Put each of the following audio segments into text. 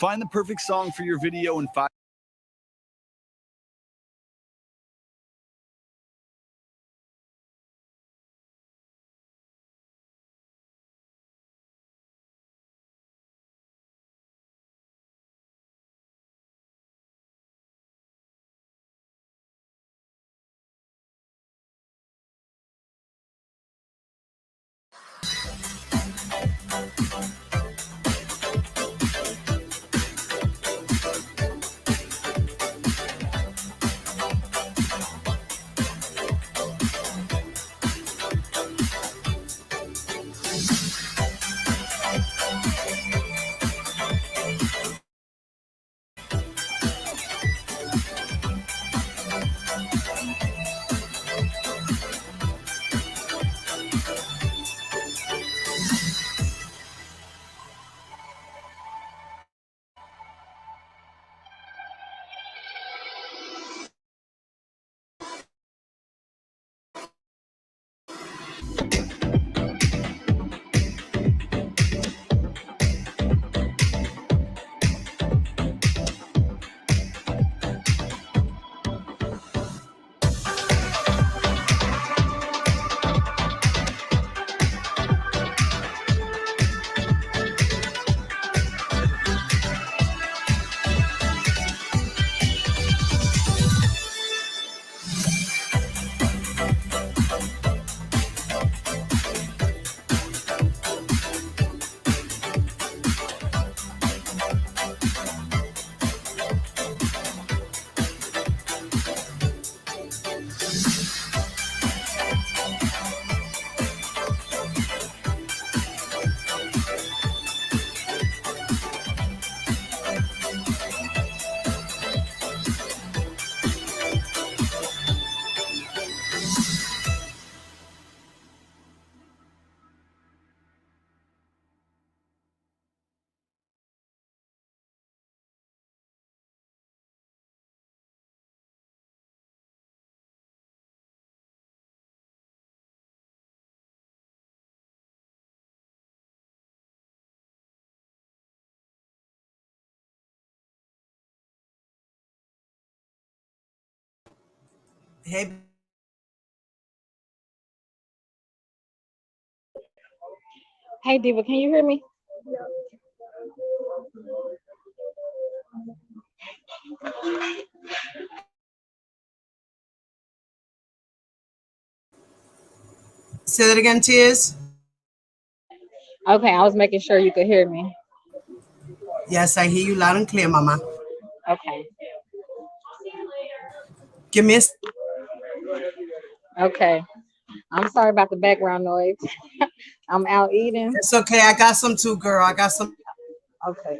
Find the perfect song for your video in 5. Hey, Hey, Diva, can you hear me? say that again, Tears. Okay, I was making sure you could hear me. Yes, I hear you loud and clear, Mama. Okay. Give me a. Okay. I'm sorry about the background noise. I'm out eating. It's okay. I got some too, girl. I got some. Okay.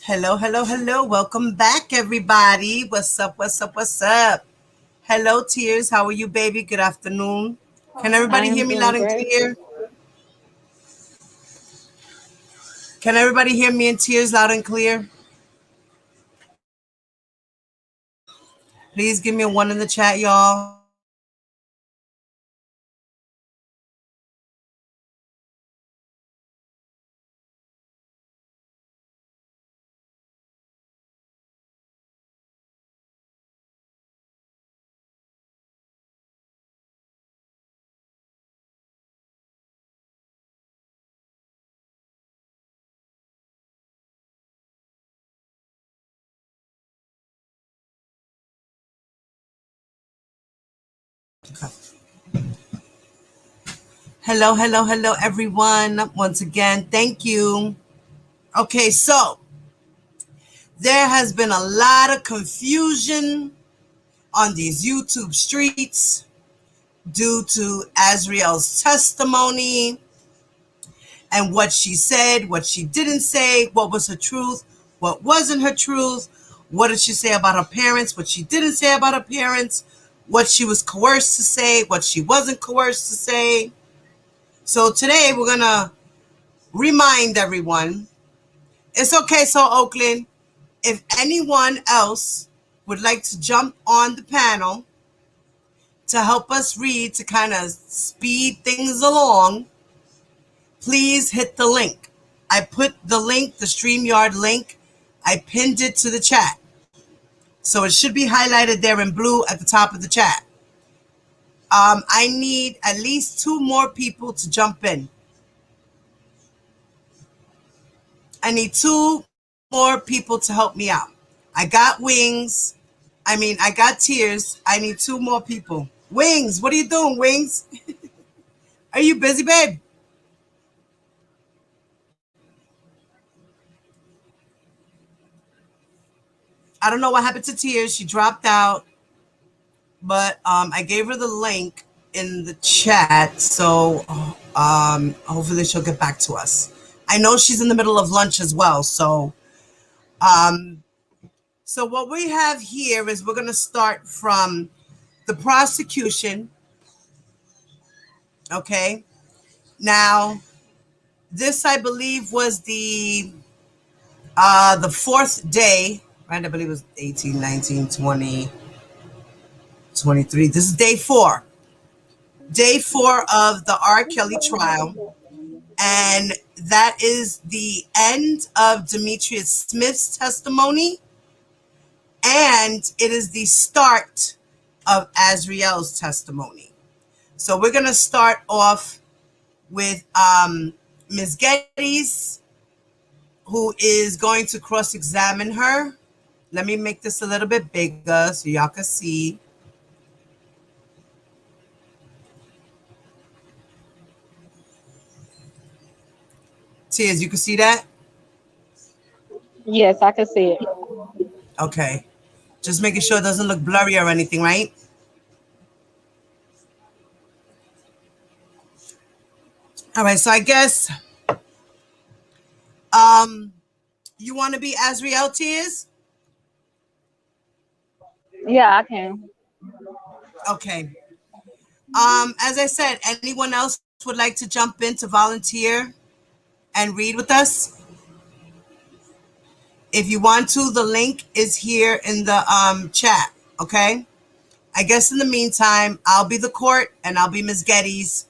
Hello, hello, hello. Welcome back, everybody. What's up, what's up, what's up? Hello, Tears. How are you, baby? Good afternoon. Can I everybody am hear me doing loud and great. clear? Can everybody hear me in Tears loud and clear? Please give me a 1 in the chat, y'all. Hello, hello, hello, everyone. Once again, thank you. Okay, so there has been a lot of confusion on these YouTube streets due to Azriel's testimony and what she said, what she didn't say, what was her truth, what wasn't her truth, what did she say about her parents, what she didn't say about her parents, what she was coerced to say, what she wasn't coerced to say. So today we're going to remind everyone, it's okay, so Oakland, if anyone else would like to jump on the panel to help us read, to kind of speed things along, please hit the link. I put the link, the StreamYard link, I pinned it to the chat. So it should be highlighted there in blue at the top of the chat. I need at least 2 more people to jump in. I need 2 more people to help me out. I got Wings. I got Tears. I need 2 more people. Wings, what are you doing, Wings? Are you busy, babe? I don't know what happened to Tears. She dropped out. But I gave her the link in the chat. So hopefully she'll get back to us. I know she's in the middle of lunch as well. So what we have here is we're going to start from the prosecution. Okay. Now, this, I believe, was the 4th day, right? I believe it was 18, 19, 20, 23. This is day 4. Day 4 of the R. Kelly trial. And that is the end of Demetrius Smith's testimony. And it is the start of Azriel's testimony. So we're going to start off with Ms. Geddes, who is going to cross-examine her. Let me make this a little bit bigger so y'all can see. Tears, you can see that? Yes, I can see it. Okay. Just making sure it doesn't look blurry or anything, right? All right, so I guess you want to be Azriel, Tears? Yeah, I can. Okay. As I said, anyone else would like to jump in to volunteer and read with us? If you want to, the link is here in the chat. Okay. I guess in the meantime, I'll be the court and I'll be Ms. Geddes.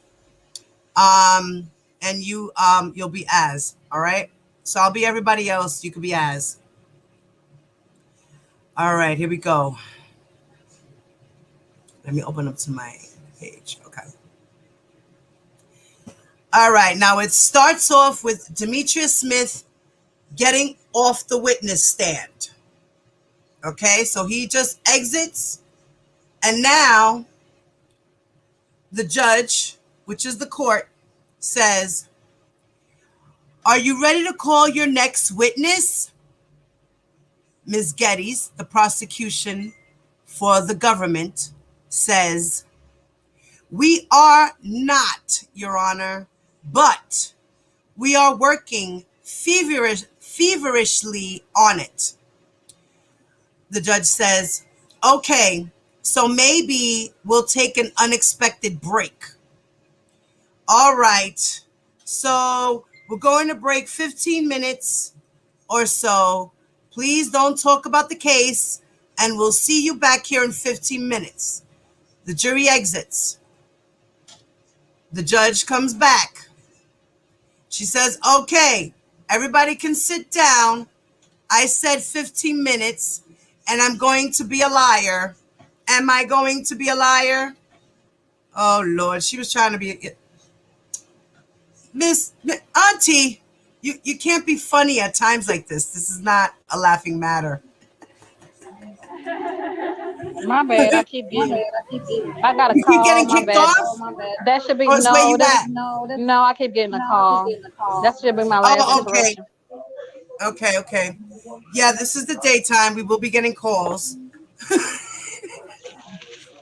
And you'll be Az. All right. So I'll be everybody else. You could be Az. All right. Here we go. Let me open up to my page. Okay. All right. Now it starts off with Demetrius Smith getting off the witness stand. Okay, so he just exits, and now the judge, which is the court, says, "Are you ready to call your next witness?" Ms. Geddes, the prosecution for the government, says, "We are not, Your Honor, but we are working feverishly on it. The judge says, okay, so maybe we'll take an unexpected break. All right, so we're going to break 15 minutes or so. Please don't talk about the case, and we'll see you back here in 15 minutes. The jury exits. The judge comes back. She says, okay, everybody can sit down. I said 15 minutes, and I'm going to be a liar. Am I going to be a liar? Oh, Lord, she was trying to be... Miss Auntie, you can't be funny at times like this. This is not a laughing matter. My bad. I keep getting. I got a You keep call. getting My kicked bad. off? That should be Or it's where no. you That's at? no. I keep getting a call. That should be my last Oh, okay. interruption. Okay. Yeah, this is the daytime. We will be getting calls.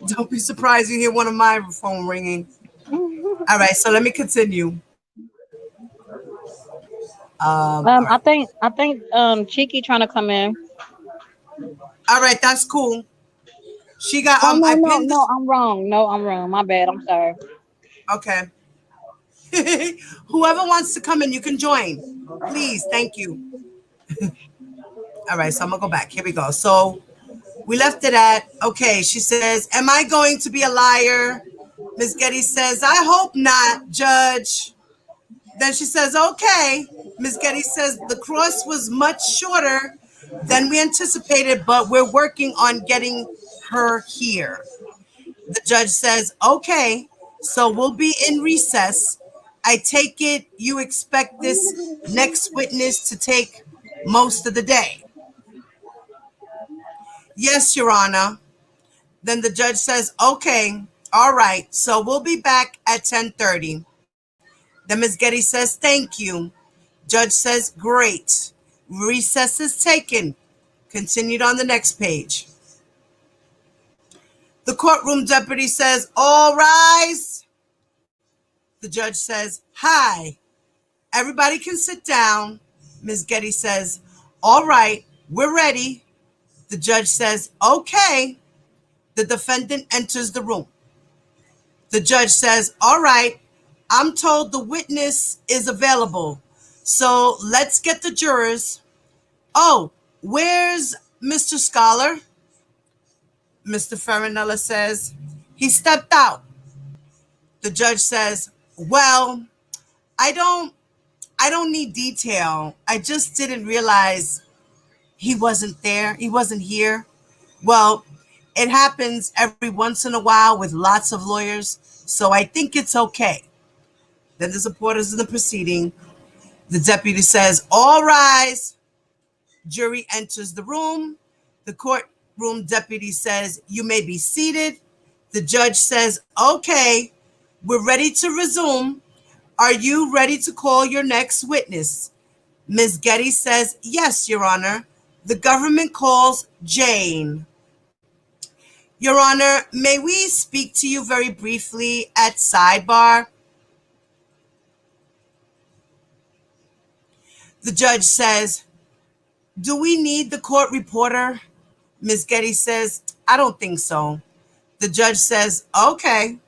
Don't be surprised you hear one of my phone ringing. All right, so let me continue. All right. I think Cheeky trying to come in. All right, that's cool. She got Oh no I no pinned no, this. I'm wrong. No, I'm wrong. My bad. I'm sorry. Okay. Whoever wants to come in, you can join. Please, thank you. All right, so I'm gonna go back. Here we go. So we left it at, okay, she says, am I going to be a liar? Ms. Getty says, I hope not, Judge. Then she says, okay. Ms. Getty says, the cross was much shorter than we anticipated, but we're working on getting her here. The judge says, okay, so we'll be in recess. I take it you expect this next witness to take most of the day. Yes, Your Honor. Then the judge says, okay, all right, so we'll be back at 10:30. Then Ms. Getty says, thank you. Judge says, great. Recess is taken. Continued on the next page. The courtroom deputy says, all rise. The judge says, hi. Everybody can sit down. Ms. Getty says, all right, we're ready. The judge says, okay. The defendant enters the room. The judge says, all right, I'm told the witness is available. So let's get the jurors. Oh, where's Mr. Scholar? Mr. Farinella says, he stepped out. The judge says, well, I don't need detail. I just didn't realize he wasn't there. He wasn't here. Well, it happens every once in a while with lots of lawyers, so I think it's okay. Then the supporters of the proceeding. The deputy says, all rise. Jury enters the room. The courtroom deputy says, you may be seated. The judge says, okay, we're ready to resume. Are you ready to call your next witness? Ms. Getty says, yes, Your Honor. The government calls Jane. Your Honor, may we speak to you very briefly at sidebar? The judge says, do we need the court reporter? Ms. Getty says, I don't think so. The judge says, okay.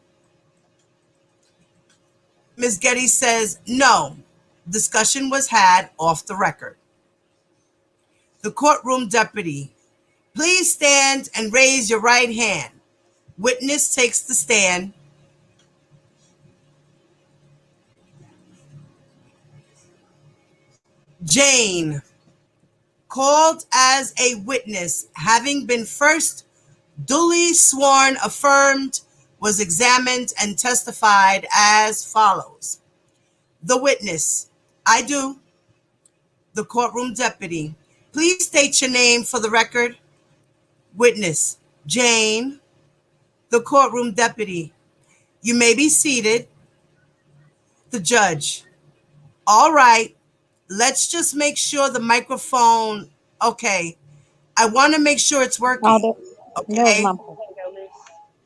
Ms. Getty says, no. Discussion was had off the record. The courtroom deputy, please stand and raise your right hand. Witness takes the stand. Jane, called as a witness, having been first duly sworn, affirmed, was examined, and testified as follows. The witness, I do. The courtroom deputy, please state your name for the record. Witness, Jane. The courtroom deputy, you may be seated. The judge, all right, let's just make sure the microphone, okay. I want to make sure it's working. That was Okay. my.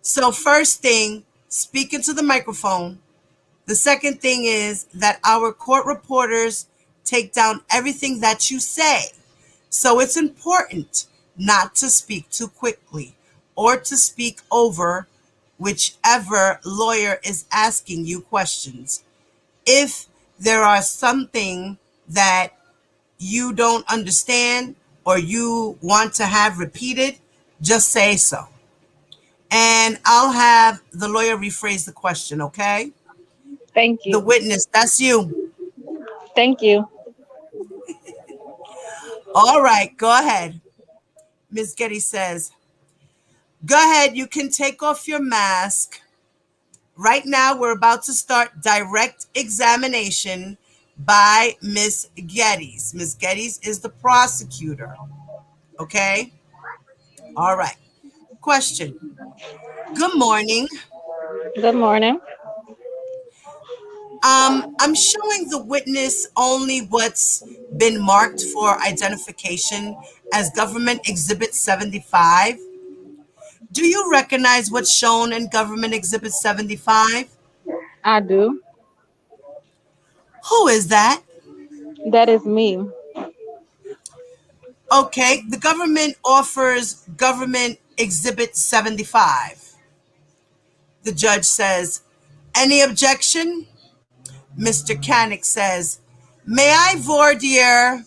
So first thing, speak into the microphone. The second thing is that our court reporters take down everything that you say. So it's important not to speak too quickly or to speak over whichever lawyer is asking you questions. If there are something that you don't understand or you want to have repeated, just say so. And I'll have the lawyer rephrase the question, okay? Thank The you. witness, that's you. Thank you. All right, go ahead. Ms. Getty says, go ahead, you can take off your mask. Right now, we're about to start direct examination by Ms. Geddes. Ms. Geddes is the prosecutor, okay? All right. Question. Good morning. Good morning. I'm showing the witness only what's been marked for identification as Government Exhibit 75. Do you recognize what's shown in Government Exhibit 75? I do. Who is that? That is me. Okay, the government offers Government Exhibit 75. The judge says, any objection? Mr. Canick says, may I voir dire?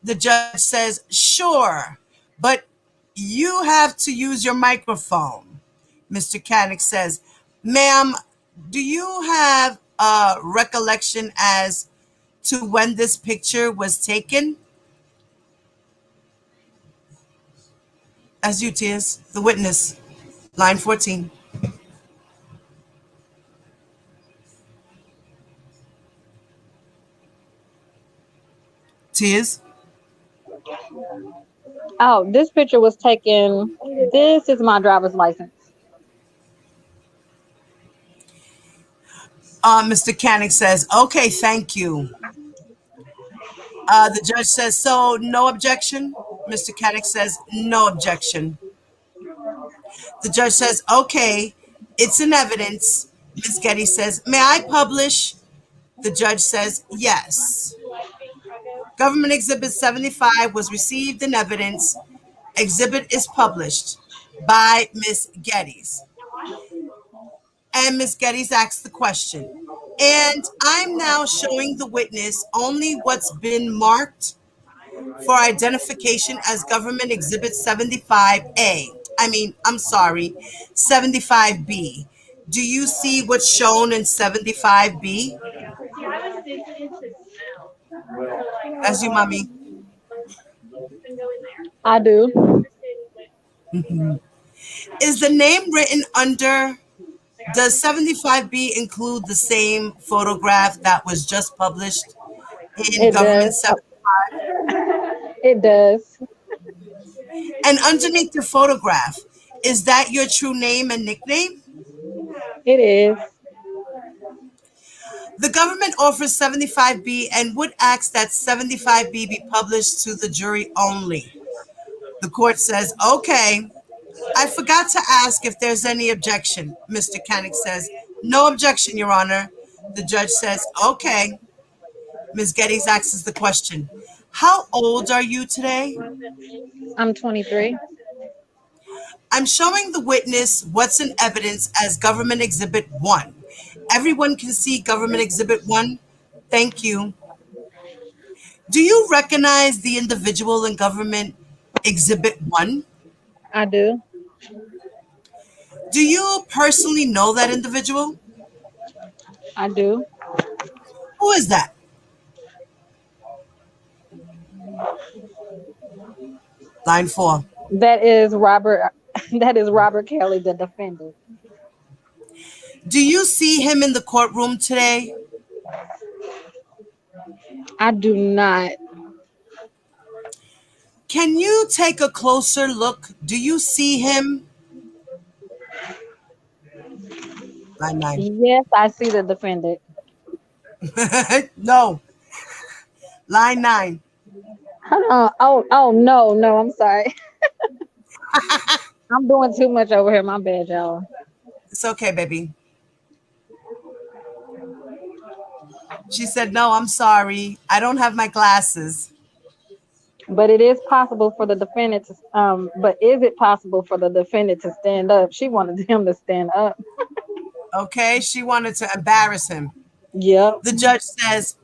The judge says, sure, but you have to use your microphone. Mr. Canick says, ma'am, do you have a recollection as to when this picture was taken? As you, Tiz, the witness, line 14. Tiz? Oh, this picture was taken. This is my driver's license. Mr. Canick says, okay, thank you. The judge says, so no objection? Mr. Canick says, no objection. The judge says, okay, it's in evidence. Ms. Getty says, may I publish? The judge says, yes. Government Exhibit 75 was received in evidence. Exhibit is published by Ms. Geddes. And Ms. Geddes asks the question. And I'm now showing the witness only what's been marked for identification as Government Exhibit 75A. I'm sorry, 75B. Do you see what's shown in 75B? As you, mommy. I do. Is the name written under? Does 75B include the same photograph that was just published in It does. Government 75? It does. And underneath your photograph, is that your true name and nickname? It is. The government offers 75B and would ask that 75B be published to the jury only. The court says, okay. I forgot to ask if there's any objection. Mr. Canick says, no objection, Your Honor. The judge says, okay. Ms. Geddes asks the question, how old are you today? I'm 23. I'm showing the witness what's in evidence as Government Exhibit 1. Everyone can see Government Exhibit 1. Thank you. Do you recognize the individual in Government Exhibit 1? I do. Do you personally know that individual? I do. Who is that? Line 4. That is Robert. That is Robert Kelly, the defendant. Do you see him in the courtroom today? I do not. Can you take a closer look? Do you see him? Line 9. Yes, I see the defendant. No. Line 9. Hold on. Oh, no, no. I'm sorry. I'm doing too much over here. My bad, y'all. It's okay, baby. She said, no, I'm sorry. I don't have my glasses. But it is possible for the defendant to but is it possible for the defendant to stand up? She wanted him to stand up. Okay, she wanted to embarrass him. Yep. The judge says,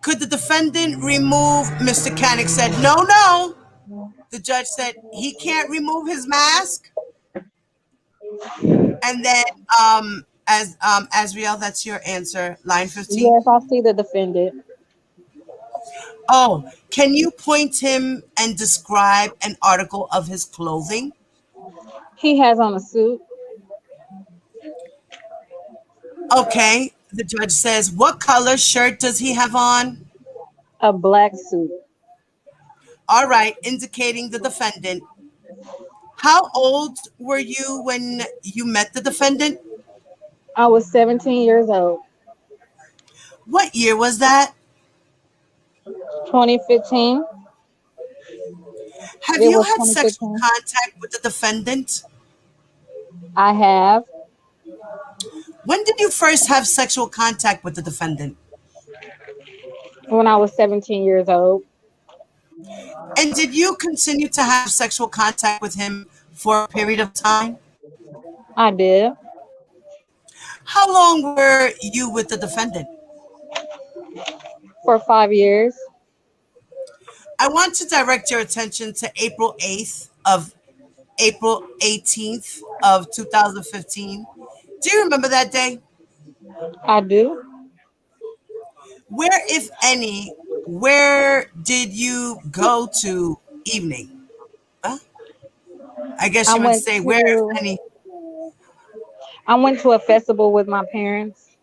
could the defendant remove? Mr. Canick said, no, no. The judge said, he can't remove his mask. And then, Azriel, that's your answer. Line 15. Yes, I see the defendant. Oh, can you point him and describe an article of his clothing? He has on a suit. Okay. The judge says, what color shirt does he have on? A black suit. All right, indicating the defendant. How old were you when you met the defendant? I was 17 years old. What year was that? 2015. Have It you was had sexual 2015. contact with the defendant? I have. When did you first have sexual contact with the defendant? When I was 17 years old. And did you continue to have sexual contact with him for a period of time? I did. How long were you with the defendant? For 5 years. I want to direct your attention to April 18th of 2015. Do you remember that day? I do. Where, if any, where did you go to evening? Huh? I guess I you would went say where, if to any. I went to a festival with my parents.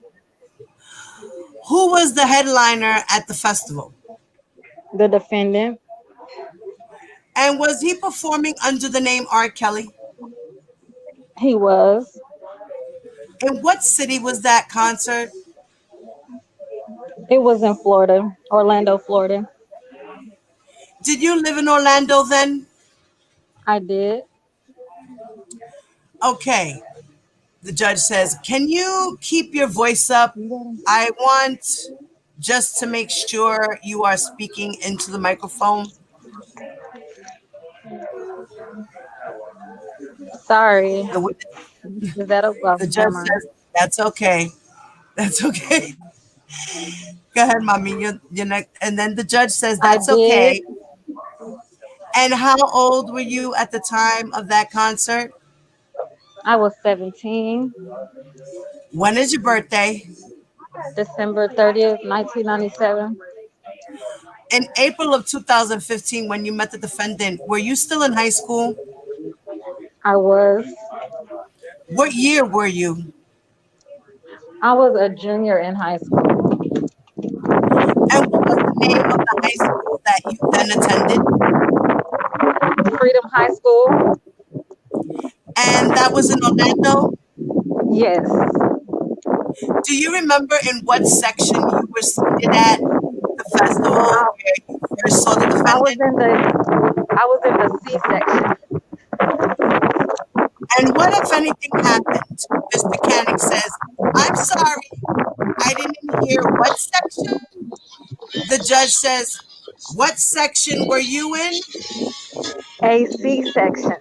Who was the headliner at the festival? The defendant. And was he performing under the name R. Kelly? He was. In what city was that concert? It was in Florida, Orlando, Florida. Did you live in Orlando then? I did. Okay. The judge says, can you keep your voice up? I want just to make sure you are speaking into the microphone. Sorry. The, Is that a the judge never mind. says, that's okay. That's okay. Go ahead, mommy. You're not, and then the judge says, I that's did. okay. And how old were you at the time of that concert? I was 17. When is your birthday? December 30th, 1997. In April of 2015, when you met the defendant, were you still in high school? I was. What year were you? I was a junior in high school. And what was the name of the high school that you then attended? Freedom High School. And that was in Orlando? Yes. Do you remember in what section you were seated at the festival I, where you first saw the I was defendant? in the C section. And what, if anything, happened? Mr. Canick says, I'm sorry, I didn't hear what section? The judge says, what section were you in? A C section.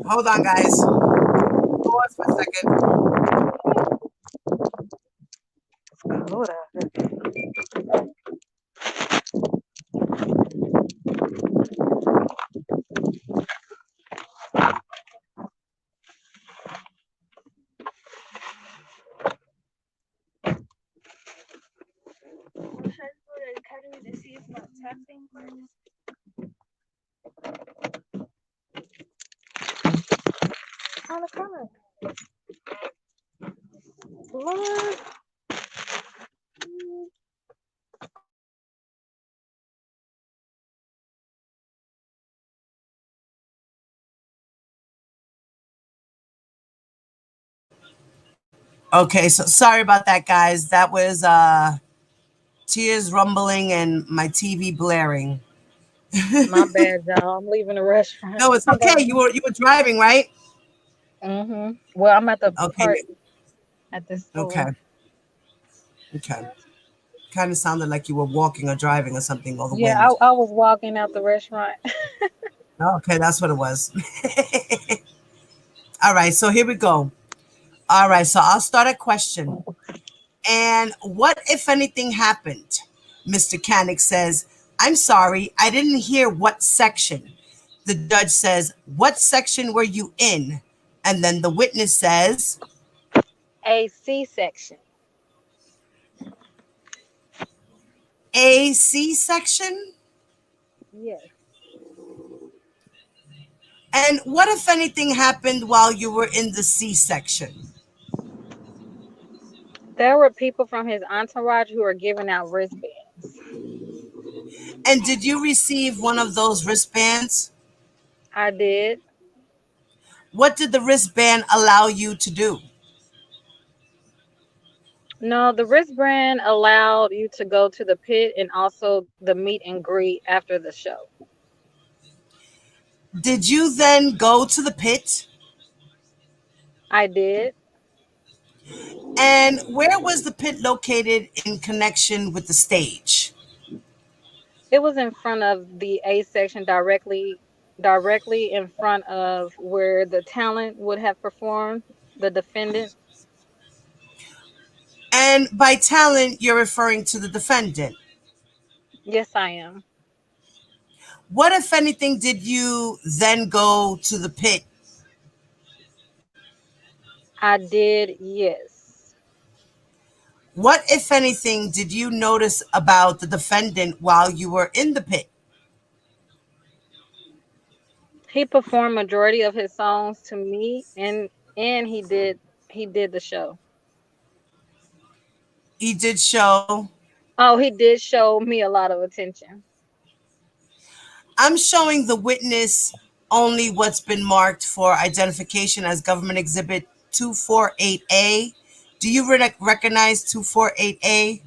Hold on, guys. Pause for a second. Hold up. On the corner. Lord. Okay, so sorry about that, guys. That was tears rumbling and my TV blaring. My bad, y'all. I'm leaving the restaurant. No, it's okay. You were driving, right? Well, I'm at the Okay. park at this Okay. store. Okay. Kind of sounded like you were walking or driving or something, or the Yeah, wind. I was walking out the restaurant. Oh, okay, that's what it was. All right, so here we go. All right, so I'll start a question. And what, if anything, happened? Mr. Canick says, I'm sorry, I didn't hear what section. The judge says, what section were you in? And then the witness says, A C-section. a C section? Yes. And what, if anything, happened while you were in the C section? There were people from his entourage who were giving out wristbands. And did you receive one of those wristbands? I did. What did the wristband allow you to do? No, the wristband allowed you to go to the pit and also the meet and greet after the show. Did you then go to the pit? I did. And where was the pit located in connection with the stage? It was in front of the A section, directly in front of where the talent would have performed, the defendant. And by talent, you're referring to the defendant. Yes, I am. What, if anything, did you then go to the pit? I did, yes. What, if anything, did you notice about the defendant while you were in the pit? He performed majority of his songs to me, and he did the show. He did show. Oh, he did show me a lot of attention. I'm showing the witness only what's been marked for identification as government exhibit 248A. Do you recognize 248A?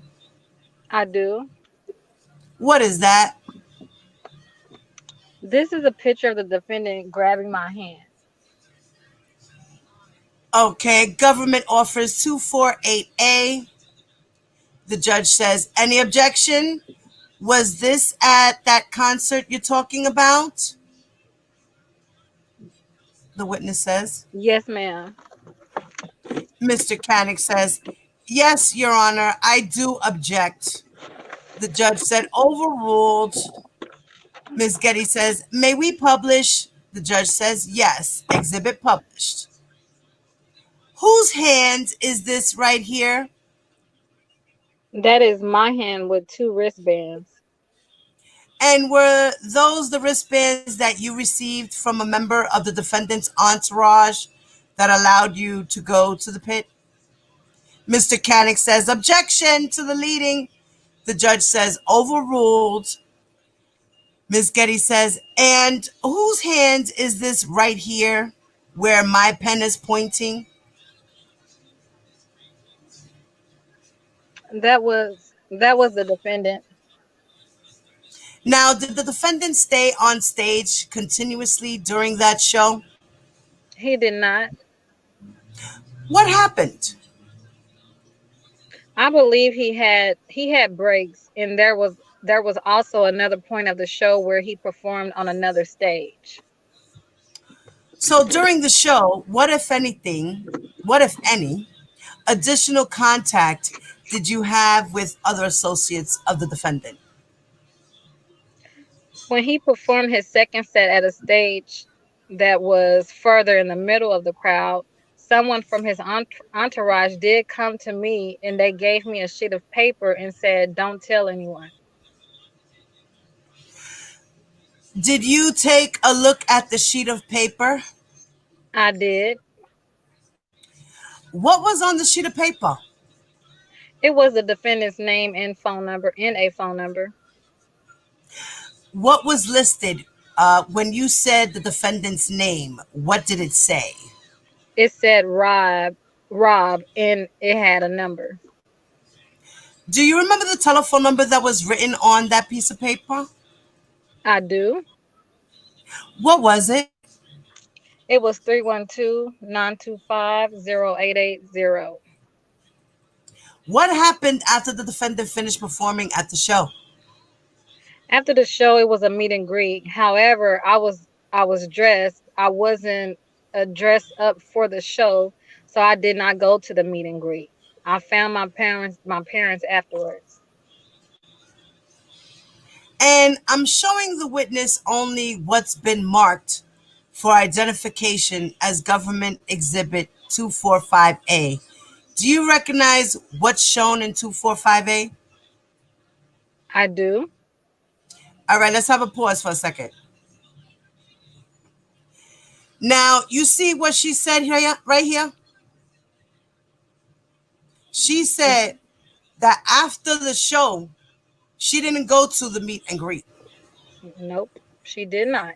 I do. What is that? This is a picture of the defendant grabbing my hand. Okay, government offers 248A. The judge says, any objection? Was this at that concert you're talking about? The witness says. Yes, ma'am. Mr. Canick says, yes, Your Honor, I do object. The judge said, overruled. Ms. Getty says, may we publish? The judge says, yes, exhibit published. Whose hand is this right here? That is my hand with two wristbands. And were those the wristbands that you received from a member of the defendant's entourage that allowed you to go to the pit? Mr. Canick says, objection to the leading. The judge says, overruled. Ms. Getty says, and whose hand is this right here where my pen is pointing? That was the defendant. Now, did the defendant stay on stage continuously during that show? He did not. What happened? I believe he had breaks, and there was also another point of the show where he performed on another stage. So during the show, what, if anything, what, if any, additional contact did you have with other associates of the defendant? When he performed his second set at a stage that was further in the middle of the crowd, someone from his entourage did come to me, and they gave me a sheet of paper and said, don't tell anyone. Did you take a look at the sheet of paper? I did. What was on the sheet of paper? It was the defendant's name and phone number and a phone number. What was listed when you said the defendant's name? What did it say? It said Rob, and it had a number. Do you remember the telephone number that was written on that piece of paper? I do. What was it? It was 312-925-0880. What happened after the defendant finished performing at the show? After the show, it was a meet and greet. However, I was dressed. I wasn't dressed up for the show, so I did not go to the meet and greet. I found my parents afterwards. And I'm showing the witness only what's been marked for identification as Government Exhibit 245A. Do you recognize what's shown in 245A? I do. All right, let's have a pause for a second. Now, you see what she said here, right here? She said that after the show, she didn't go to the meet and greet. Nope, she did not.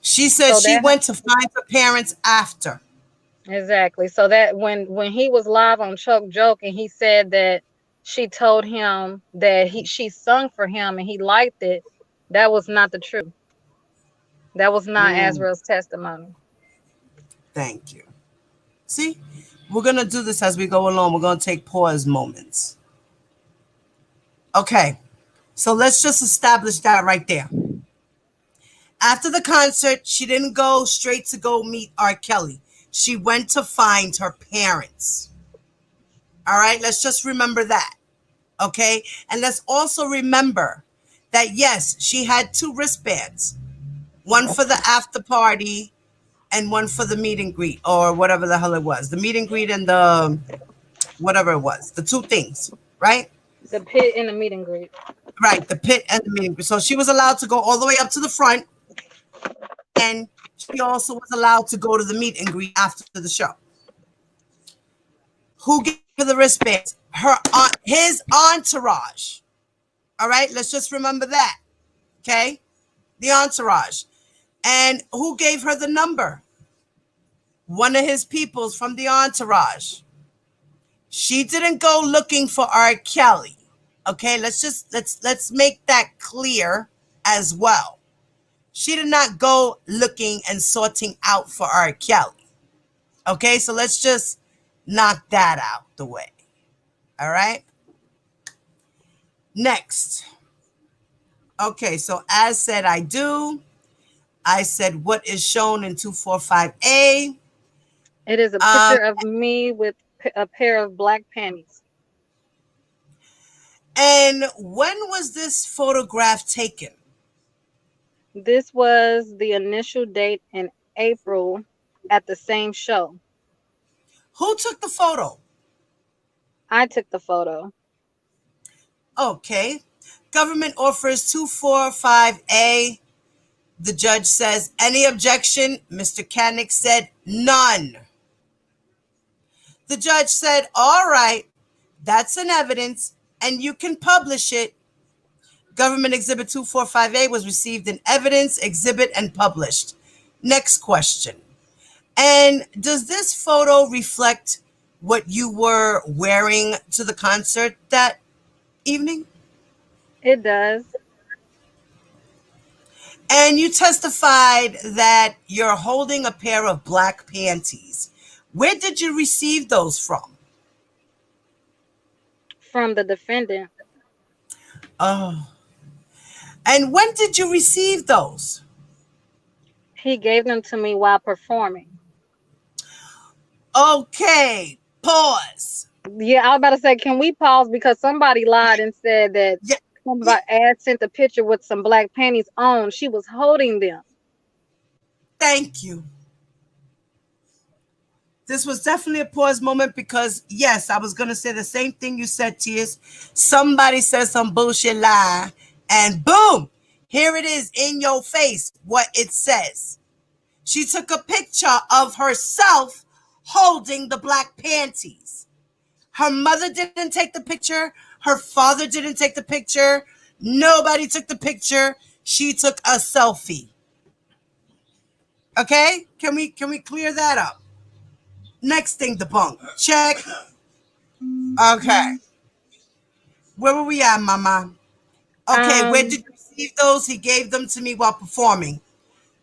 She said So she that went to find her parents after. exactly. So that when he was live on Chuck Joke and he said that she told him that she sung for him and he liked it, that was not the truth. That was not Azriel's testimony. Thank you. See, we're going to do this as we go along. We're going to take pause moments. Okay, so let's just establish that right there. After the concert, she didn't go straight to go meet R. Kelly. She went to find her parents. All right, let's just remember that. Okay, and let's also remember that, yes, she had 2 wristbands, one for the after party and one for the meet and greet, or whatever the hell it was. The meet and greet and the whatever it was. The 2 things, right? The pit and the meet and greet. Right, the pit and the meet and greet. So she was allowed to go all the way up to the front, and she also was allowed to go to the meet and greet after the show. Who gave her the wristbands? His entourage. All right, let's just remember that. Okay, the entourage. And who gave her the number? One of his peoples from the entourage. She didn't go looking for R. Kelly. Okay, let's make that clear as well. She did not go looking and sorting out for R. Kelly. Okay, so let's just knock that out the way. All right. Next. Okay, so as said, I do. I said what is shown in 245A. It is a picture of me with a pair of black panties. And when was this photograph taken? This was the initial date in April at the same show. Who took the photo? I took the photo. Okay. Government offers 245A. The judge says, any objection? Mr. Kanik said, none. The judge said, all right, that's an evidence, and you can publish it. Government Exhibit 245A was received in evidence, exhibit, and published. Next question. And does this photo reflect what you were wearing to the concert that evening? It does. And you testified that you're holding a pair of black panties. Where did you receive those from? From the defendant. Oh. And when did you receive those? He gave them to me while performing. Okay, pause. Yeah, I was about to say, can we pause? Because somebody lied and said that somebody sent a picture with some black panties on. She was holding them. Thank you. This was definitely a pause moment because, yes, I was going to say the same thing you said, Tears. Somebody said some bullshit lie, and boom, here it is in your face, what it says. She took a picture of herself holding the black panties. Her mother didn't take the picture. Her father didn't take the picture. Nobody took the picture. She took a selfie. Okay? Can we clear that up? Next thing, debunk. Check. Okay. Where were we at, Mama? Okay, where did you receive those? He gave them to me while performing.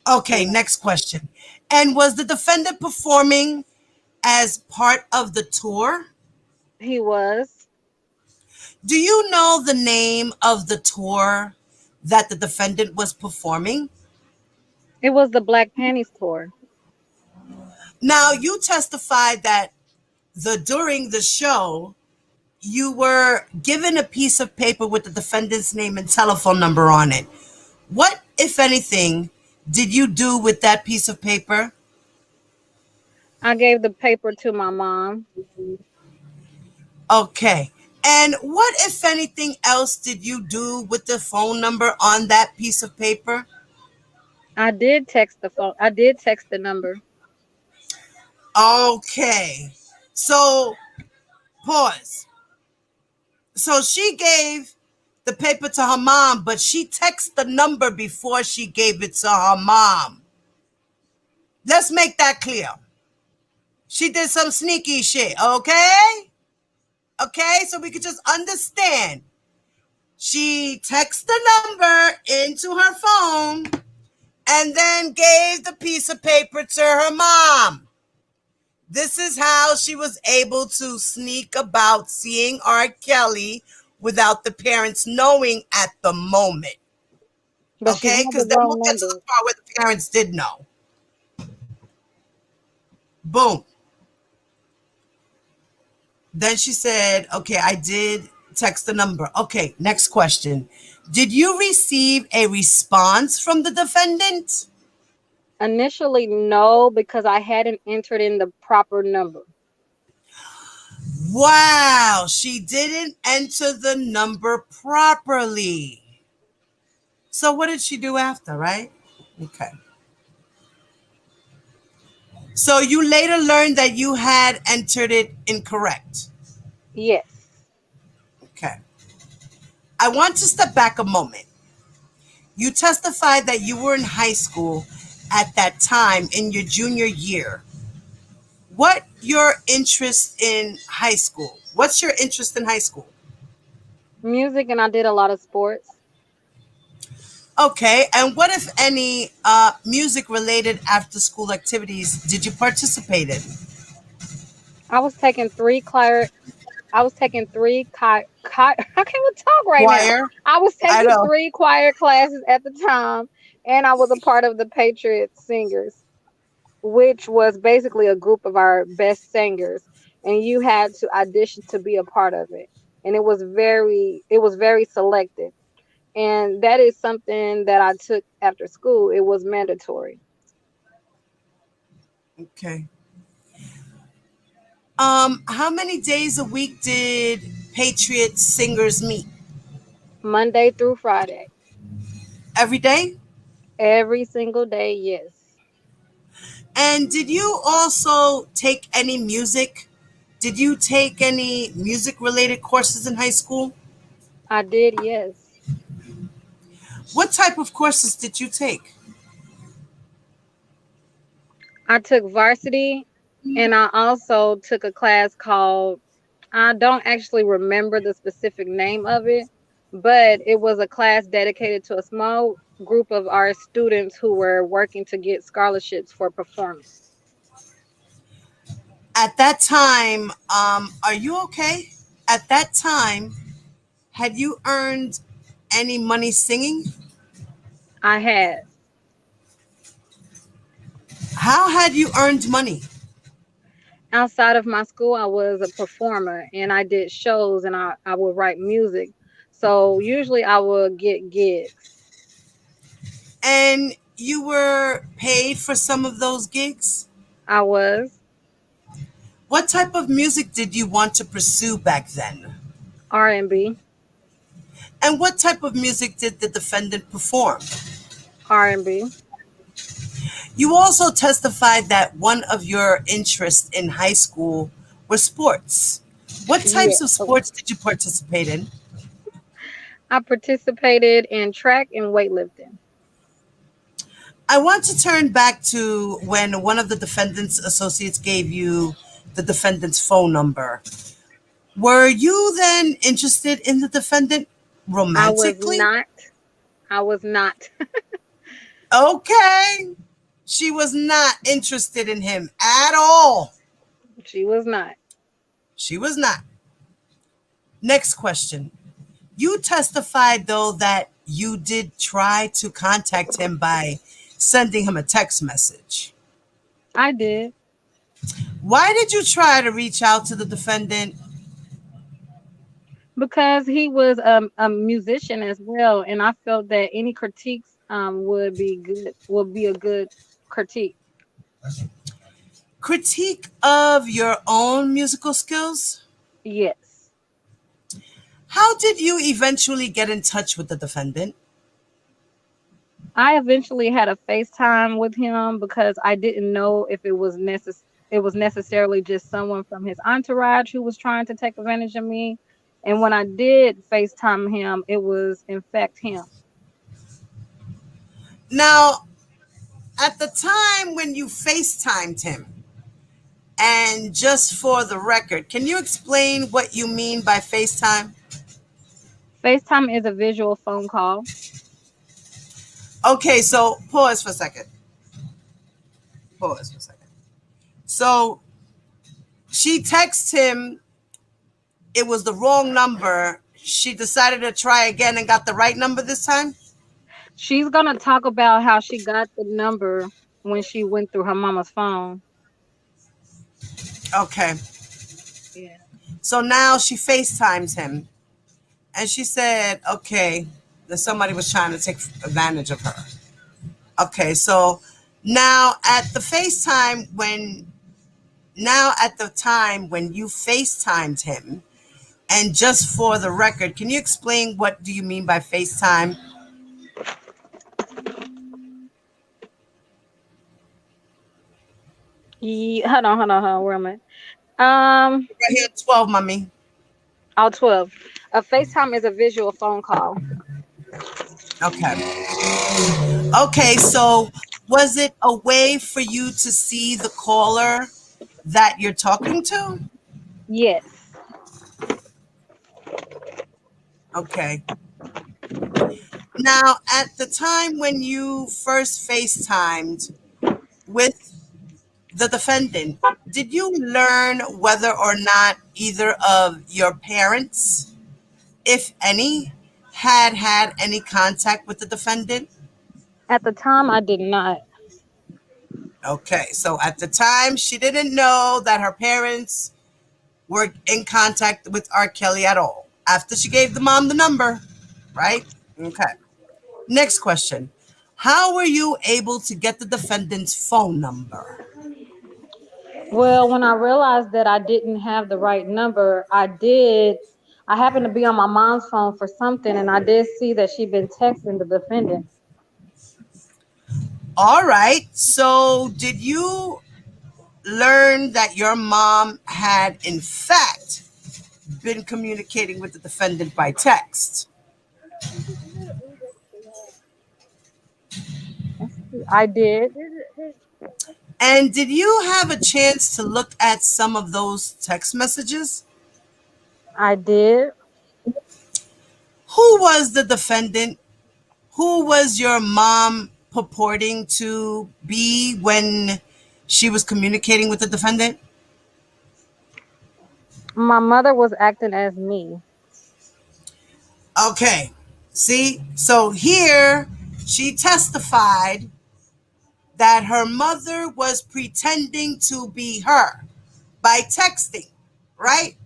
Okay, next question. And was the defendant performing as part of the tour? He was. Do you know the name of the tour that the defendant was performing? It was the Black Panties tour. Now, you testified that during the show, you were given a piece of paper with the defendant's name and telephone number on it. What, if anything, did you do with that piece of paper? I gave the paper to my mom. Okay. And what, if anything, else did you do with the phone number on that piece of paper? I did text the phone. I did text the number. Okay. So, pause. So she gave the paper to her mom, but she texted the number before she gave it to her mom. Let's make that clear. She did some sneaky shit, okay? Okay, so we could just understand. She texted the number into her phone and then gave the piece of paper to her mom. This is how she was able to sneak about seeing R. Kelly without the parents knowing at the moment. But she Okay, had the because then we'll wrong get to the number. part where the parents did know. Boom. Then she said, okay, I did text the number. Okay, next question. Did you receive a response from the defendant? Initially, no, because I hadn't entered in the proper number. Wow, she didn't enter the number properly. So what did she do after, right? Okay. So you later learned that you had entered it incorrect. Yes. Okay. I want to step back a moment. You testified that you were in high school at that time in your junior year. What your interest in high school? What's your interest in high school? Music, and I did a lot of sports. Okay, and what if any music related after school activities did you participate in? I was taking three choir. I was taking three I can't even talk right now. Choir? I was I taking know. three choir classes at the time, and I was a part of the Patriot Singers, which was basically a group of our best singers, and you had to audition to be a part of it. And it was very selective. And that is something that I took after school. It was mandatory. Okay. How many days a week did Patriot singers meet? Monday through Friday. Every day? Every single day, yes. And did you also take any music? Did you take any music related courses in high school? I did, yes. What type of courses did you take? I took varsity, and I also took a class called, I don't actually remember the specific name of it, but it was a class dedicated to a small group of our students who were working to get scholarships for performance. At that time, are you okay? At that time, had you earned any money singing? I had. How had you earned money? Outside of my school, I was a performer and I did shows and I would write music. So usually I would get gigs. And you were paid for some of those gigs? I was What type of music did you want to pursue back then? R&B, And what type of music did the defendant perform? R&B. You also testified that one of your interests in high school were sports. What Yeah. types of sports did you participate in? I participated in track and weightlifting. I want to turn back to when one of the defendant's associates gave you the defendant's phone number. Were you then interested in the defendant I was romantically? not. I was not. Okay. She was not interested in him at all. She was not. She was not. Next question. You testified, though, that you did try to contact him by sending him a text message. I did. Why did you try to reach out to the defendant? Because he was a musician as well, and I felt that any critiques would be a good critique. Critique of your own musical skills? Yes. How did you eventually get in touch with the defendant? I eventually had a FaceTime with him because I didn't know if it was necessarily just someone from his entourage who was trying to take advantage of me. And when I did FaceTime him, it was in fact him. Now, at the time when you FaceTimed him, and just for the record, can you explain what you mean by FaceTime? FaceTime is a visual phone call. Okay, so pause for a second. Pause for a second. So she texts him, it was the wrong number. She decided to try again and got the right number this time? She's gonna talk about how she got the number when she went through her mama's phone. Okay. Yeah. So now she FaceTimes him and she said, okay, that somebody was trying to take advantage of her. Okay, so now at the time when you FaceTimed him, and just for the record, can you explain what do you mean by FaceTime? Hold on. Where am I? Right here, 12, mommy. 12. A FaceTime is a visual phone call. Okay. Okay, so was it a way for you to see the caller that you're talking to? Yes. Okay. Now, at the time when you first FaceTimed with the defendant, did you learn whether or not either of your parents, if any, had any contact with the defendant? At the time, I did not. Okay, so at the time, she didn't know that her parents were in contact with R. Kelly at all. After she gave the mom the number, right? Okay. Next question. How were you able to get the defendant's phone number? Well, when I realized that I didn't have the right number, I did. I happened to be on my mom's phone for something, and I did see that she'd been texting the defendant. All right. So, did you learn that your mom had, in fact, been communicating with the defendant by text? I did. And did you have a chance to look at some of those text messages? I did. Who was the defendant? Who was your mom purporting to be when she was communicating with the defendant? My mother was acting as me. Okay. See? So here she testified that her mother was pretending to be her by texting, right?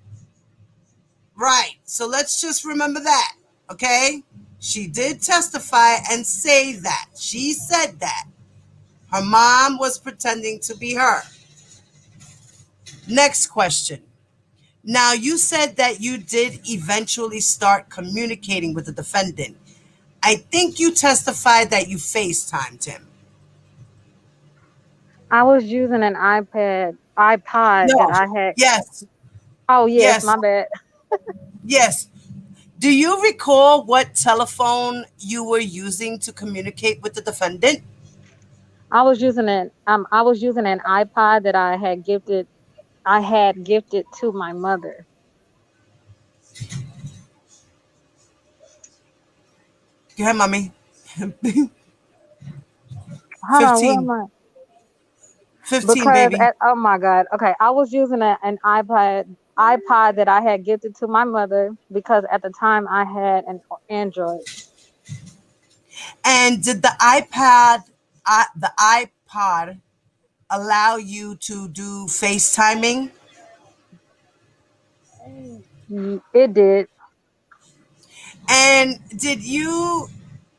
Right. So let's just remember that, okay? She did testify and say that. She said that. Her mom was pretending to be her. Next question. Now, you said that you did eventually start communicating with the defendant. I think you testified that you FaceTimed him. I was using an iPod that No. I had. Yes. Oh, yes, Yes. my bad. Yes. Do you recall what telephone you were using to communicate with the defendant? I was using an iPod that I had gifted to my mother. Go ahead, mommy. Hold on, where 15. am I? 15, Because baby. oh my God. Okay, I was using an iPod that I had gifted to my mother because at the time I had an Android. And did the iPod allow you to do FaceTiming? It did. And did you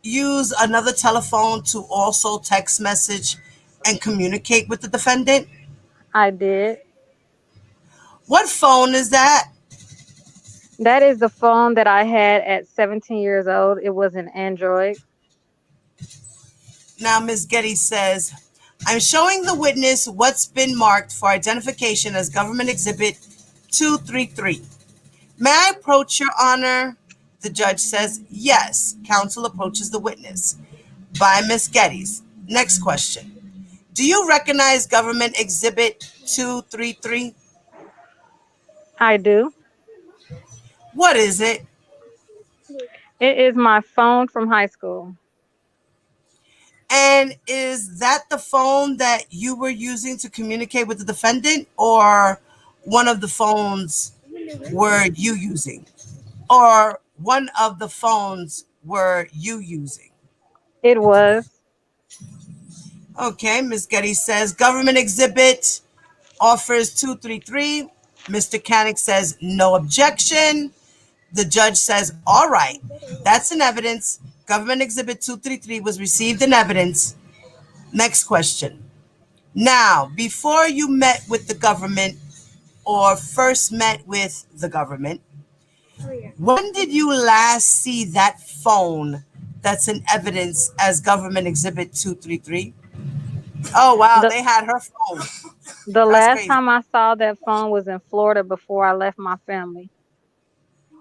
use another telephone to also text message and communicate with the defendant? I did. What phone is that? That is the phone that I had at 17 years old. It was an Android. Now, Ms. Getty says, I'm showing the witness what's been marked for identification as Government Exhibit 233. May I approach, Your Honor? The judge says, yes. Counsel approaches the witness. By Ms. Geddes. Next question. Do you recognize Government Exhibit 233? I do. What is it? It is my phone from high school. And is that the phone that you were using to communicate with the defendant, or one of the phones were you using? Or one of the phones were you using? It was. Okay, Ms. Getty says government exhibit offers 233. Mr. Canick says no objection. The judge says, all right, that's in evidence. Government exhibit 233 was received in evidence. Next question. Now, before you met with the government or first met with the government, when did you last see that phone that's in evidence as government exhibit 233? Oh, wow, The they had her phone. the That's last crazy. time I saw that phone was in Florida before I left my family.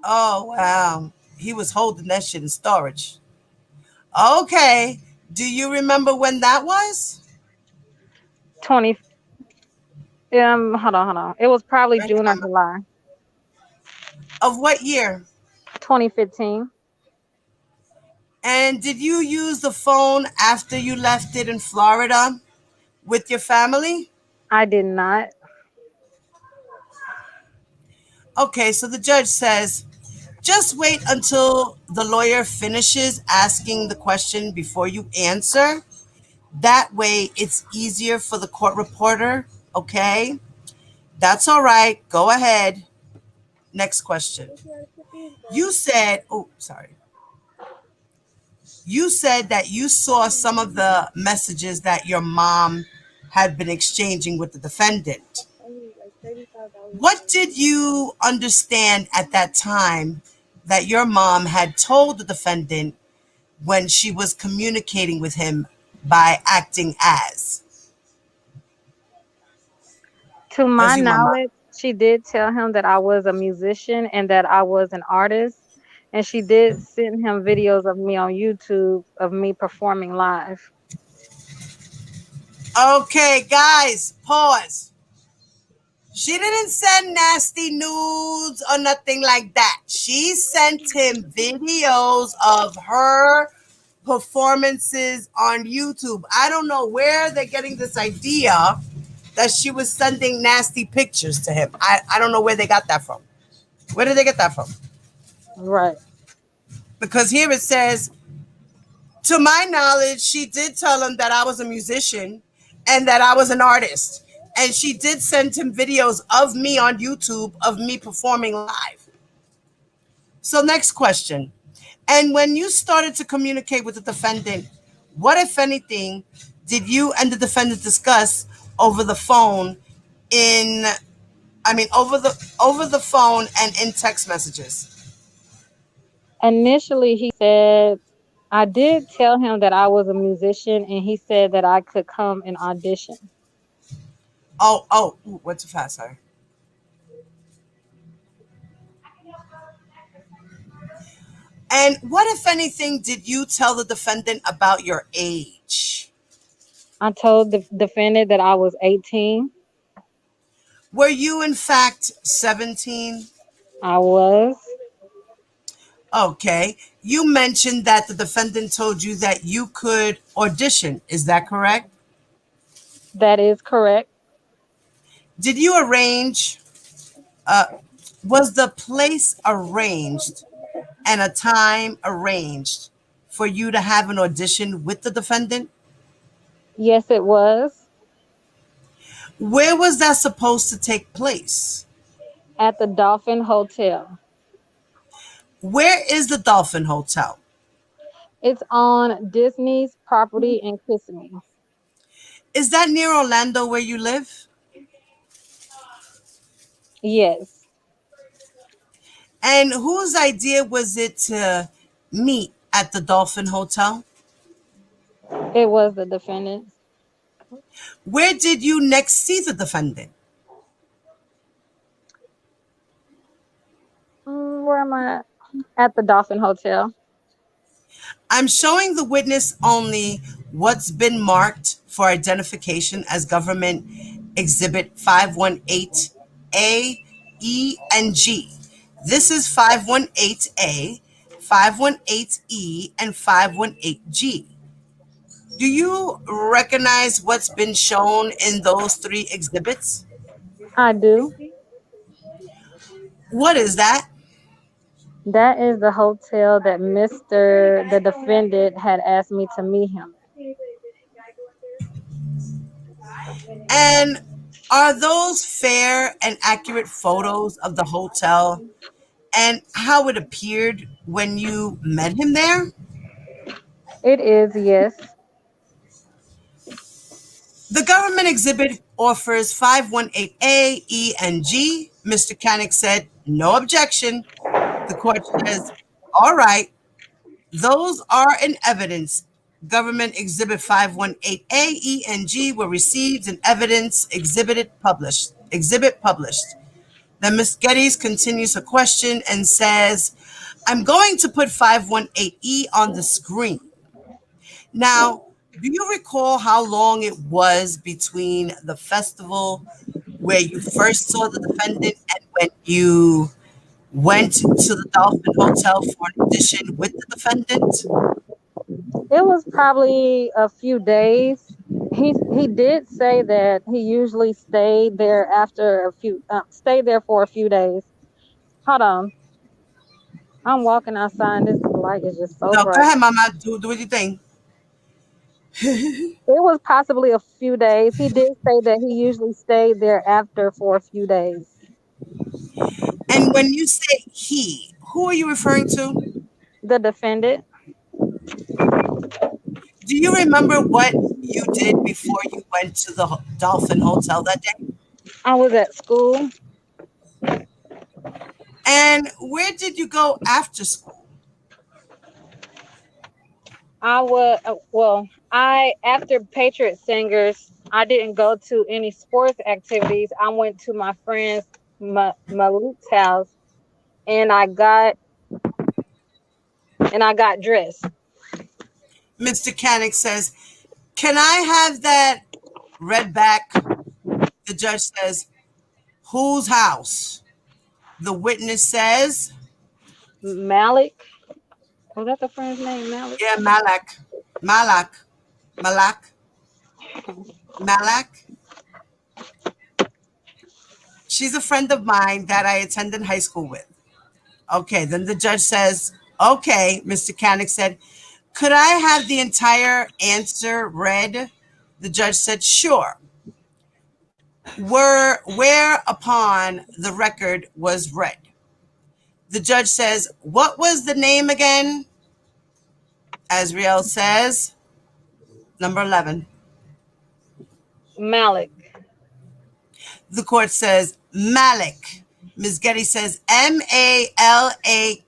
Oh, wow. He was holding that shit in storage. Okay. Do you remember when that was? 20 hold on. It was probably Right, June or Mama. July Of what year? 2015. And did you use the phone after you left it in Florida with your family? I did not. Okay, so the judge says, just wait until the lawyer finishes asking the question before you answer. That way it's easier for the court reporter. Okay, that's all right. Go ahead. Next question. You said, oh, sorry. You said that you saw some of the messages that your mom had been exchanging with the defendant. What did you understand at that time that your mom had told the defendant when she was communicating with him by acting as? To my Because you, mama. knowledge, she did tell him that I was a musician and that I was an artist. And she did send him videos of me on YouTube of me performing live. Okay, guys, pause. She didn't send nasty nudes or nothing like that. She sent him videos of her performances on YouTube. I don't know where they're getting this idea that she was sending nasty pictures to him. I don't know where they got that from. Where did they get that from? Right. Because here it says, to my knowledge, she did tell him that I was a musician and that I was an artist. And she did send him videos of me on YouTube of me performing live. So next question. And when you started to communicate with the defendant, what, if anything, did you and the defendant discuss over the phone over the phone and in text messages? Initially, he said, I did tell him that I was a musician and he said that I could come and audition. Oh, went too fast, sorry. And what, if anything, did you tell the defendant about your age? I told the defendant that I was 18. Were you, in fact, 17? I was. Okay. You mentioned that the defendant told you that you could audition. Is that correct? That is correct. Did you arrange Was the place arranged and a time arranged for you to have an audition with the defendant? Yes, it was Where was that supposed to take place? at the Dolphin Hotel. Where is the Dolphin Hotel? It's on Disney's property in Kissimmee. Is that near Orlando where you live? Yes, And whose idea was it to meet at the Dolphin Hotel? it was the defendant. Where did you next see the defendant? Where am I? At the Dolphin Hotel. I'm showing the witness only what's been marked for identification as government exhibit 518A, E, and G. This is 518A, 518E, and 518G. Do you recognize what's been shown in those three exhibits? I do. What is that? That is the hotel that the defendant, had asked me to meet him. And are those fair and accurate photos of the hotel and how it appeared when you met him there? It is, yes. The government exhibit offers 518A, E, and G. Mr. Canick said, no objection. The court says, all right, those are in evidence. Government exhibit 518A, E, and G were received in evidence exhibit published. Then Ms. Geddes continues her question and says, I'm going to put 518E on the screen. Now, do you recall how long it was between the festival where you first saw the defendant and when you went to the Dolphin Hotel for an audition with the defendant? It was probably a few days. He did say that he usually stayed there for a few days. Hold on. I'm walking outside and this light is just so No, go bright. ahead, Mama. Do what you think. It was possibly a few days. He did say that he usually stayed there after for a few days. And when you say he, who are you referring to? The defendant, Do you remember what you did before you went to the Dolphin Hotel that day? I was at school. And where did you go after school? I after Patriot Singers, I didn't go to any sports activities. I went to my friend's Malik's house and I got dressed. Mr. Canick says, can I have that read back? The judge says, whose house? The witness says, Malik, was that the friend's name? Malik. yeah, Malak. She's a friend of mine that I attended high school with. Okay, then the judge says, okay, Mr. Canick said, could I have the entire answer read? The judge said, sure. Whereupon the record was read. The judge says, what was the name again? Azriel says, number 11. Malik. The court says, Malik. Ms. Getty says, Malak.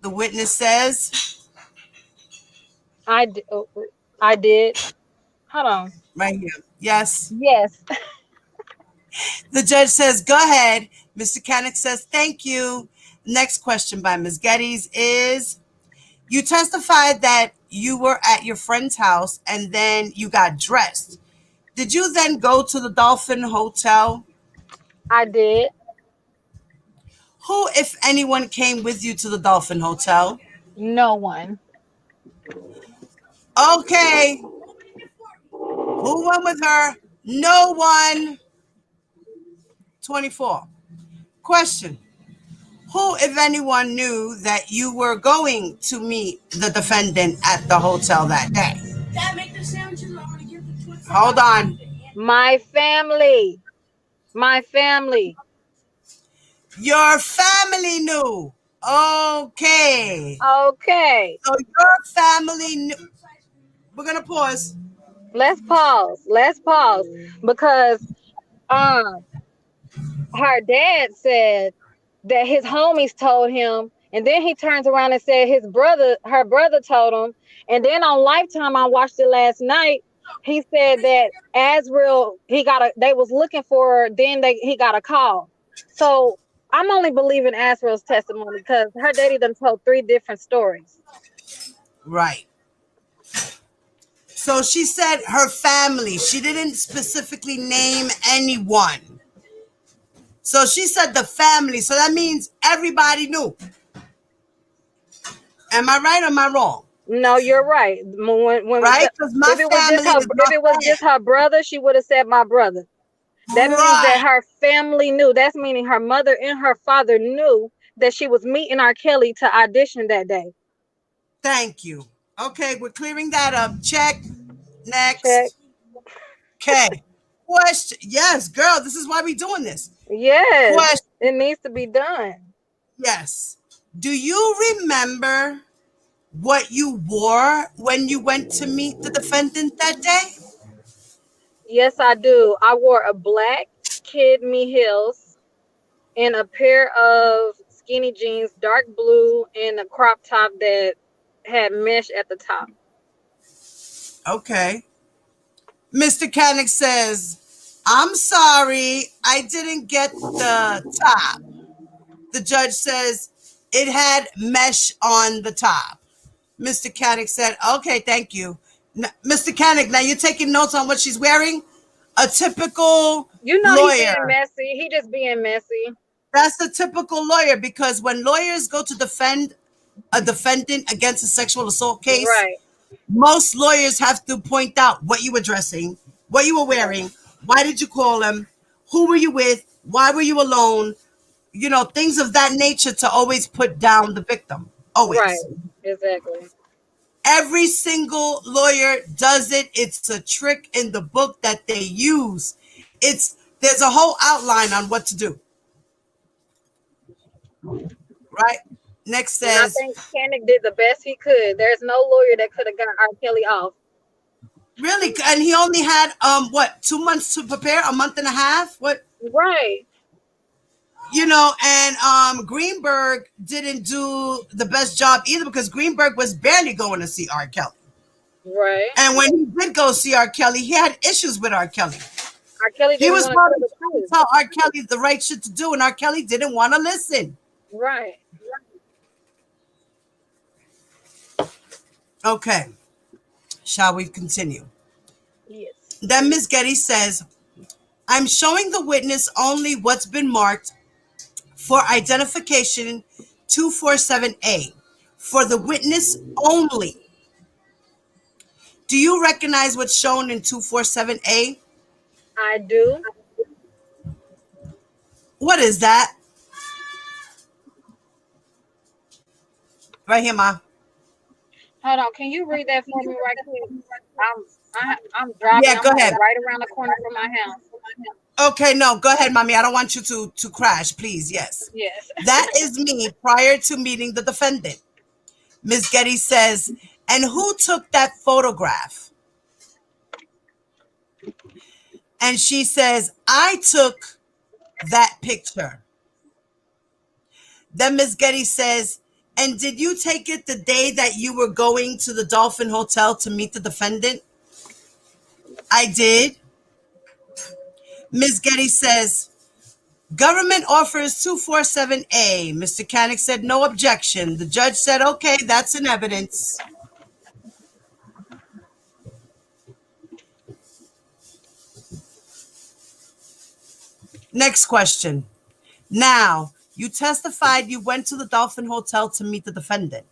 The witness says, I d- I did. Hold on. right here, yes. Yes. The judge says, go ahead. Mr. Canick says, thank you. Next question by Ms. Geddes is, you testified that you were at your friend's house and then you got dressed. Did you then go to the Dolphin Hotel? I did. Who, if anyone, came with you to the Dolphin Hotel? No one. Okay. Who went with her? No one. 24. Question. Who, if anyone, knew that you were going to meet the defendant at the hotel that day? Hold on. My family. My family. Your family knew. Okay. Okay. So your family knew. We're going to pause. Let's pause. Let's pause. Because her dad said that his homies told him, and then he turns around and said her brother told him, and then on Lifetime, I watched it last night. He said that Azriel, they was looking for her, then he got a call. So I'm only believing Azriel's testimony because her daddy done told 3 different stories. Right. So she said her family. She didn't specifically name anyone. So she said the family. So that means everybody knew. Am I right or am I wrong? No, you're right. Right? Because my family if it was just her brother, she would have said my brother. That means that her family knew. That's meaning her mother and her father knew that she was meeting R. Kelly to audition that day. Thank you. Okay, we're clearing that up. Check. Next. Check. Okay. Question. Yes, girl, this is why we're doing this. Yes. Question. It needs to be done. Yes. Do you remember what you wore when you went to meet the defendant that day? Yes, I do. I wore a black Kid Me heels and a pair of skinny jeans, dark blue, and a crop top that had mesh at the top. Okay. Mr. Canick says, I'm sorry, I didn't get the top. The judge says it had mesh on the top. Mr. Canick said, okay, thank you. Mr. Canick, now you're taking notes on what she's wearing? A typical lawyer. He's being messy. He just being messy. That's a typical lawyer, because when lawyers go to defend a defendant against a sexual assault case, right, most lawyers have to point out what you were dressing, what you were wearing, why did you call him, who were you with, why were you alone, things of that nature, to always put down the victim. Always. Right, exactly. Every single lawyer does it. It's a trick in the book that they use. There's a whole outline on what to do. Right? Next says, and I think Canick did the best he could. There's no lawyer that could have got R. Kelly off. Really? And he only had 2 months to prepare, a month and a half? What? Right. And Greenberg didn't do the best job either, because Greenberg was barely going to see R. Kelly. Right. And when he did go see R. Kelly, he had issues with R. Kelly. R. Kelly didn't want to tell R. Kelly the right shit to do, and R. Kelly didn't want to listen. Right. Okay. Shall we continue? Yes. Then Ms. Getty says, I'm showing the witness only what's been marked for identification 247A. For the witness only. Do you recognize what's shown in 247A? I do. What is that? Right here, Ma. Hold on. Can you read that for me right quick? I'm driving. Yeah, go ahead. Right around the corner from my house. Okay, no, go ahead, Mommy. I don't want you to crash, please. Yes. Yes. That is me prior to meeting the defendant. Ms. Getty says, and who took that photograph? And she says, I took that picture. Then Ms. Getty says, and did you take it the day that you were going to the Dolphin Hotel to meet the defendant? I did. Ms. Getty says, government offers 247A. Mr. Canick said no objection. The judge said, okay, that's in evidence. Next question. Now, you testified you went to the Dolphin Hotel to meet the defendant.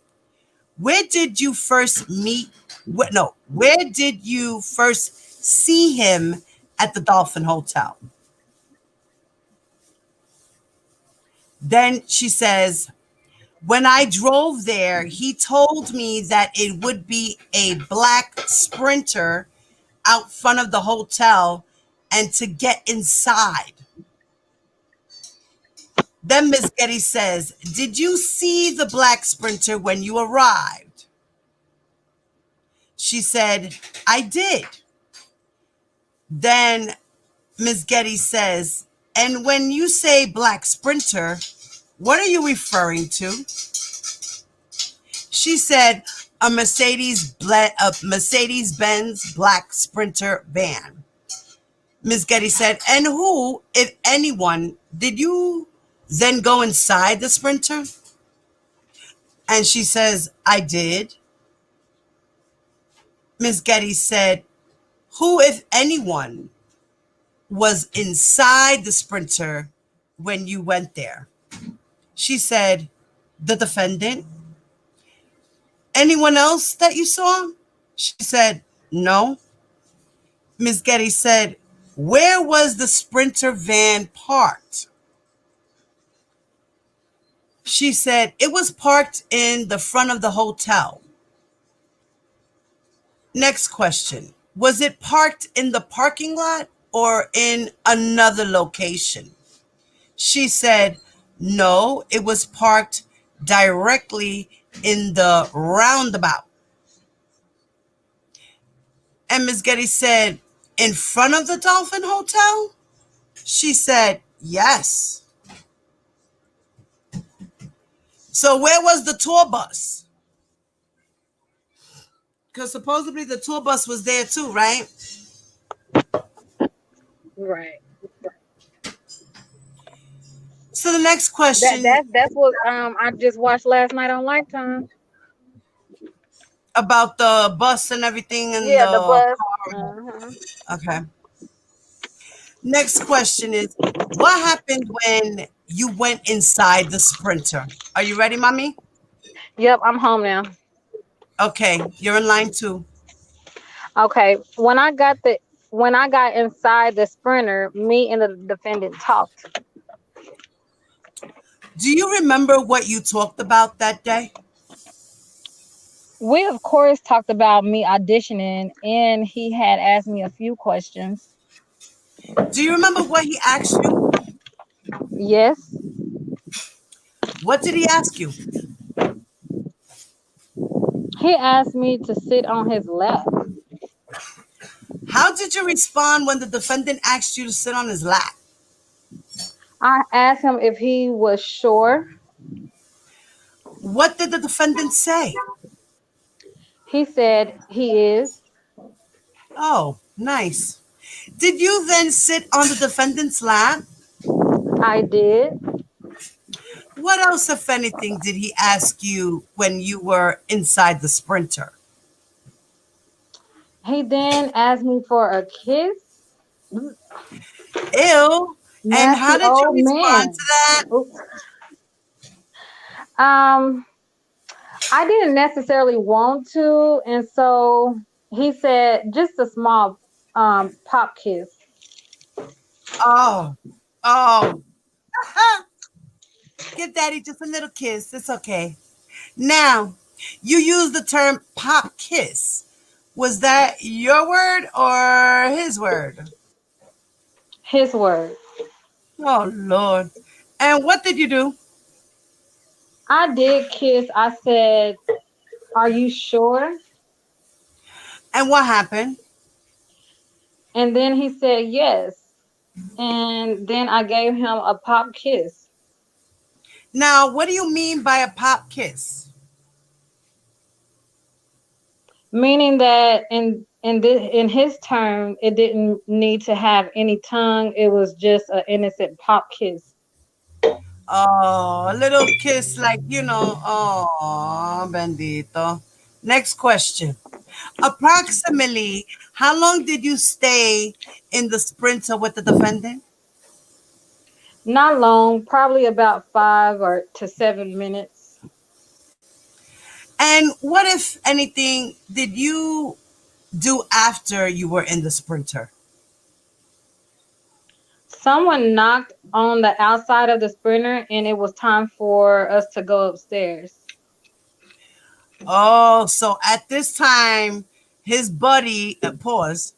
Where did you first meet? Where did you first see him at the Dolphin Hotel? Then she says, when I drove there, he told me that it would be a black Sprinter out front of the hotel and to get inside. Then Miss Getty says, did you see the black Sprinter when you arrived? She said, I did. Then Miss Getty says, and when you say black Sprinter, what are you referring to? She said, a Mercedes-Benz black Sprinter van. Miss Getty said, and who, if anyone, did you then go inside the Sprinter? And she says, I did. Miss Getty said, who, if anyone, was inside the Sprinter when you went there? She said, the defendant. Anyone else that you saw? She said, no. Miss Getty said, where was the Sprinter van parked? She said, it was parked in the front of the hotel. Next question. Was it parked in the parking lot or in another location? She said, no, it was parked directly in the roundabout. And Miss Getty said, in front of the Dolphin Hotel? She said, yes. So where was the tour bus? Because supposedly the tour bus was there too, right? Right. So the next question That's what I just watched last night on Lifetime. about the bus and everything and Yeah, the the bus. car. Okay. Next question is, what happened when you went inside the Sprinter? Are you ready, mommy? Yep, I'm home now. Okay, you're in line 2. Okay, when I got inside the Sprinter, me and the defendant talked. Do you remember what you talked about that day? We of course talked about me auditioning, and he had asked me a few questions. Do you remember what he asked you? Yes, What did he ask you? he asked me to sit on his lap. How did you respond when the defendant asked you to sit on his lap? I asked him if he was sure. What did the defendant say? He said he is. Oh, nice. Did you then sit on the defendant's lap? I did. What else, if anything, did he ask you when you were inside the Sprinter? He then asked me for a kiss. Ew. And how Nasty did you old respond man. to that? Oops. Um, I didn't necessarily want to, and so he said just a small pop kiss. Oh, oh. Give daddy just a little kiss. It's okay. Now, you used the term pop kiss. Was that your word or his word? His word. Oh, Lord. And what did you do? I did kiss. I said, "Are you sure?" And what happened? And then he said yes. And then I gave him a pop kiss, Now, what do you mean by a pop kiss? meaning that in his term, it didn't need to have any tongue. It was just an innocent pop kiss. Oh, a little kiss like, oh, bendito. Next question. Approximately, how long did you stay in the Sprinter with the defendant? Not long, probably about 5 or to 7 minutes. And what, if anything, did you do after you were in the Sprinter? Someone knocked on the outside of the sprinter and it was time for us to go upstairs. Oh, so at this time, his buddy, pause.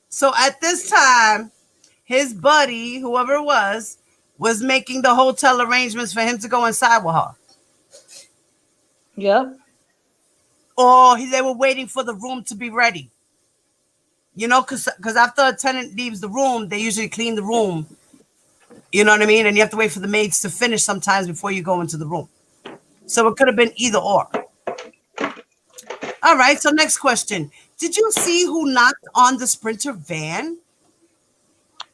So at this time, his buddy, whoever it was making the hotel arrangements for him to go inside with her. Yep. Or they were waiting for the room to be ready. You know, because after a tenant leaves the room, they usually clean the room. You know what I mean? And you have to wait for the maids to finish sometimes before you go into the room. So it could have been either or. All right, so next question. Did you see who knocked on the Sprinter van?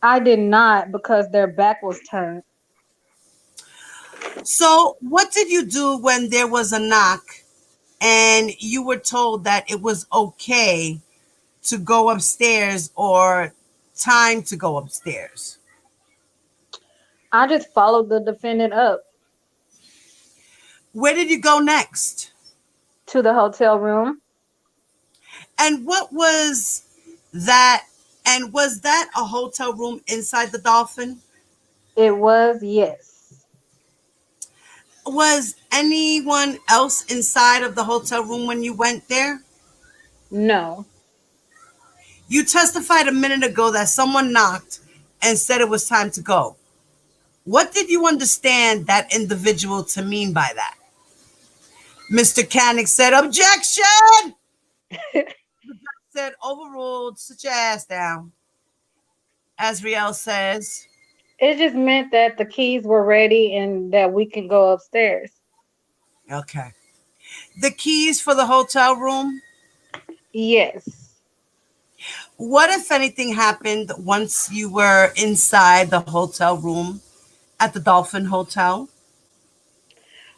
I did not because their back was turned. So what did you do when there was a knock and you were told that it was okay to go upstairs or time to go upstairs? I just followed the defendant up Where did you go next? to the hotel room. And what was that? And was that a hotel room inside the Dolphin? It was, yes. Was anyone else inside of the hotel room when you went there? No. You testified a minute ago that someone knocked and said it was time to go. What did you understand that individual to mean by that? Mr. Canick said, objection! Said, overruled, sit your ass down. Azriel says, It just meant that the keys were ready and that we can go upstairs. okay. The keys for the hotel room? Yes. What, if anything, happened once you were inside the hotel room at the Dolphin Hotel?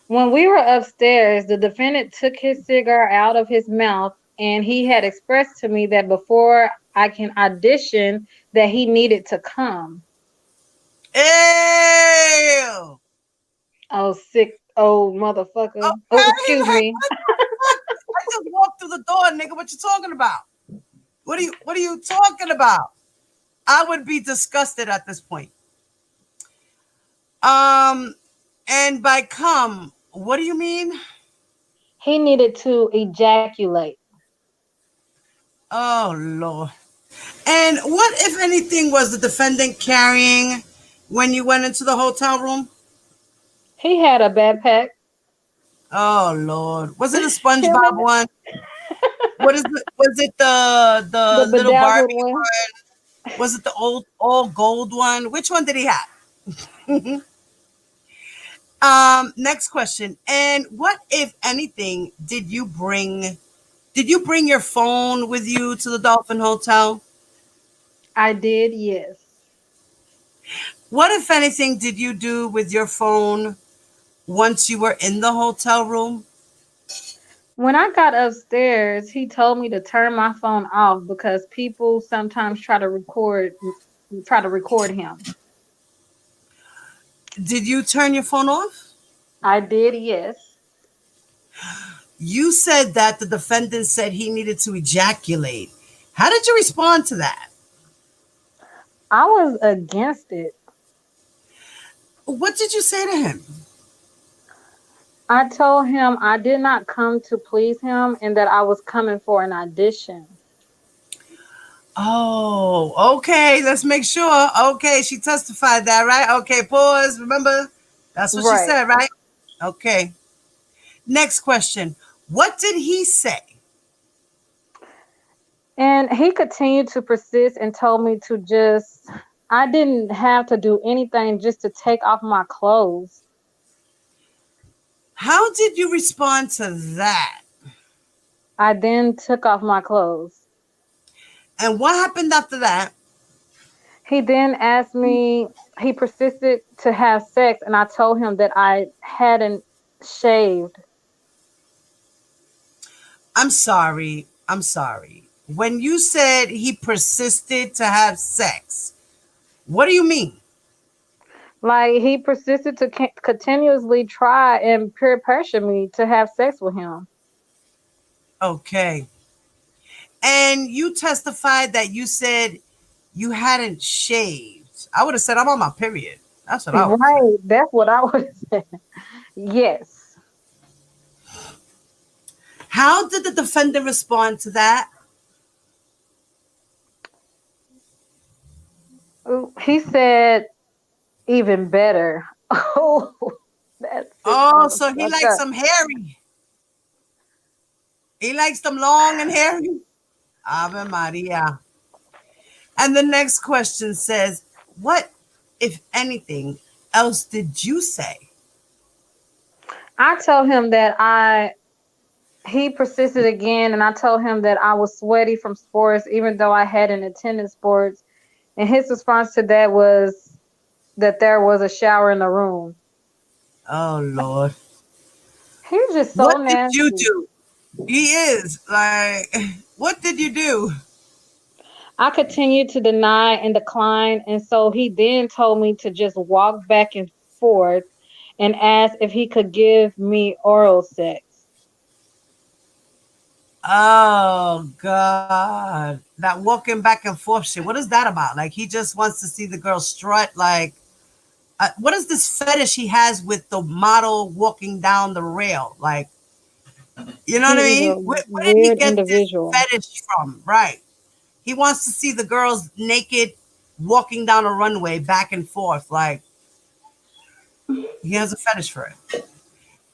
When we were upstairs, the defendant took his cigar out of his mouth and he had expressed to me that before I can audition that he needed to come. Ew! Oh, sick old motherfucker. Oh, Okay, excuse like, me. what the fuck? I just walked through the door, nigga. What you talking about? What are you talking about? I would be disgusted at this point. And by come, what do you mean? He needed to ejaculate. Oh Lord. And what, if anything, was the defendant carrying when you went into the hotel room? He had a backpack. Oh Lord. Was it a SpongeBob one? What is it? Was it The the little bedazzled Barbie one. one? Was it the old all gold one? Which one did he have? Next question. And what, if anything, did you bring your phone with you to the Dolphin Hotel? I did, yes. What, if anything, did you do with your phone once you were in the hotel room? When I got upstairs, he told me to turn my phone off because people sometimes try to record him. Did you turn your phone off? I did, yes. You said that the defendant said he needed to ejaculate. How did you respond to that? I was against it. What did you say to him? I told him I did not come to please him and that I was coming for an audition. Oh, okay. Let's make sure. Okay, she testified that, right? Okay, pause. Remember, that's what she Right. said, right? Okay. Next question. What did he say? And he continued to persist and told me I didn't have to do anything just to take off my clothes. How did you respond to that? I then took off my clothes. And what happened after that? He then asked me, he persisted to have sex, and I told him that I hadn't shaved. I'm sorry. When you said he persisted to have sex, what do you mean? Like, he persisted to continuously try and peer pressure me to have sex with him. Okay. And you testified that you said you hadn't shaved. I would have said I'm on my period. That's what I would say. Right. That's what I would say. Yes. How did the defendant respond to that? Ooh, he said even better. Oh, that sick Oh, so he likes motherfucker. them hairy. He likes them long and hairy. Ave Maria. And the next question says, what, if anything, else did you say? I told him that he persisted again, and I told him that I was sweaty from sports, even though I hadn't attended sports. And his response to that was that there was a shower in the room. Oh, Lord. He's just so What did you nasty. do? He is like, what did you do? I continued to deny and decline, and so he then told me to just walk back and forth and asked if he could give me oral sex. Oh, God. That walking back and forth shit. What is that about? Like, he just wants to see the girl strut. Like, what is this fetish he has with the model walking down the rail? Like, you know what I He is mean? a Where did he weird get this individual. fetish from? Right. He wants to see the girls naked walking down a runway back and forth. Like, he has a fetish for it.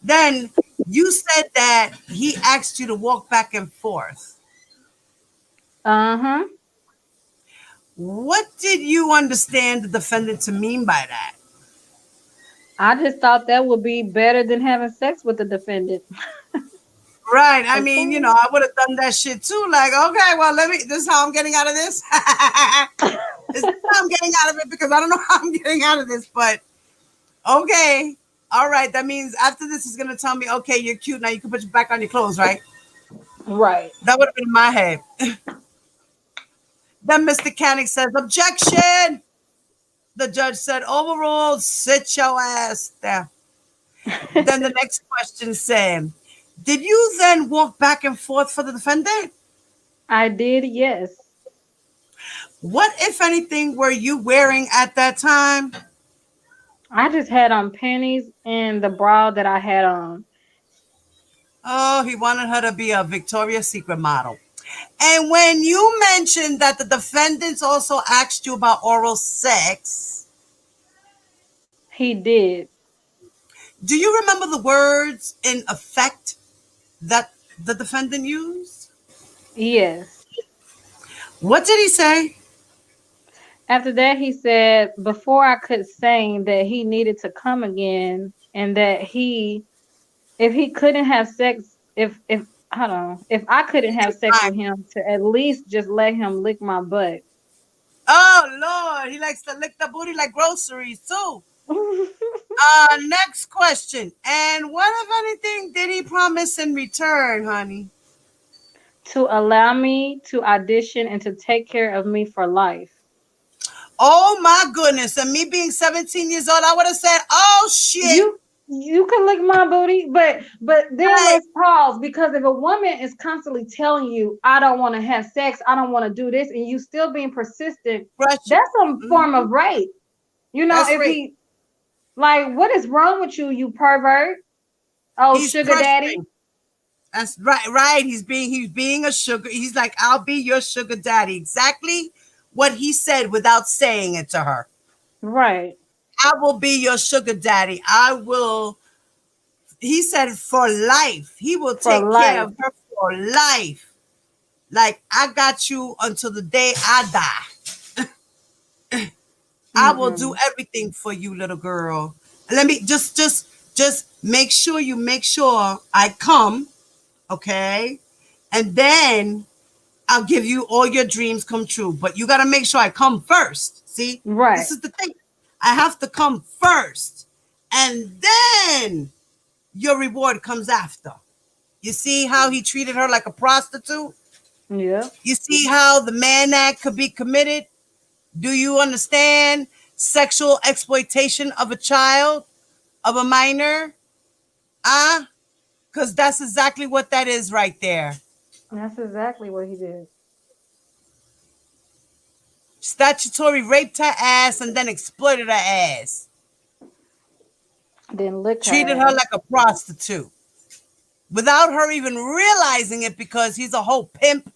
Then you said that he asked you to walk back and forth. Uh-huh. What did you understand the defendant to mean by that? I just thought that would be better than having sex with the defendant. Right. I mean, Okay. I would have done that shit too. Like, okay, well, this is how I'm getting out of this. This is how I'm getting out of it because I don't know how I'm getting out of this, but okay. All right. That means after this, he's going to tell me, okay, you're cute. Now you can put your back on your clothes, right? Right. That would have been in my head. Then Mr. Canick says, objection. The judge said, overruled, sit your ass there. Then the next question said, did you then walk back and forth for the defendant? I did, yes. What, if anything, were you wearing at that time? I just had on panties and the bra that I had on. Oh, he wanted her to be a Victoria's Secret model. And when you mentioned that the defendants also asked you about oral sex, He did. do you remember the words in effect that the defendant used? Yes. What did he say? After that, he said before I could sing that he needed to come again and that if he couldn't have sex, if hold on, if I couldn't have sex with him, to at least just let him lick my butt. Oh, Lord, he likes to lick the booty like groceries, too. Next question. And what, if anything, did he promise in return, honey? To allow me to audition and to take care of me for life. Oh, my goodness. And me being 17 years old, I would have said, oh, shit. You can lick my booty, but then Hey, let's pause, because if a woman is constantly telling you, I don't want to have sex, I don't want to do this, and you still being persistent, pressure. that's some form of rape. That's If rape. he, like, what is wrong with you, you pervert? Oh, He's sugar daddy. pressuring. That's right, right. He's being a sugar. He's like, I'll be your sugar daddy. Exactly what he said without saying it to her. Right. I will be your sugar daddy. I will. He said for life. He will For take care life. of her for life. Like, I got you until the day I die. I will do Mm-mm. everything for you, little girl. Let me just make sure I come, okay? And then I'll give you all your dreams come true. But you got to make sure I come first. See, Right. this is the thing. I have to come first. And then your reward comes after. You see how he treated her like a prostitute? Yeah. You see how the man act could be committed? Do you understand sexual exploitation of a child, of a minor? Because that's exactly what that is right there. That's exactly what he did. Statutory raped her ass and then exploited her ass. Then lick her Treated her ass. like a prostitute. Without her even realizing it because he's a whole pimp.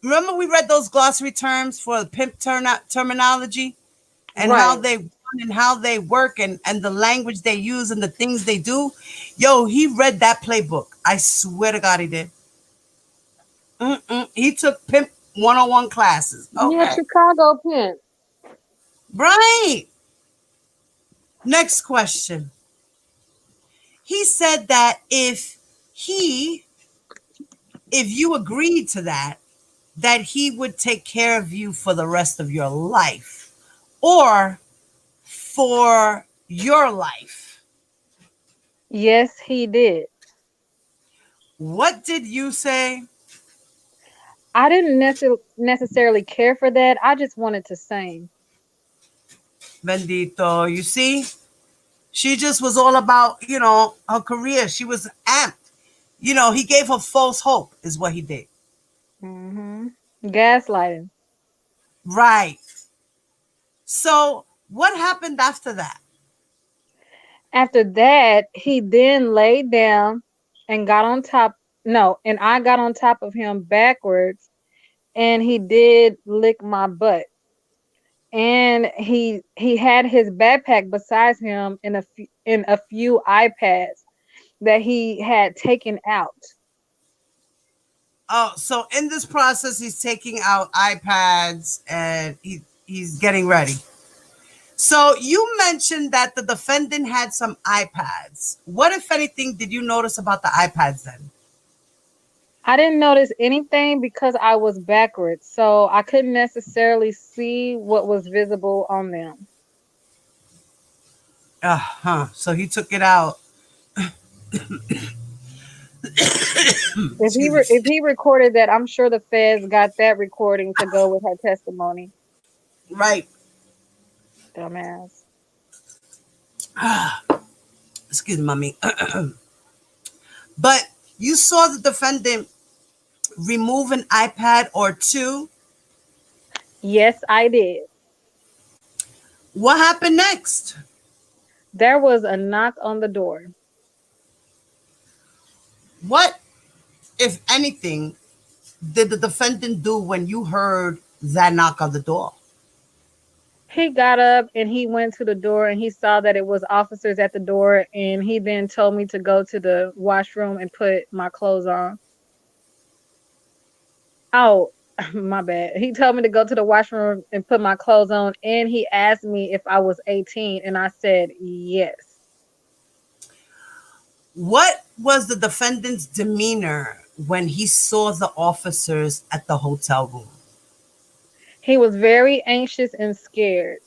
Remember we read those glossary terms for the pimp terminology and how Right. they run and how they work and the language they use and the things they do. Yo, he read that playbook. I swear to God he did. He took pimp 101 classes. Yeah, Okay. Chicago pimp. Right. Next question. He said that if you agreed to that he would take care of you for the rest of your life or for your life. Yes, he did. What did you say? I didn't necessarily care for that. I just wanted to sing. Bendito. You see? She just was all about, her career. She was amped. He gave her false hope, is what he did. Hmm. Gaslighting. Right. So, what happened after that? After that, he then laid down and got on top. No, and I got on top of him backwards, and he did lick my butt. And he had his backpack besides him in a few iPads that he had taken out. Oh, so in this process, he's taking out iPads and he's getting ready. So you mentioned that the defendant had some iPads. What, if anything, did you notice about the iPads then? I didn't notice anything because I was backwards, so I couldn't necessarily see what was visible on them. So he took it out. Excuse me. If he recorded that, I'm sure the feds got that recording to go with her testimony. Right. Dumbass. Excuse me, mommy. But you saw the defendant remove an iPad or two. Yes, I did. What happened next? There was a knock on the door. What, if anything, did the defendant do when you heard that knock on the door? He got up and he went to the door and he saw that it was officers at the door, and he then told me to go to the washroom and put my clothes on. Oh, my bad. He told me to go to the washroom and put my clothes on, and he asked me if I was 18, and I said yes. What was the defendant's demeanor when he saw the officers at the hotel room? He was very anxious and scared.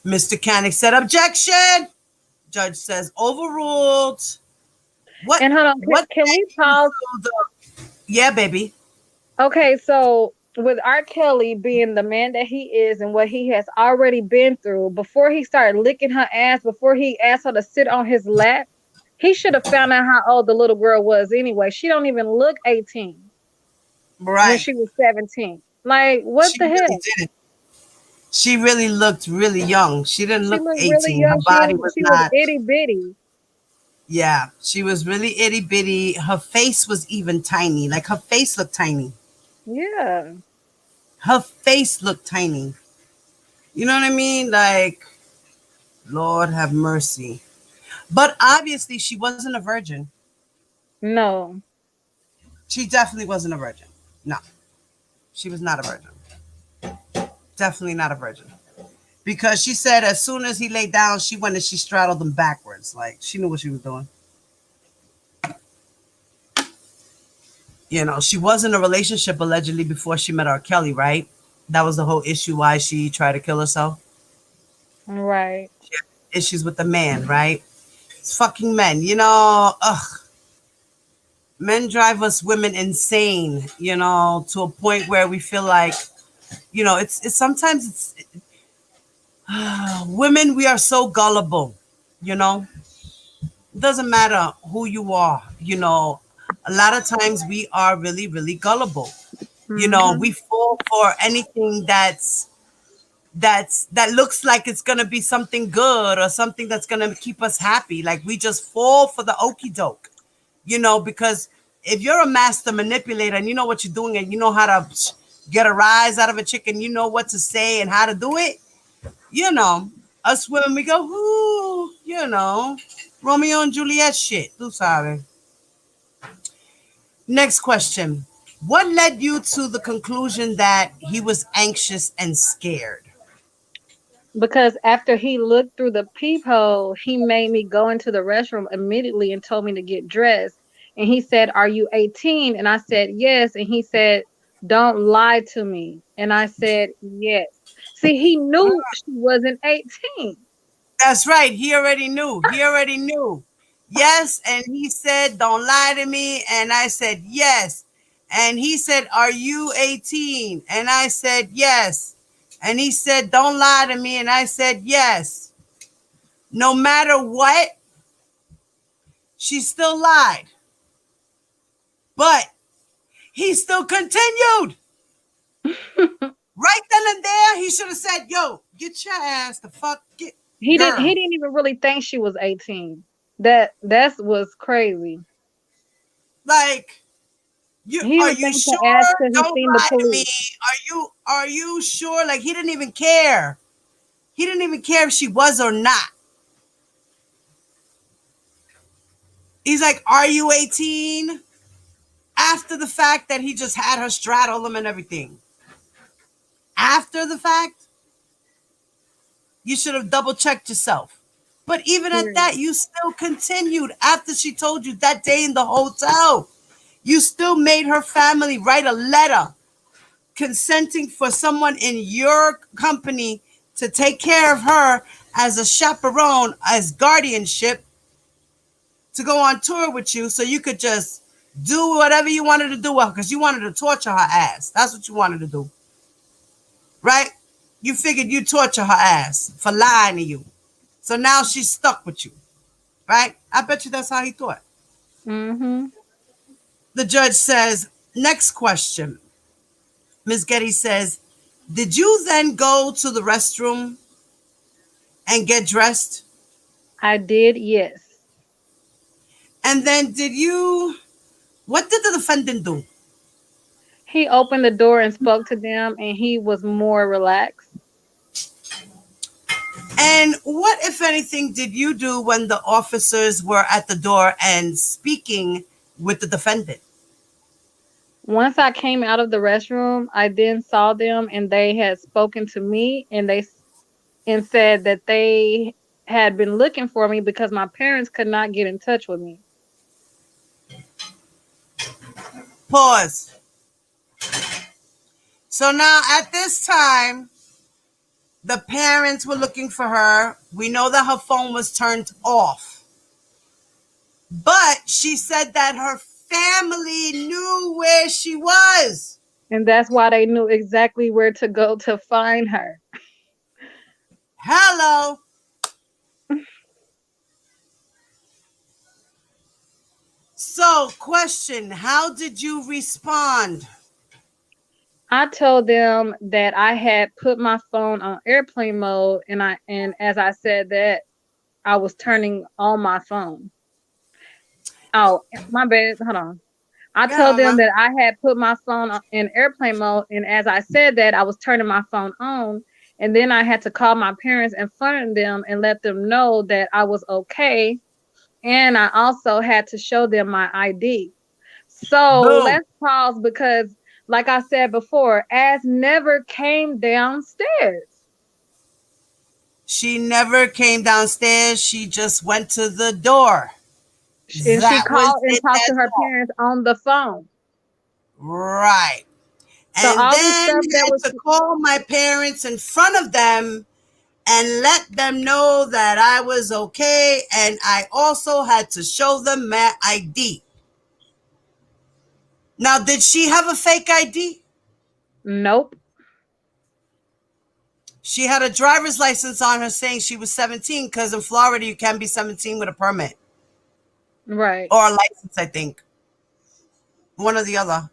Mr. Canick said, objection. Judge says, overruled. What? And hold on, What? can we pause? Yeah, baby. Okay, so with R. Kelly being the man that he is and what he has already been through, before he started licking her ass, before he asked her to sit on his lap, he should have found out how old the little girl was anyway. She don't even look 18 Right. when she was 17. Like, what the hell? Didn't. She really looked really young. She didn't look 18. Really young. Her body was not. Was itty bitty. Yeah, she was really itty bitty. Her face was even tiny. Like, her face looked tiny. Yeah. Her face looked tiny. You know what I mean? Like, Lord have mercy. But obviously, she wasn't a virgin. No. She definitely wasn't a virgin. No. She was not a virgin. Definitely not a virgin. Because she said as soon as he laid down, she went and she straddled him backwards. Like, she knew what she was doing. She was in a relationship allegedly before she met R. Kelly, right? That was the whole issue why she tried to kill herself. Right. She had issues with the man, right? It's fucking men, ugh. Men drive us women insane, to a point where we feel like, it's sometimes women, we are so gullible, It doesn't matter who you are, A lot of times we are really, really gullible. You know, Mm-hmm. we fall for anything that looks like it's gonna be something good or something that's gonna keep us happy. Like we just fall for the okie doke, you know, because if you're a master manipulator and you know what you're doing and you know how to get a rise out of a chicken, you know what to say and how to do it, you know, us women, we go, ooh, you know, Romeo and Juliet shit, tú sabes. Next question. What led you to the conclusion that he was anxious and scared? Because after he looked through the peephole, he made me go into the restroom immediately and told me to get dressed. And he said, "Are you 18?" And I said, "Yes." And he said, "Don't lie to me." And I said, "Yes." See, he knew she wasn't 18. That's right. He already knew. He already knew. Yes. And he said, don't lie to me. And I said, yes. And he said, are you 18? And I said, yes. And he said, don't lie to me. And I said, yes. No matter what, she still lied. But he still continued. Right then and there, he should have said, yo, get your ass the fuck, get, He girl. didn't even really think she was 18. That was crazy. Like, you He are didn't you think to sure? ask till he Don't seen the lie to me. police. Are you sure? Like he didn't even care. He didn't even care if she was or not. He's like, are you 18? After the fact that he just had her straddle him and everything. After the fact, you should have double checked yourself. But even at Period. that, you still continued after she told you that day in the hotel. You still made her family write a letter consenting for someone in your company to take care of her as a chaperone, as guardianship, to go on tour with you so you could just do whatever you wanted to do because you wanted to torture her ass. That's what you wanted to do. Right? You figured you'd torture her ass for lying to you. So now she's stuck with you. Right? I bet you that's how he thought. Mm-hmm. The judge says, next question. Ms. Getty says, did you then go to the restroom and get dressed? I did, yes. And then what did the defendant do? He opened the door and spoke to them, and he was more relaxed. And what, if anything, did you do when the officers were at the door and speaking with the defendant? Once I came out of the restroom, I then saw them, and they had spoken to me, and and said that they had been looking for me because my parents could not get in touch with me. Pause. So now at this time, the parents were looking for her. We know that her phone was turned off. But she said that her family knew where she was. And that's why they knew exactly where to go to find her. Hello. So, question, how did you respond? I told them that I had put my phone on airplane mode, and as I said that, I was turning on my phone. Oh, my bad. Hold on. I Yeah, told them mama. that I had put my phone in airplane mode, and as I said that, I was turning my phone on, and then I had to call my parents in front of them and let them know that I was okay, and I also had to show them my ID. So Boom. let's pause because, like I said before, Az never came downstairs. She never came downstairs. She just went to the door. And she That was called and it. talked to That's her all. parents on the phone. Right. So And all this then stuff that had was to call my parents in front of them and let them know that I was okay. And I also had to show them my ID. Now, did she have a fake ID? nope. She had a driver's license on her saying she was 17 because in Florida you can be 17 with a permit Right. or a license, I think. One or the other.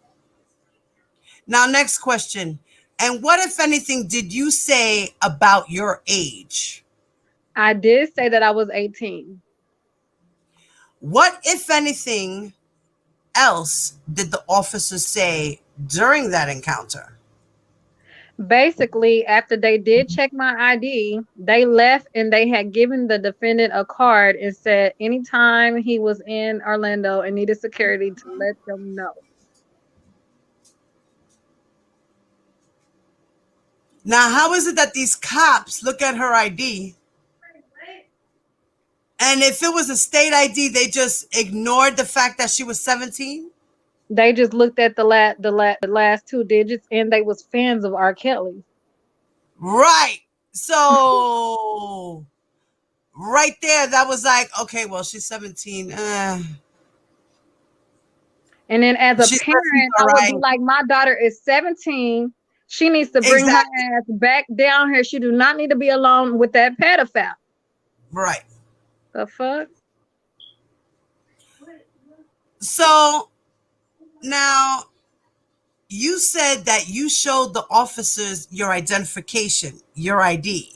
Now, next question. And what, if anything, did you say about your age? I did say that I was 18. What, if anything, else did the officer say during that encounter? Basically, after they did check my ID, they left and they had given the defendant a card and said anytime he was in Orlando and needed security to let them know. Now, how is it that these cops look at her ID, and if it was a state ID, they just ignored the fact that she was 17? They just looked at the last two digits and they was fans of R. Kelly. Right. So, right there, that was like, okay, well, she's 17. And then as a She's asking parent, for I a would be ride. like, my daughter is 17. She needs to bring her Exactly. ass back down here. She do not need to be alone with that pedophile. Right. The fuck? So, now, you said that you showed the officers your identification, your ID.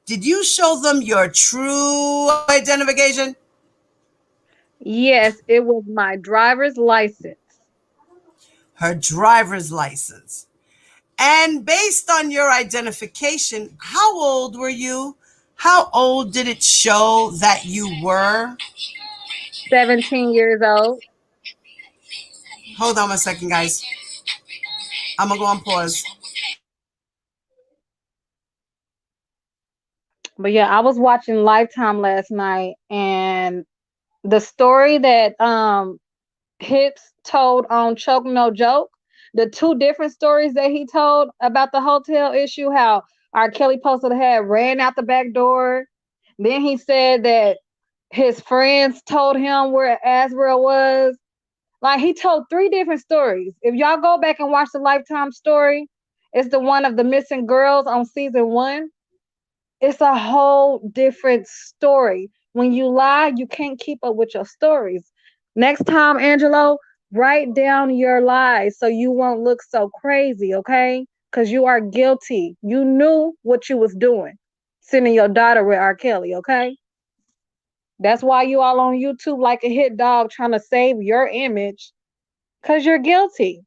Did you show them your true identification? Yes, it was my driver's license. Her driver's license. And based on your identification, how old were you? How old did it show that you were? 17 years old. Hold on a second, guys. I'm going to go on pause. But yeah, I was watching Lifetime last night and the story that Hips told on Choke No Joke, the two different stories that he told about the hotel issue, how R. Kelly posted had ran out the back door. Then he said that his friends told him where Azriel was. Like he told three different stories. If y'all go back and watch the Lifetime story, it's the one of the missing girls on season 1. It's a whole different story. When you lie, you can't keep up with your stories. Next time, Angelo, write down your lies so you won't look so crazy, okay? Because you are guilty. You knew what you was doing, sending your daughter with R. Kelly, okay? That's why you all on YouTube like a hit dog trying to save your image, because you're guilty.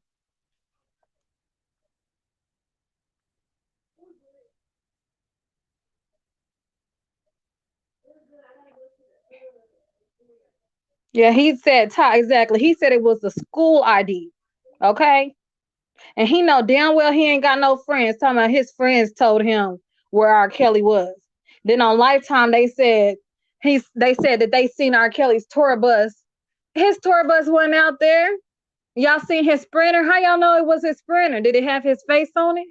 Yeah, he said, Ty, exactly. He said it was the school ID, okay? And he know damn well he ain't got no friends. Talking about his friends told him where R. Kelly was. Then on Lifetime they said that they seen R. Kelly's tour bus. His tour bus wasn't out there. Y'all seen his Sprinter? How y'all know it was his Sprinter? Did it have his face on it?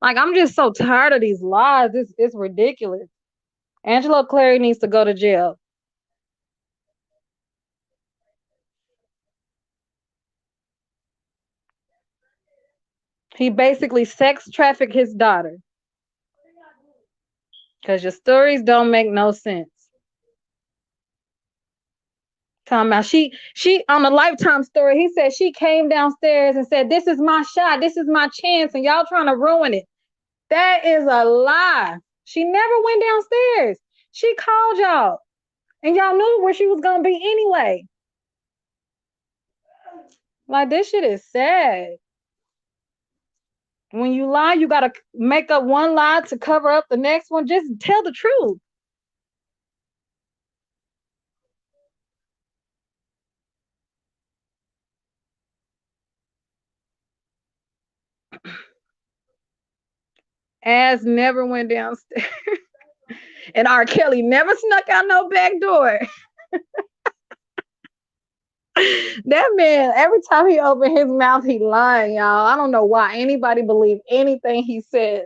Like I'm just so tired of these lies. It's ridiculous. Angelo Clary needs to go to jail. He basically sex trafficked his daughter. Because your stories don't make no sense. Talking about she on the Lifetime story, he said she came downstairs and said, "This is my shot, this is my chance," and y'all trying to ruin it. That is a lie. She never went downstairs. She called y'all, and y'all knew where she was gonna be anyway. Like this shit is sad. When you lie, you gotta make up one lie to cover up the next one. Just tell the truth. Ass never went downstairs. And R. Kelly never snuck out no back door. That man, every time he opened his mouth, he lying, y'all. I don't know why anybody believe anything he says.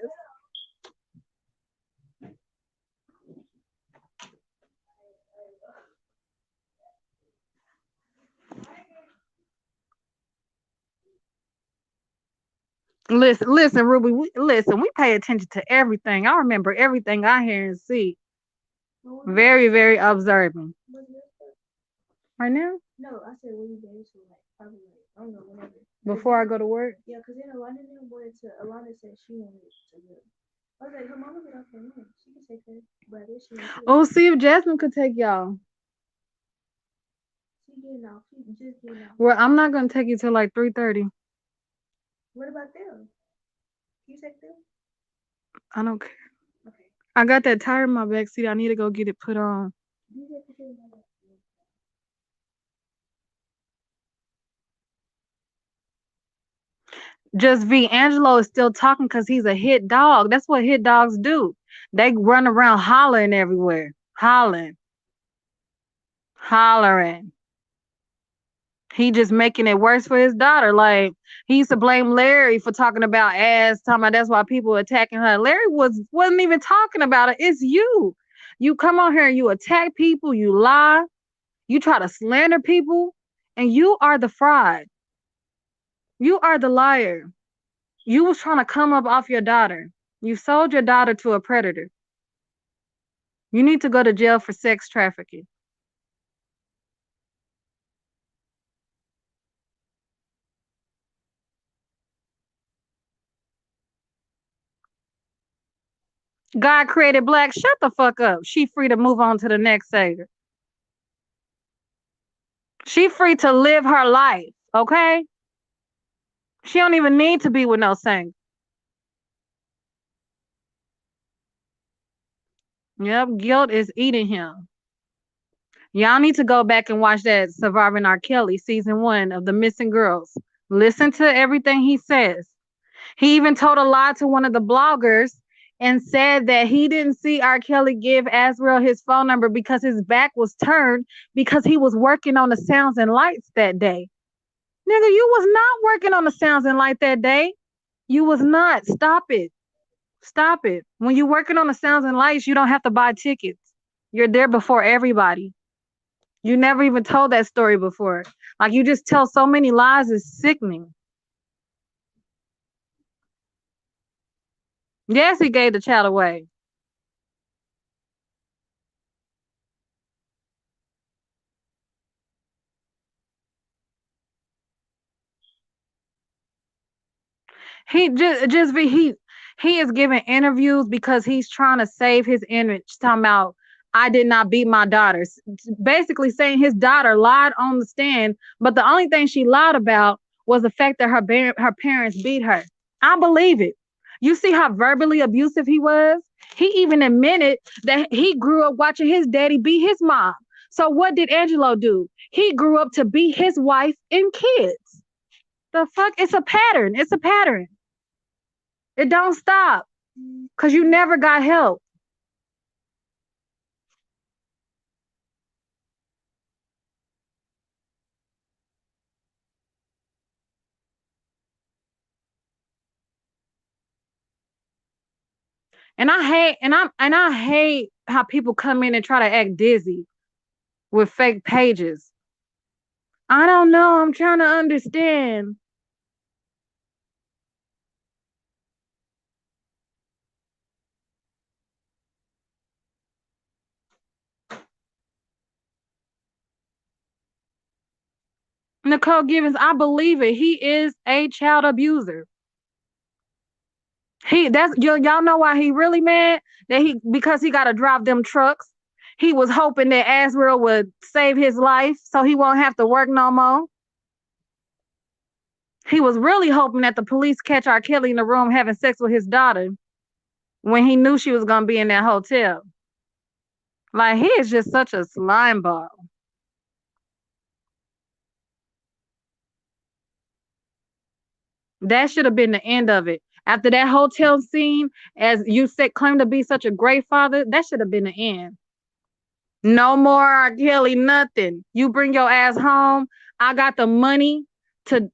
Listen, Ruby. We pay attention to everything. I remember everything I hear and see. Very, very observant. Right now? No, I said when you get into like probably like I don't know whenever. before I go to work. Yeah, because then Alana and them wanted to. Alana said she wanted to live. I was like, her mama get off her room. She can take her, but I guess she wants to. Oh, see if Jasmine could take y'all. She getting off. She just getting off. Well, I'm not gonna take you till like 3:30. What about them? Can you take them? I don't care. Okay. I got that tire in my back seat. I need to go get it put on. You have to take them. Just V. Angelo is still talking because he's a hit dog. That's what hit dogs do. They run around hollering everywhere. Hollering. Hollering. He just making it worse for his daughter. Like, he used to blame Larry for talking about ass, talking about that's why people attacking her. Larry wasn't even talking about it. It's you. You come on here and you attack people, you lie, you try to slander people, and you are the fraud. You are the liar. You was trying to come up off your daughter. You sold your daughter to a predator. You need to go to jail for sex trafficking. God created black. Shut the fuck up. She free to move on to the next savior. She free to live her life, okay? She don't even need to be with no saint. Yep, guilt is eating him. Y'all need to go back and watch that Surviving R. Kelly season 1 of the Missing Girls. Listen to everything he says. He even told a lie to one of the bloggers and said that he didn't see R. Kelly give Azriel his phone number because his back was turned because he was working on the sounds and lights that day. Nigga, you was not working on the sounds and light that day. You was not. Stop it. Stop it. When you're working on the sounds and lights, you don't have to buy tickets. You're there before everybody. You never even told that story before. Like, you just tell so many lies, it's sickening. Yes, he gave the child away. He is giving interviews because he's trying to save his image, talking about I did not beat my daughter. Basically saying his daughter lied on the stand, but the only thing she lied about was the fact that her parents beat her. I believe it. You see how verbally abusive he was? He even admitted that he grew up watching his daddy beat his mom. So what did Angelo do? He grew up to beat his wife and kids. The fuck? It's a pattern. It's a pattern. It don't stop because you never got help. And I hate how people come in and try to act dizzy with fake pages. I don't know. I'm trying to understand. Nicole Givens, I believe it. He is a child abuser. Y'all know why he really mad? Because he gotta drive them trucks. He was hoping that Azriel would save his life so he won't have to work no more. He was really hoping that the police catch R. Kelly in the room having sex with his daughter when he knew she was gonna be in that hotel. Like, he is just such a slime ball. That should have been the end of it. After that hotel scene, as you said, claimed to be such a great father, that should have been the end. No more R. Kelly, nothing. You bring your ass home. I got the money to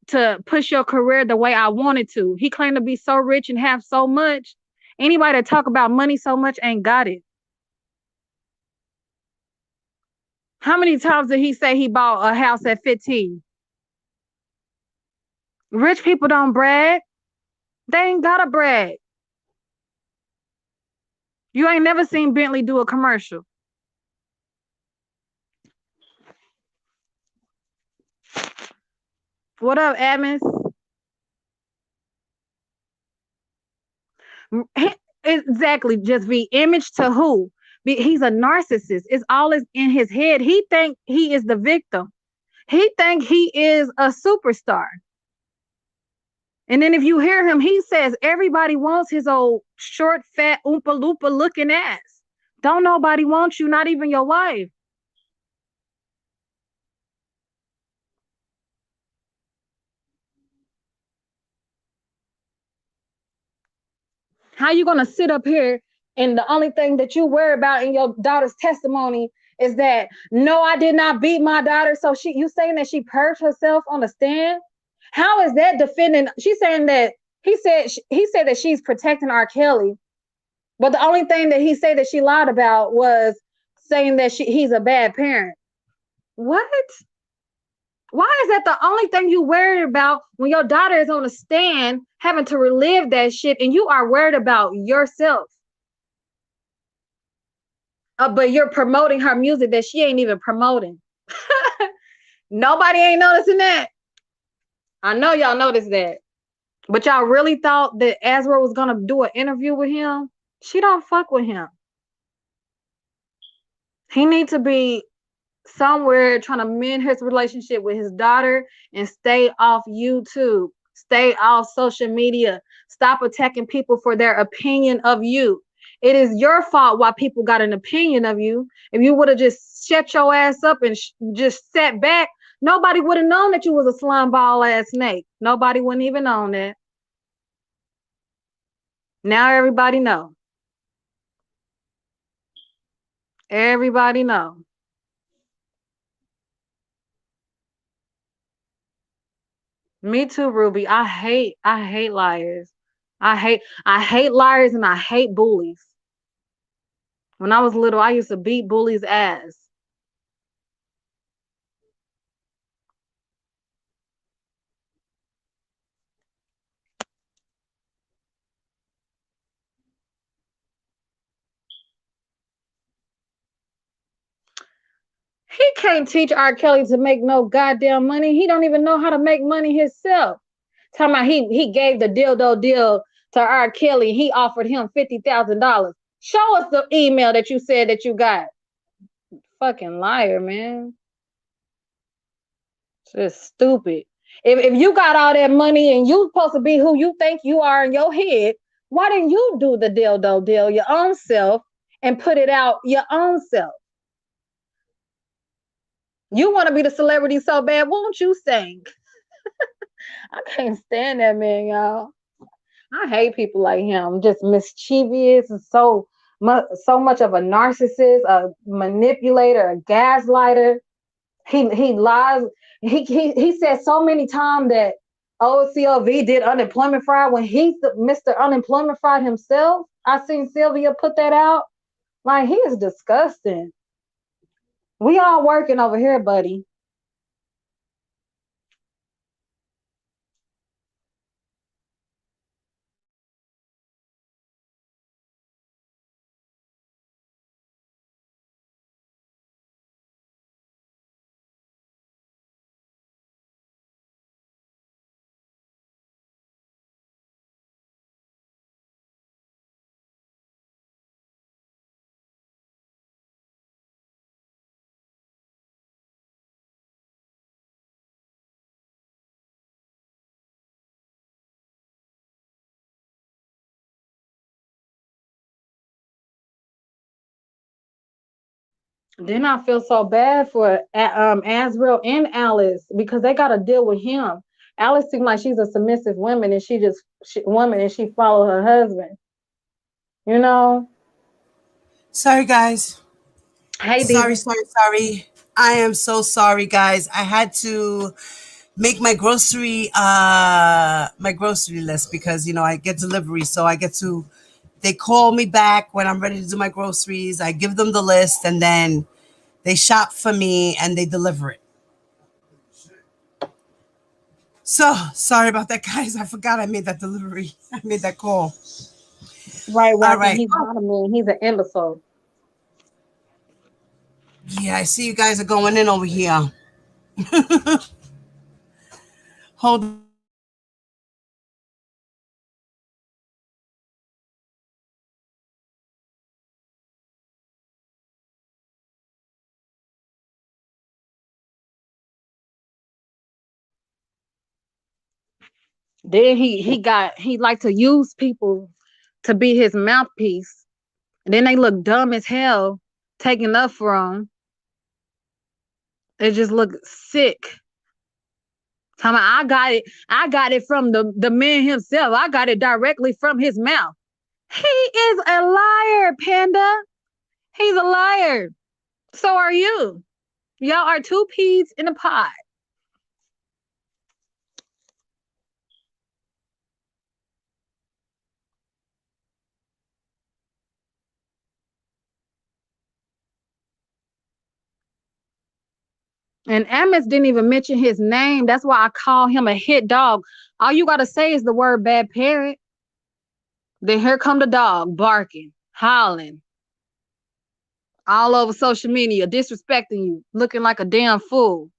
push your career the way I wanted to. He claimed to be so rich and have so much. Anybody that talk about money so much ain't got it. How many times did he say he bought a house at 15? Rich people don't brag. They ain't gotta brag. You ain't never seen Bentley do a commercial. What up, Adams? Exactly. Just be image to who? He's a narcissist. It's all is in his head. He think he is the victim. He think he is a superstar. And then if you hear him, he says everybody wants his old short, fat, oompa loompa looking ass. Don't nobody want you, not even your wife. How you gonna sit up here and the only thing that you worry about in your daughter's testimony is that no, I did not beat my daughter. So you saying that she purged herself on the stand? How is that defending? She's saying that he said that she's protecting R. Kelly, but the only thing that he said that she lied about was saying that he's a bad parent. What? Why is that the only thing you worried about when your daughter is on the stand having to relive that shit and you are worried about yourself? But you're promoting her music that she ain't even promoting. Nobody ain't noticing that. I know y'all noticed that. But y'all really thought that Azriel was gonna do an interview with him? She don't fuck with him. He needs to be somewhere trying to mend his relationship with his daughter and stay off YouTube, stay off social media, stop attacking people for their opinion of you. It is your fault why people got an opinion of you. If you would have just shut your ass up and just sat back, nobody would have known that you was a slime ball ass snake. Nobody wouldn't even known that. Now everybody know. Everybody know. Me too, Ruby. I hate liars. I hate liars and I hate bullies. When I was little, I used to beat bullies' ass. He can't teach R. Kelly to make no goddamn money. He don't even know how to make money himself. Talking about he gave the dildo deal to R. Kelly. He offered him $50,000. Show us the email that you said that you got. Fucking liar, man. Just stupid. If you got all that money and you supposed to be who you think you are in your head, why didn't you do the dildo deal your own self and put it out your own self? You want to be the celebrity so bad, won't you sing? I can't stand that man, y'all. I hate people like him. Just mischievous and so much of a narcissist, a manipulator, a gaslighter. He lies. He said so many times that OCLV did unemployment fraud when he's the Mr. Unemployment Fraud himself. I seen Sylvia put that out. Like, he is disgusting. We all working over here, buddy. Then I feel so bad for Azriel and Alice because they got to deal with him. Alice seems like she's a submissive woman and she follow her husband. You know. Sorry, guys. Hey, Sorry, Diva. sorry, sorry. I am so sorry, guys. I had to make my grocery list because I get delivery, so they call me back when I'm ready to do my groceries. I give them the list and then they shop for me and they deliver it. So sorry about that, guys. I forgot I made that delivery. I made that call. Right, All Rocky. right. He's not a man. He's an imbecile. Yeah, I see you guys are going in over here. Hold Then he liked to use people to be his mouthpiece. And then they look dumb as hell taking up for him. It just look sick. Tell me, I got it from the man himself. I got it directly from his mouth. He is a liar, Panda. He's a liar. So are you. Y'all are two peas in a pod. And Amos didn't even mention his name. That's why I call him a hit dog. All you gotta say is the word bad parent. Then here come the dog barking, howling, all over social media, disrespecting you, looking like a damn fool.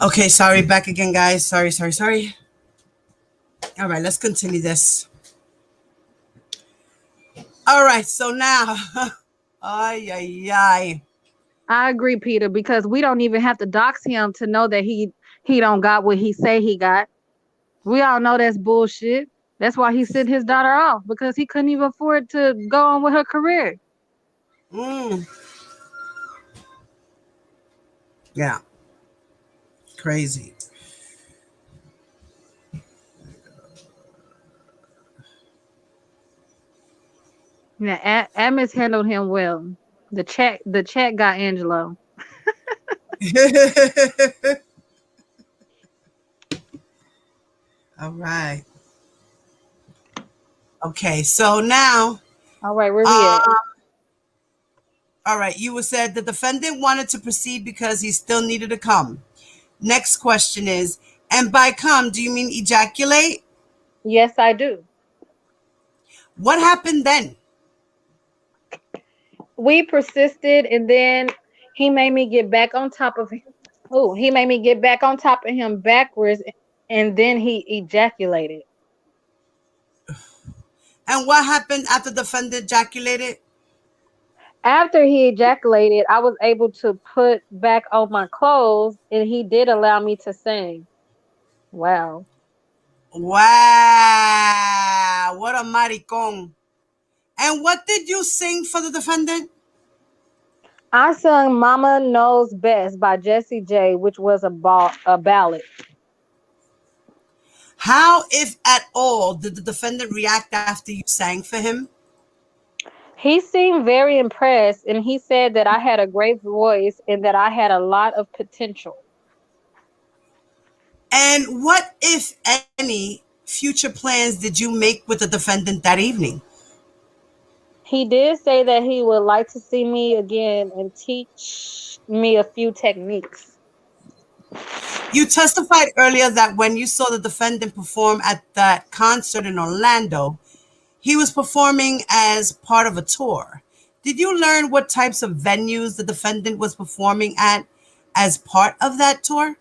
Okay, sorry, back again, guys. Sorry. All right, let's continue this. All right, so now, ay. I agree, Peter, because we don't even have to dox him to know that he don't got what he say he got. We all know that's bullshit. That's why he sent his daughter off because he couldn't even afford to go on with her career. Yeah, crazy. Yeah, Amos handled him well. The chat got Angelo. All right. Okay, so now, All right, where we at? all right, you said the defendant wanted to proceed because he still needed to come. Next question is, and by come, do you mean ejaculate? Yes, I do. What happened then? We persisted, and then he made me get back on top of him. Oh, he made me get back on top of him backwards, and then he ejaculated. And what happened after the defendant ejaculated? After he ejaculated, I was able to put back on my clothes, and he did allow me to sing. Wow. Wow, what a maricon. And what did you sing for the defendant? I sung Mama Knows Best by Jessie J, which was a ballad. How, if at all, did the defendant react after you sang for him? He seemed very impressed, and he said that I had a great voice and that I had a lot of potential. And what, if any, future plans did you make with the defendant that evening? He did say that he would like to see me again and teach me a few techniques. You testified earlier that when you saw the defendant perform at that concert in Orlando, he was performing as part of a tour. Did you learn what types of venues the defendant was performing at as part of that tour?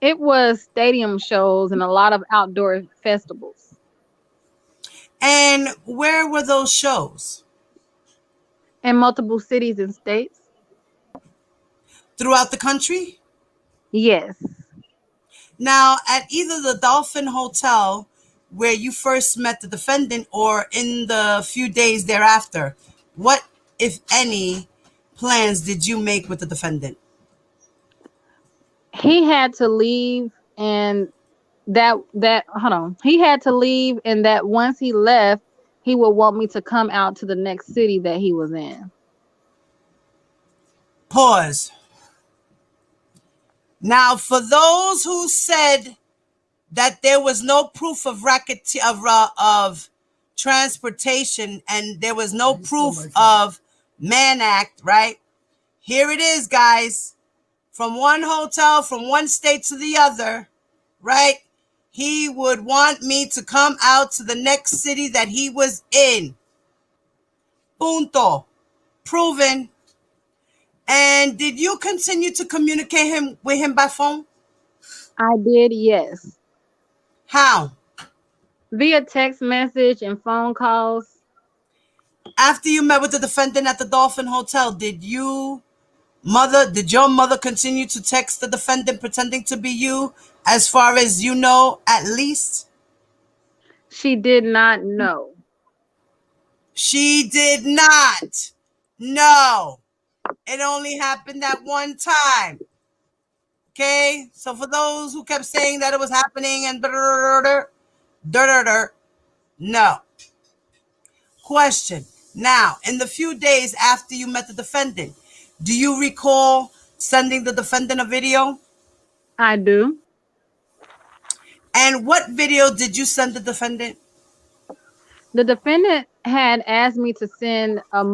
It was stadium shows and a lot of outdoor festivals And where were those shows? in multiple cities and states. Throughout the country? Yes. Now, at either the Dolphin Hotel where you first met the defendant or in the few days thereafter, what, if any, plans did you make with the defendant? He had to leave and that hold on. He had to leave and that once he left, he would want me to come out to the next city that he was in. Pause. Now, for those who said that there was no proof of of transportation and there was no proof of Mann Act, right? Here it is, guys. From one hotel, from one state to the other, right? He would want me to come out to the next city that he was in. Punto. Proven. And did you continue to communicate with him by phone? I did, yes. How? Via text message and phone calls. After you met with the defendant at the Dolphin Hotel, did you Mother, did your mother continue to text the defendant pretending to be you, as far as you know, at least? She did not know. She did not. No. It only happened that one time. Okay? So for those who kept saying that it was happening and no. Question. Now, in the few days after you met the defendant, do you recall sending the defendant a video? I do. And what video did you send the defendant? The defendant had asked me to send a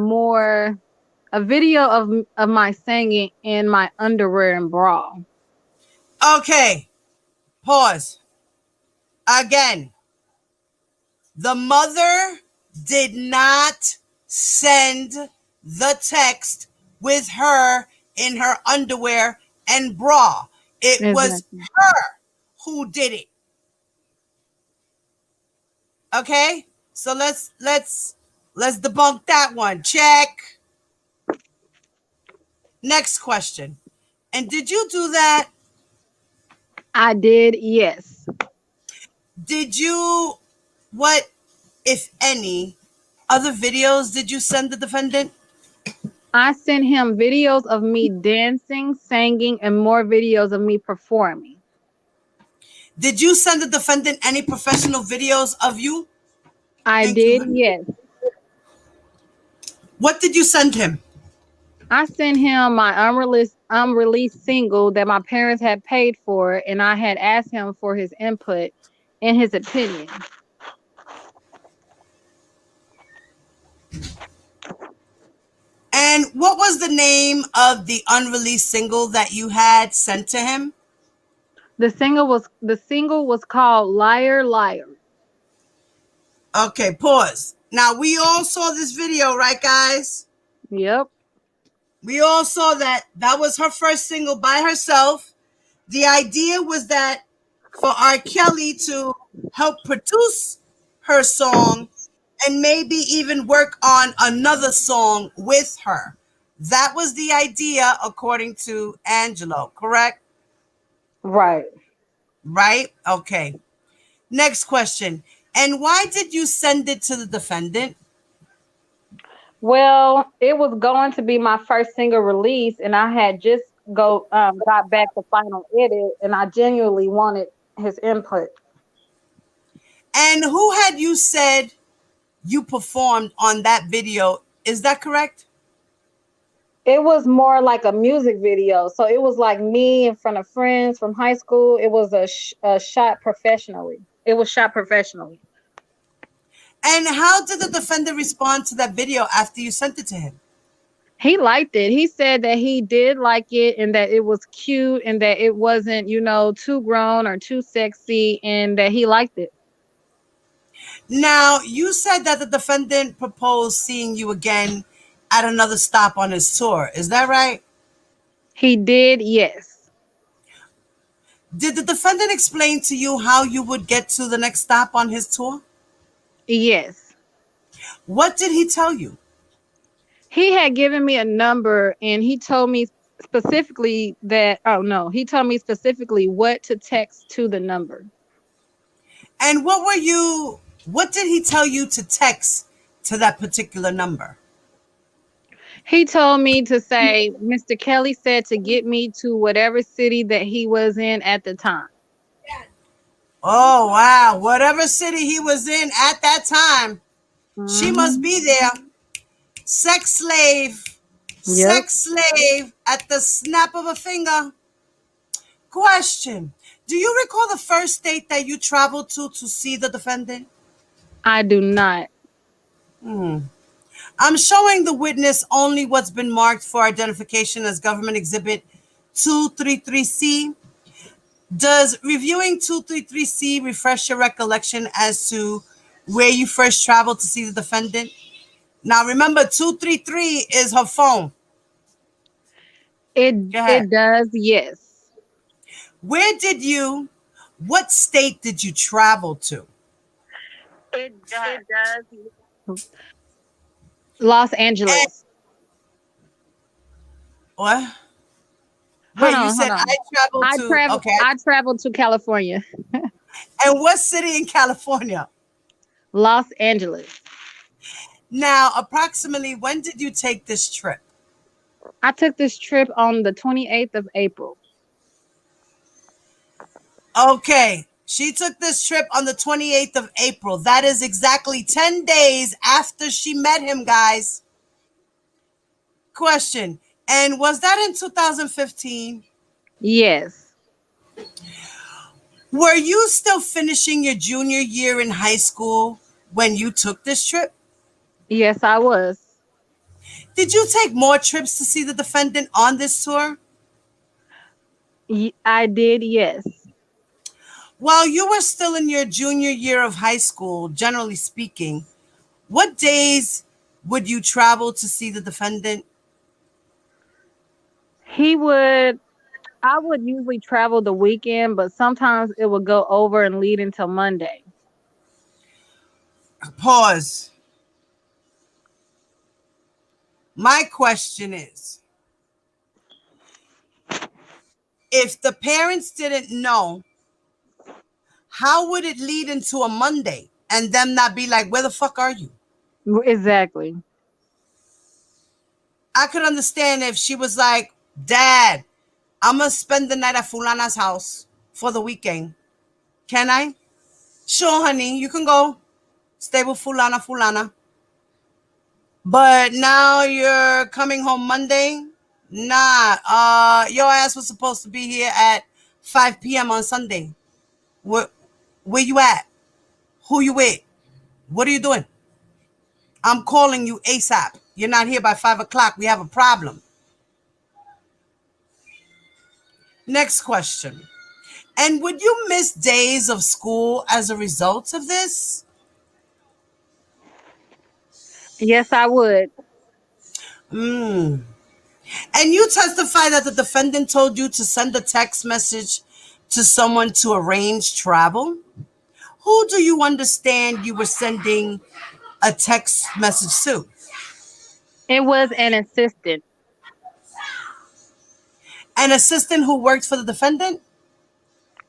video of my singing in my underwear and bra. Okay. Pause. Again. The mother did not send the text with her in her underwear and bra. It was Exactly. her who did it. Okay? So let's debunk that one. Check. Next question. And did you do that? I did, yes. Did you, what, if any, other videos did you send the defendant? I sent him videos of me dancing, singing, and more videos of me performing. Did you send the defendant any professional videos of you? I Thank did, you. yes. What did you send him? I sent him my unreleased single that my parents had paid for, and I had asked him for his input and his opinion. And what was the name of the unreleased single that you had sent to him? The single was called Liar Liar. Okay, pause. Now, we all saw this video, right, guys? Yep. We all saw that was her first single by herself. The idea was that for R. Kelly to help produce her song and maybe even work on another song with her. That was the idea, according to Angelo, correct? Right. Right? Okay. Next question. And why did you send it to the defendant? Well, it was going to be my first single release, and I had just got back the final edit, and I genuinely wanted his input. And who had you said you performed on that video? Is that correct? It was more like a music video, so it was like me in front of friends from high school. It was a shot professionally. It was shot professionally. And how did the defendant respond to that video after you sent it to him? He liked it. He said that he did like it and that it was cute and that it wasn't, too grown or too sexy, and that he liked it. Now, you said that the defendant proposed seeing you again at another stop on his tour. Is that right? He did, yes. Did the defendant explain to you how you would get to the next stop on his tour? Yes. What did he tell you? He had given me a number, and he told me specifically he told me specifically what to text to the number. And what did he tell you to text to that particular number? He told me to say, Mr. Kelly said to get me to whatever city that he was in at the time. Oh, wow. Whatever city he was in at that time, she must be there. Sex slave. Yep. Sex slave at the snap of a finger. Question. Do you recall the first state that you traveled to see the defendant? I do not. I'm showing the witness only what's been marked for identification as government exhibit 233C. Does reviewing 233C refresh your recollection as to where you first traveled to see the defendant? Now remember, 233 is her phone. It does, yes. What state did you travel to? It does. Los Angeles. What? Hold Wait, you on, hold said on. I traveled I to, traveled. okay. I traveled to California, And what city in California? Los Angeles. Now, approximately when did you take this trip? I took this trip on the 28th of April. Okay. She took this trip on the 28th of April. That is exactly 10 days after she met him, guys. Question. And was that in 2015? Yes. Were you still finishing your junior year in high school when you took this trip? Yes, I was. Did you take more trips to see the defendant on this tour? I did. Yes. While you were still in your junior year of high school, generally speaking, what days would you travel to see the defendant? He would. I would usually travel the weekend, but sometimes it would go over and lead until Monday. Pause. My question is, if the parents didn't know, how would it lead into a Monday and them not be like, where the fuck are you? Exactly. I could understand if she was like, Dad, I'm going to spend the night at Fulana's house for the weekend. Can I? Sure, honey, you can go. Stay with Fulana. But now you're coming home Monday? Nah, your ass was supposed to be here at 5 p.m. on Sunday. Where you at? Who you with? What are you doing? I'm calling you ASAP. You're not here by 5 o'clock. We have a problem. Next question. And would you miss days of school as a result of this? Yes, I would. And you testify that the defendant told you to send a text message to someone to arrange travel? Who do you understand you were sending a text message to? It was an assistant. An assistant who worked for the defendant?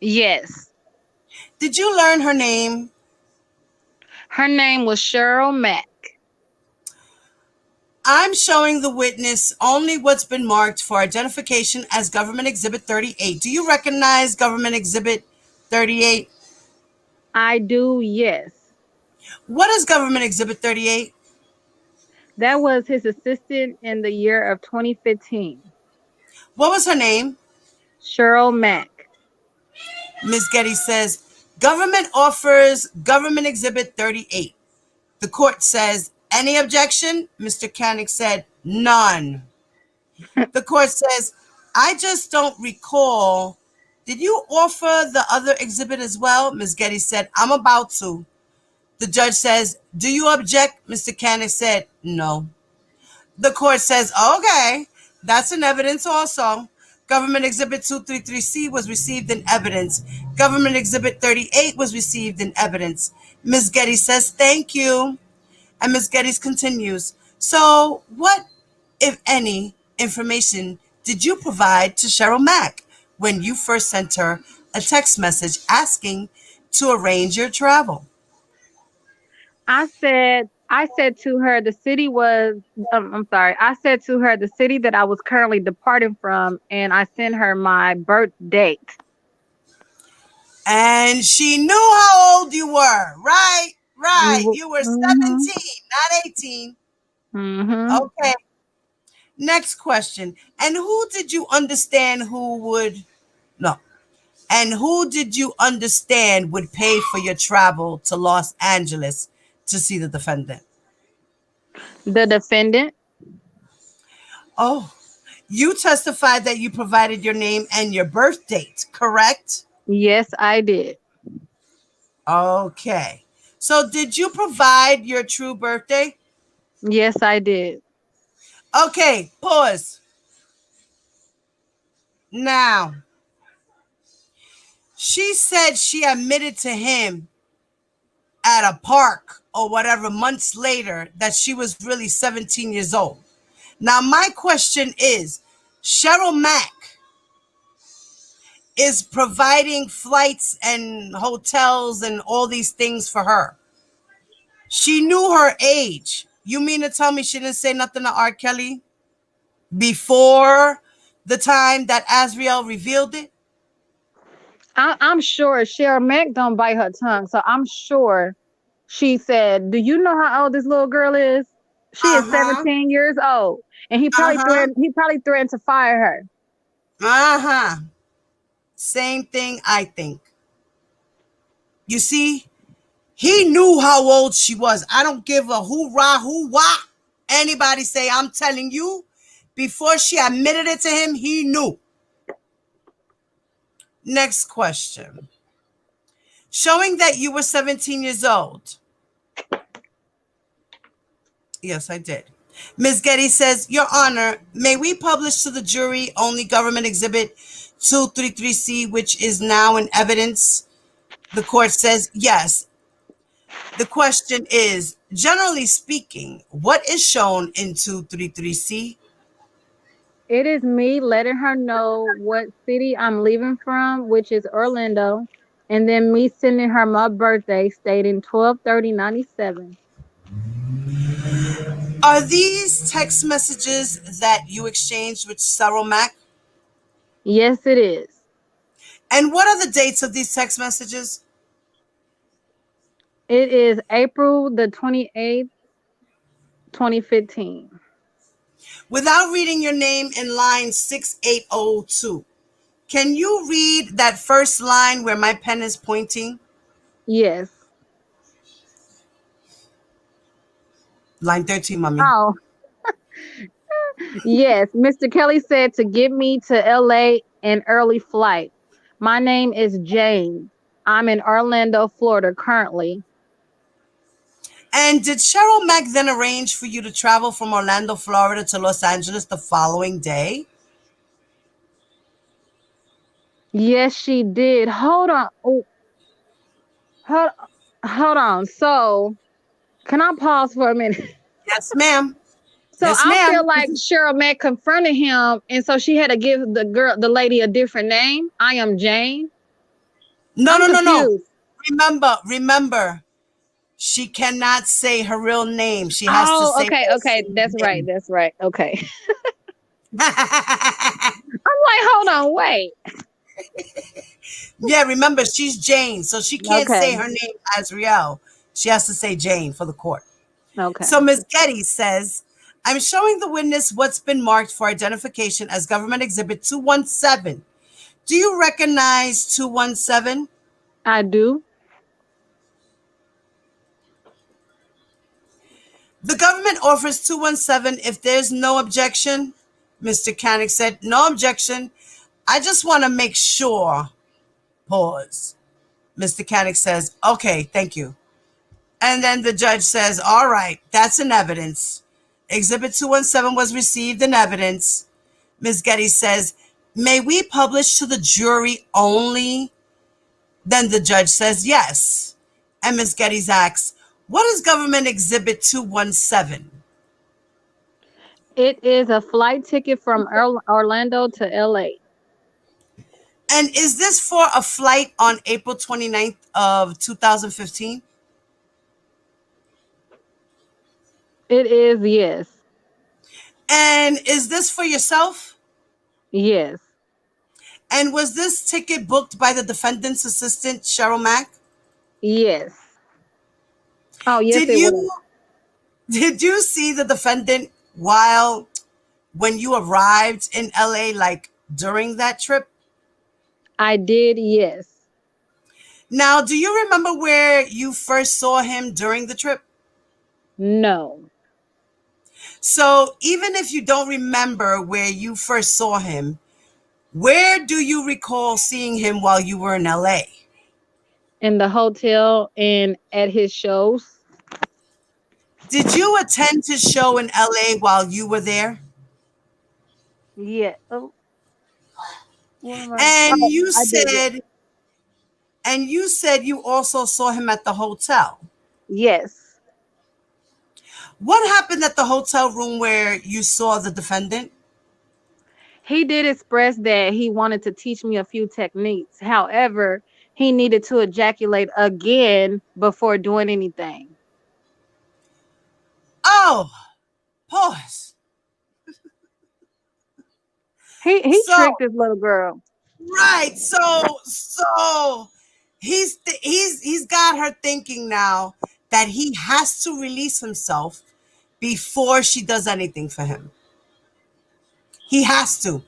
Yes. Did you learn her name? Her name was Cheryl Mack. I'm showing the witness only what's been marked for identification as Government Exhibit 38. Do you recognize Government Exhibit 38? I do, yes. What is Government Exhibit 38? That was his assistant in the year of 2015, What was her name? Cheryl Mack. Ms. Getty says, government offers Government Exhibit 38. The court says, any objection? Mr. Koenig said, none. The court says, I just don't recall. Did you offer the other exhibit as well? Ms. Getty said, I'm about to. The judge says, do you object? Mr. Koenig said, no. The court says, okay, that's in evidence also. Government Exhibit 233C was received in evidence. Government Exhibit 38 was received in evidence. Ms. Getty says, thank you. And Ms. Getty continues, so what, if any, information did you provide to Cheryl Mack when you first sent her a text message asking to arrange your travel? I said to her the city was I'm sorry. I said to her the city that I was currently departing from, and I sent her my birth date. And she knew how old you were, right? Right. You were Mhm. 17, not 18. Mhm. Okay. Next question. And who did you understand who would, no. And who did you understand would pay for your travel to Los Angeles to see the defendant? The defendant? Oh, you testified that you provided your name and your birth date, correct? Yes, I did. Okay. So did you provide your true birthday? Yes, I did. Okay, pause. Now, she said she admitted to him at a park or whatever months later that she was really 17 years old. Now, my question is, Cheryl Mack is providing flights and hotels and all these things for her. She knew her age. You mean to tell me she didn't say nothing to R. Kelly before the time that Azriel revealed it? I'm sure Cheryl Mack don't bite her tongue, so I'm sure she said, "Do you know how old this little girl is? She is Uh-huh. 17 years old," and Uh-huh. he probably threatened to fire her. Uh-huh. Same thing, I think. You see, he knew how old she was. I don't give a hoorah, hoo-wah. Anybody say, I'm telling you, before she admitted it to him, he knew. Next question. Showing that you were 17 years old. Yes, I did. Ms. Getty says, Your Honor, may we publish to the jury only government exhibit 233C, which is now in evidence? The court says yes. The question is, generally speaking, what is shown in 233C? It is me letting her know what city I'm leaving from, which is Orlando, and then me sending her my birthday stating 12/30/97. Are these text messages that you exchanged with Cyril Mack? Yes, it is. And what are the dates of these text messages? It is April the 28th, 2015. Without reading your name in line 6802, can you read that first line where my pen is pointing? Yes. Line 13, mommy. Oh, yes. Mr. Kelly said to get me to LA an early flight. My name is Jane. I'm in Orlando, Florida currently. And did Cheryl Mack then arrange for you to travel from Orlando, Florida to Los Angeles the following day? Yes, she did. Hold on. Oh, hold, hold on. So, can I pause for a minute? Yes, ma'am. So Yes, I feel ma'am. like Cheryl Mack confronted him, and so she had to give the lady, a different name. I am Jane. No, I'm no, no, no. confused. Remember, she cannot say her real name. She has to Oh, say okay, her okay. assumed That's right. name. That's right. Okay. I'm like, hold on, wait. Yeah, remember, she's Jane, so she can't Okay. say her name Azriel. She has to say Jane for the court. Okay. So Ms. Getty says, I'm showing the witness what's been marked for identification as Government Exhibit 217. Do you recognize 217? I do. The government offers 217 if there's no objection. Mr. Canick said, no objection. I just want to make sure. Pause. Mr. Canick says, okay, thank you. And then the judge says, all right, that's in evidence. Exhibit 217 was received in evidence. Ms. Getty says, may we publish to the jury only? Then the judge says, yes. And Ms. Getty asks, what is Government Exhibit 217? It is a flight ticket from Orlando to LA. And is this for a flight on April 29th of 2015? It is, yes. And is this for yourself? Yes. And was this ticket booked by the defendant's assistant, Cheryl Mack? Yes. Oh, yes, Did it was. you see the defendant when you arrived in LA, like during that trip? I did, yes. Now, do you remember where you first saw him during the trip? No. So even if you don't remember where you first saw him, where do you recall seeing him while you were in LA? In the hotel and at his shows. Did you attend his show in LA while you were there? Yeah. Oh, what am I? And Oh, you I did, yes. said you also saw him at the hotel. Yes. What happened at the hotel room where you saw the defendant? He did express that he wanted to teach me a few techniques. However, he needed to ejaculate again before doing anything. Oh, pause. He So, tricked this little girl. right. So he's got her thinking now that he has to release himself before she does anything for him. He has to.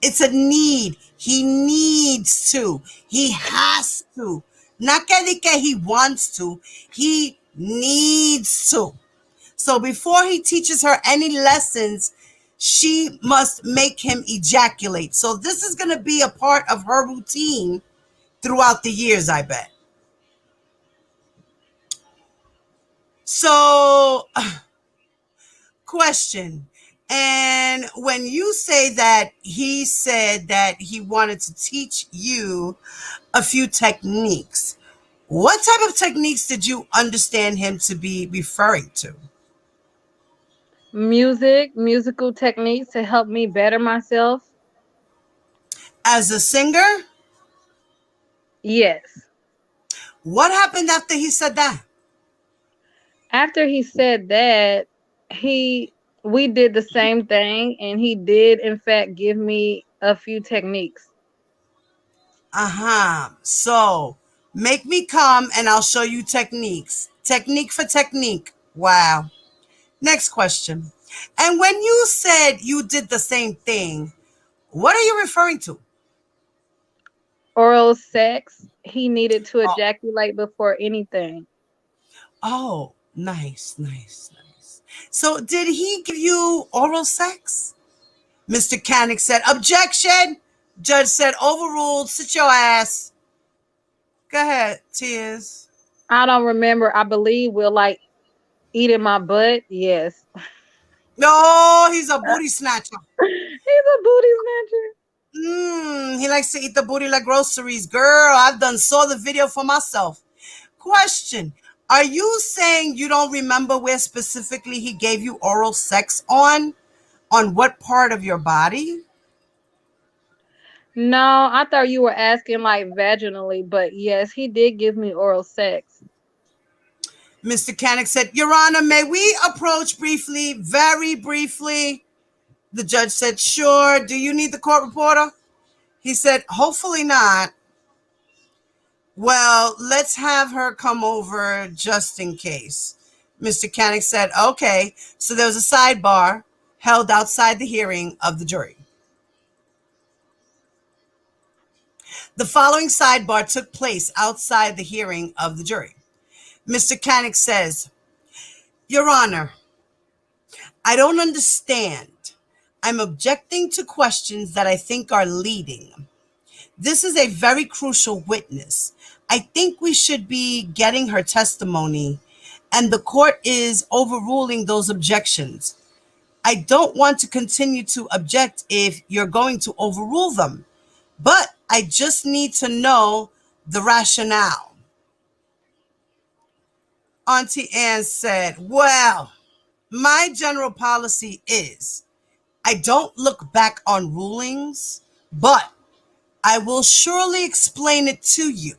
It's a need. He needs to. He has to. Not que he wants to. He needs to. So before he teaches her any lessons, she must make him ejaculate. So this is going to be a part of her routine throughout the years, I bet. So, question. And when you say that he said that he wanted to teach you a few techniques, what type of techniques did you understand him to be referring to? Musical techniques to help me better myself. As a singer, Yes. what happened after he said that? After he said that, he we did the same thing and he did in fact give me a few techniques. Uh-huh. So, make me come and I'll show you techniques. Technique for technique. Wow. Next question. And when you said you did the same thing, what are you referring to? Oral sex, he needed to Oh, ejaculate before anything. oh, nice. So, did he give you oral sex? Mr. Canick said, objection. Judge said, overruled. Sit your ass. Go ahead, Tears. I don't remember. I believe we'll like eating my butt. Yes. No, he's a booty snatcher. He's a booty snatcher. He likes to eat the booty like groceries. Girl, I've done saw the video for myself. Question. Are you saying you don't remember where specifically he gave you oral sex on? On what part of your body? No, I thought you were asking like vaginally, but yes, he did give me oral sex. Mr. Canick said, Your Honor, may we approach briefly, very briefly? The judge said, sure. Do you need the court reporter? He said, hopefully not. Well, let's have her come over just in case. Mr. Canick said, okay. So there was a sidebar held outside the hearing of the jury. The following sidebar took place outside the hearing of the jury. Mr. Canick says, Your Honor, I don't understand. I'm objecting to questions that I think are leading. This is a very crucial witness. I think we should be getting her testimony, and the court is overruling those objections. I don't want to continue to object if you're going to overrule them, but I just need to know the rationale. Auntie Anne said, well, my general policy is I don't look back on rulings, but I will surely explain it to you.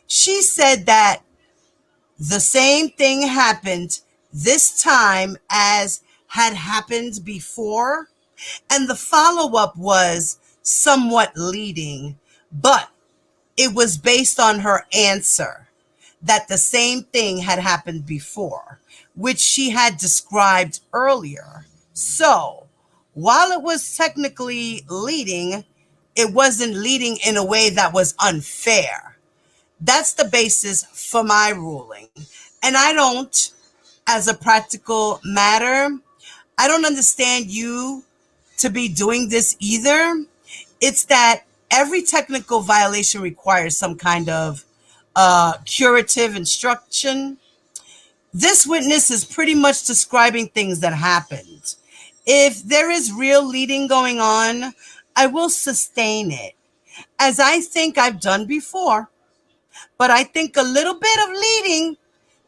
She said that the same thing happened this time as had happened before, and the follow-up was somewhat leading, but it was based on her answer that the same thing had happened before, which she had described earlier. So, while it was technically leading, it wasn't leading in a way that was unfair. That's the basis for my ruling. And I don't, as a practical matter, I don't understand you to be doing this either. It's that every technical violation requires some kind of curative instruction. This witness is pretty much describing things that happened. If there is real leading going on, I will sustain it, as I think I've done before. But I think a little bit of leading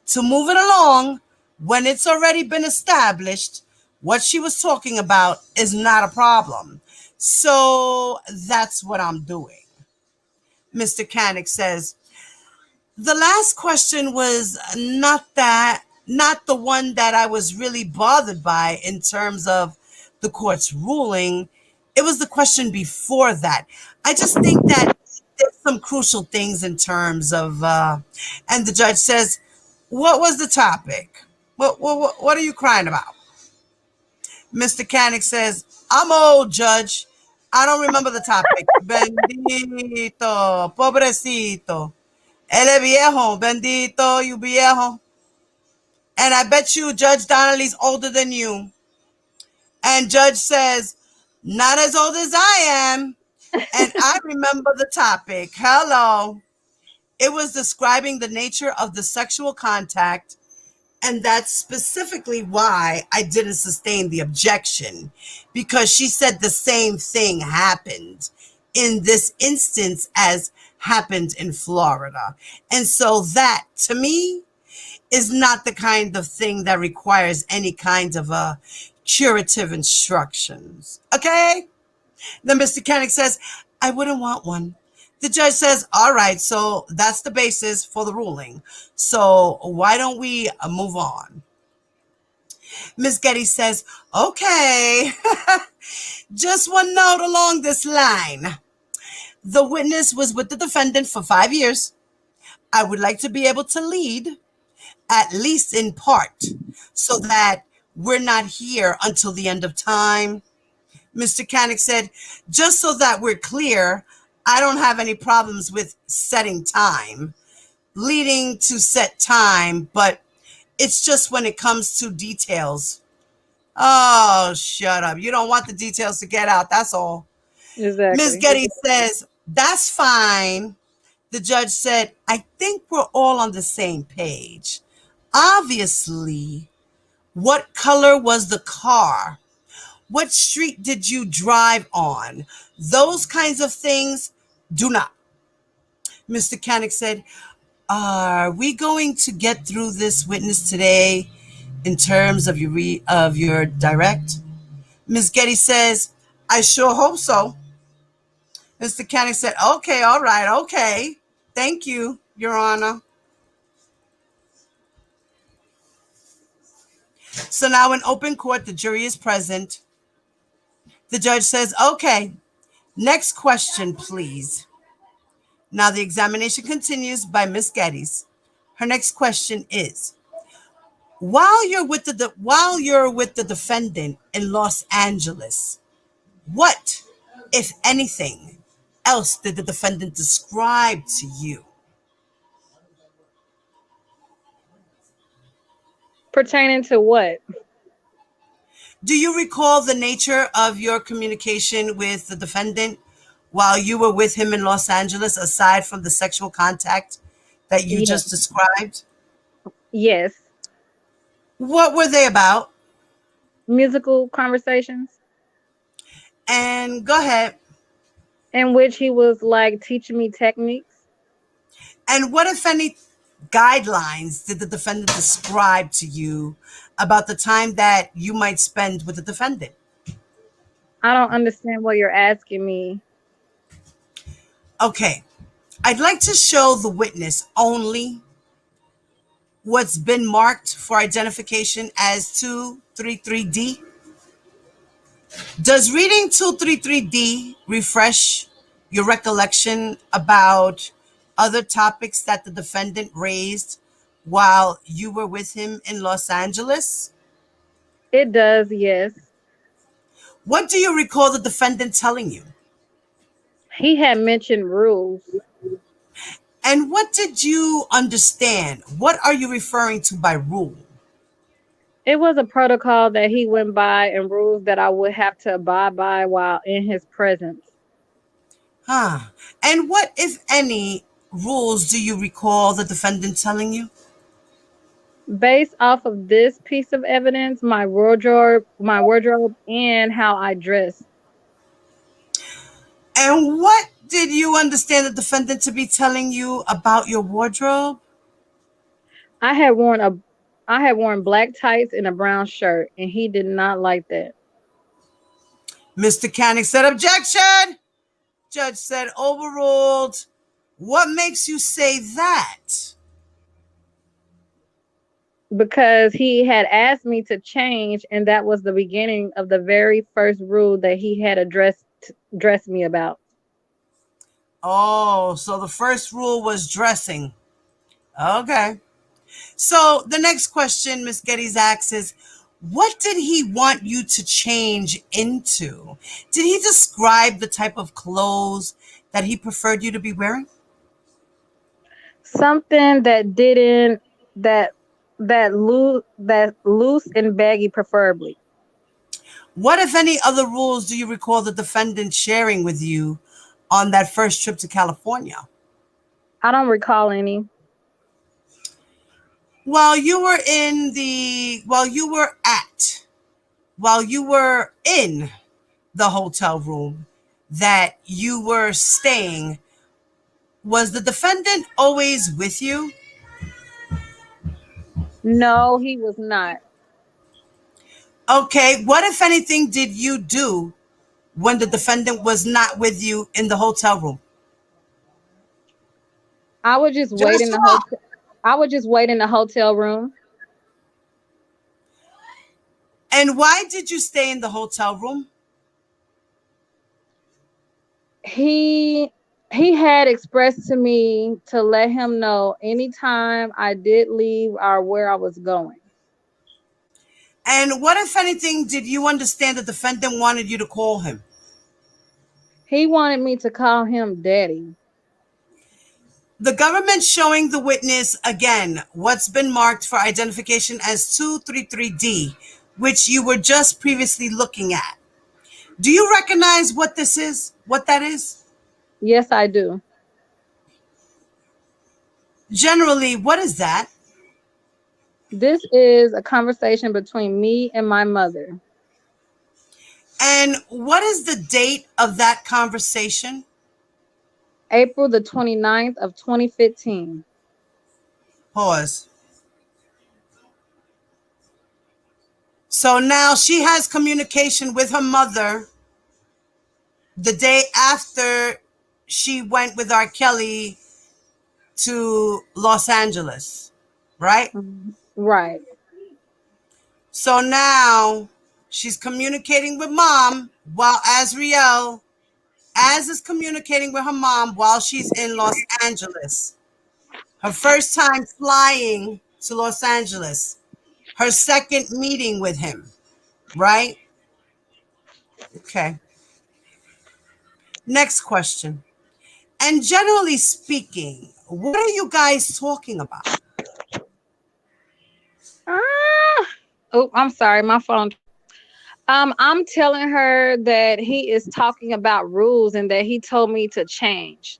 to move it along when it's already been established what she was talking about is not a problem. So that's what I'm doing. Mr. Canick says, the last question was not the one that I was really bothered by in terms of the court's ruling. It was the question before that. I just think that there's some crucial things in terms of, and the judge says, what was the topic? What are you crying about? Mr. Canick says, I'm old, Judge. I don't remember the topic. Bendito, pobrecito. Él es viejo, bendito, you viejo. And I bet you Judge Donnelly's older than you. And Judge says, not as old as I am. And I remember the topic. Hello. It was describing the nature of the sexual contact. And that's specifically why I didn't sustain the objection, because she said the same thing happened in this instance as happened in Florida. And so that, to me, is not the kind of thing that requires any kind of a curative instructions. Okay? Then Mr. Koenig says, I wouldn't want one. The judge says, all right, so that's the basis for the ruling. So why don't we move on? Ms. Getty says, okay, just one note along this line. The witness was with the defendant for 5 years. I would like to be able to lead, at least in part, so that we're not here until the end of time. Mr. Koenig said, just so that we're clear, I don't have any problems with setting time, leading to set time, but it's just when it comes to details. Oh, shut up. You don't want the details to get out. That's all. Ms. Exactly. Getty says, that's fine. The judge said, I think we're all on the same page. Obviously, what color was the car? What street did you drive on? Those kinds of things do not. Mr. Koenig said, are we going to get through this witness today in terms of your direct? Ms. Getty says, I sure hope so. Mr. Koenig said, okay, all right, okay. Thank you, Your Honor. So now in open court, the jury is present. The judge says, okay, next question, please. Now the examination continues by Ms. Geddes. Her next question is, while you're with the defendant in Los Angeles, what, if anything, else did the defendant describe to you? Pertaining to what? Do you recall the nature of your communication with the defendant while you were with him in Los Angeles, aside from the sexual contact that you Yes. just described? Yes. What were they about? Musical conversations And go ahead. in which he was like teaching me techniques. And what, if any, guidelines did the defendant describe to you about the time that you might spend with the defendant? I don't understand what you're asking me. Okay, I'd like to show the witness only what's been marked for identification as 233D. Does reading 233D refresh your recollection about other topics that the defendant raised while you were with him in Los Angeles? It does, yes. What do you recall the defendant telling you? He had mentioned rules. And what did you understand? What are you referring to by rule? It was a protocol that he went by and rules that I would have to abide by while in his presence. Huh. And what, if any, rules do you recall the defendant telling you? Based off of this piece of evidence, my wardrobe and how I dress. And what did you understand the defendant to be telling you about your wardrobe? I had worn a black tights and a brown shirt and he did not like that. Mr. Canning said objection. Judge said overruled. What makes you say that? Because he had asked me to change, and that was the beginning of the very first rule that he had addressed me about. Oh, so the first rule was dressing. Okay. So the next question Miss Geddes asks is, what did he want you to change into? Did he describe the type of clothes that he preferred you to be wearing? Something that didn't that loose and baggy, preferably. What, if any, other rules do you recall the defendant sharing with you on that first trip to California? I don't recall any. While you were in the hotel room that you were staying, was the defendant always with you? No, he was not. Okay, what, if anything, did you do when the defendant was not with you in the hotel room? I would just wait in the Joshua! hotel. I would just wait in the hotel room. And why did you stay in the hotel room? He he had expressed to me to let him know anytime I did leave or where I was going. And what, if anything, did you understand the defendant wanted you to call him? He wanted me to call him daddy. The government showing the witness again what's been marked for identification as 233D, which you were just previously looking at. Do you recognize what this is? What that is? Yes, I do. Generally, what is that? This is a conversation between me and my mother. And what is the date of that conversation? April the 29th of 2015. Pause. So now she has communication with her mother the day after she went with R. Kelly to Los Angeles, right? Right. So now she's communicating with mom while Az is communicating with her mom while she's in Los Angeles. Her first time flying to Los Angeles. Her second meeting with him, right? Okay. Next question. And generally speaking, what are you guys talking about? Ah! Oh, I'm sorry, my phone. I'm telling her that he is talking about rules and that he told me to change.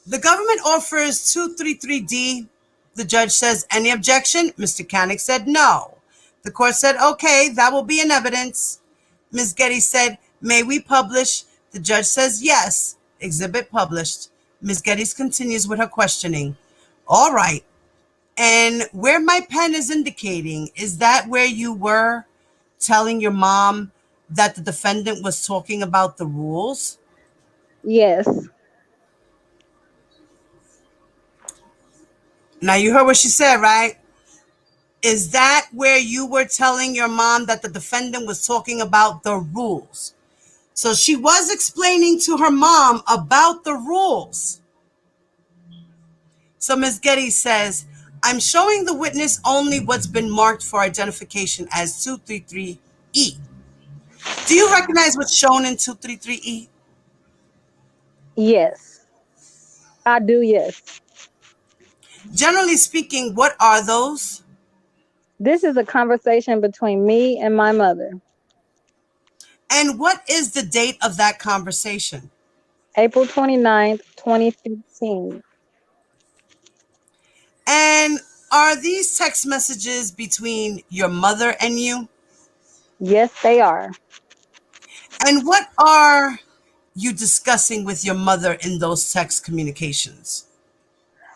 The government offers 233D. The judge says, any objection? Mr. Koenig said no. The court said, okay, that will be in evidence. Ms. Getty said, may we publish? The judge says, yes. Exhibit published. Ms. Getty continues with her questioning. All right. And where my pen is indicating, is that where you were telling your mom that the defendant was talking about the rules? Yes. Now you heard what she said, right? Is that where you were telling your mom that the defendant was talking about the rules? So she was explaining to her mom about the rules. So Ms. Getty says, I'm showing the witness only what's been marked for identification as 233E. Do you recognize what's shown in 233E? Yes. I do, yes. Generally speaking, what are those? This is a conversation between me and my mother. And what is the date of that conversation? April 29th, 2015. And are these text messages between your mother and you? Yes, they are. And what are you discussing with your mother in those text communications?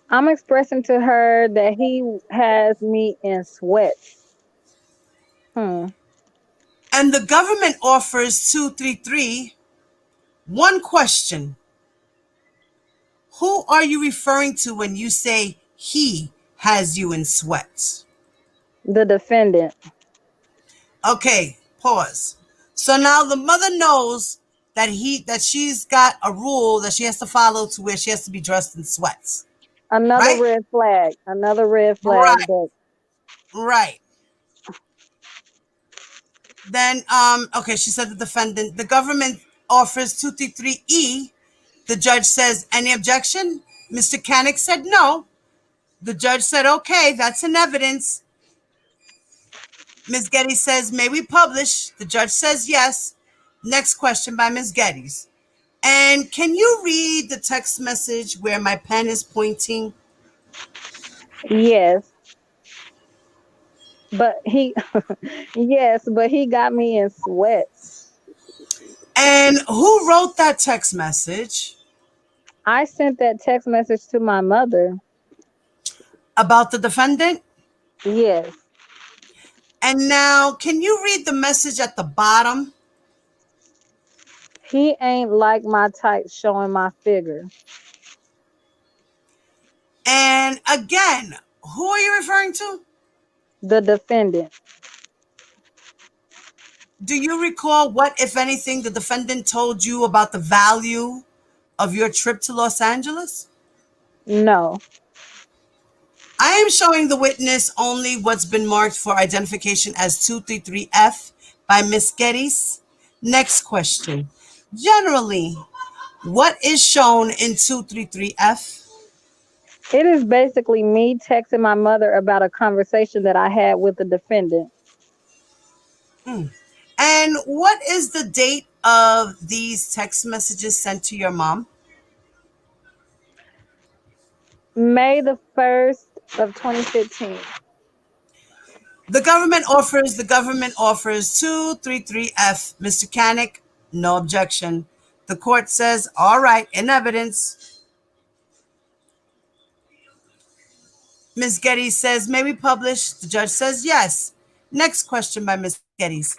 I'm expressing to her that he has me in sweats. Hmm. And the government offers 233. One question. Who are you referring to when you say he has you in sweats? The defendant. Okay, pause. So now the mother knows that she's got a rule that she has to follow to where she has to be dressed in sweats. Another Right? red flag. Another red flag. Right. That Right. Then okay, she said the defendant. The government offers 233E. The judge says, any objection? Mr. Canick said no. The judge said, okay, that's an evidence. Ms. Geddes says, may we publish? The judge says yes. Next question by Ms. Geddes. And can you read the text message where my pen is pointing? yes, but he yes, but he got me in sweats. And who wrote that text message I sent that text message to my mother. about the defendant? Yes. And now, can you read the message at the bottom? He ain't like my type showing my figure. And again, who are you referring to? The defendant. Do you recall what, if anything, the defendant told you about the value of your trip to Los Angeles? No. I am showing the witness only what's been marked for identification as 233F by Ms. Geddes. Next question. Generally, what is shown in 233F? It is basically me texting my mother about a conversation that I had with the defendant. And what is the date of these text messages sent to your mom? May the 1st of 2015. The government offers 233F. Mr. Canick, no objection. The court says, all right, in evidence. Ms. Geddes says, may we publish? The judge says, yes. Next question by Ms. Geddes.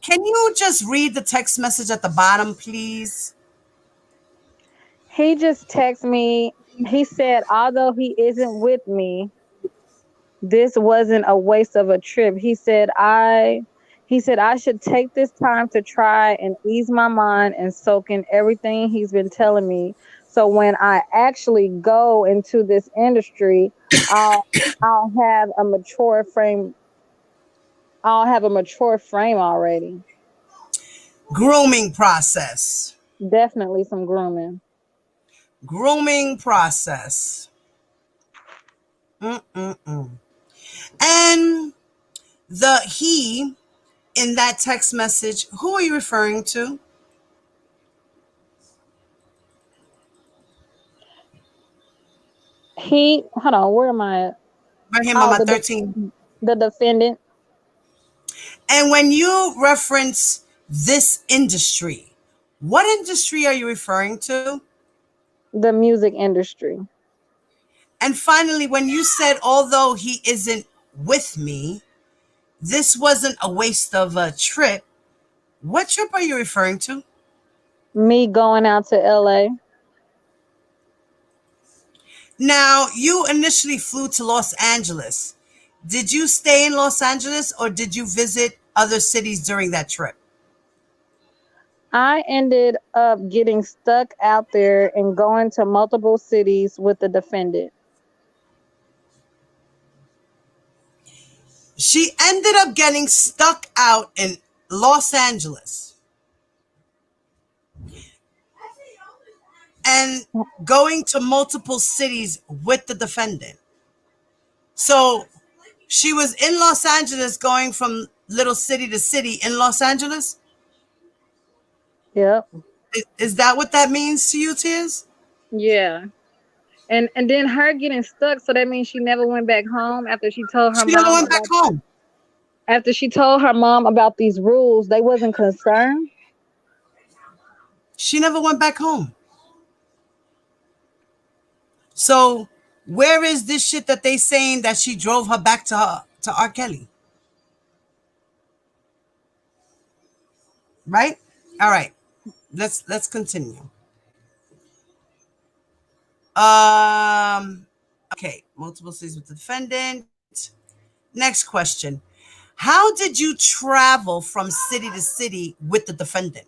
Can you just read the text message at the bottom, please? He just texted me. He said, although he isn't with me, this wasn't a waste of a trip. He said I should take this time to try and ease my mind and soak in everything he's been telling me. So when I actually go into this industry, I'll I'll have a mature frame. I'll have a mature frame already. Grooming process. Definitely some grooming. Grooming process. Mm-mm-mm. And the he in that text message, who are you referring to? Hold on, where am I at? Right here, Oh, Mama 13. the defendant, And when you reference this industry, what industry are you referring to? the music industry. And finally, when you said, although he isn't with me, this wasn't a waste of a trip, what trip are you referring to? Me going out to LA. Now, you initially flew to Los Angeles. Did you stay in Los Angeles or did you visit other cities during that trip? I ended up getting stuck out there and going to multiple cities with the defendant. She ended up getting stuck out in Los Angeles and going to multiple cities with the defendant. So she was in Los Angeles going from little city to city in Los Angeles. Yep. Is that what that means to you, Tears? Yeah. And then her getting stuck, so that means she never went back home after she told her She never mom went back about home. these rules. They wasn't concerned. She never went back home. So where is this shit that they saying that she drove her back to R. Kelly? right? All right. Let's continue. Um okay, multiple cities with the defendant. Next question. How did you travel from city to city with the defendant?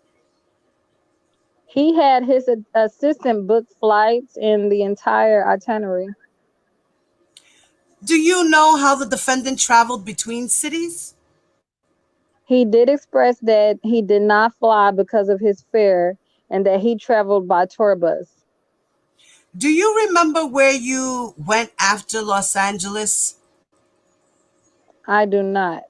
He had his assistant book flights and the entire itinerary. Do you know how the defendant traveled between cities? He did express that he did not fly because of his fare and that he traveled by tour bus. Do you remember where you went after Los Angeles? I do not.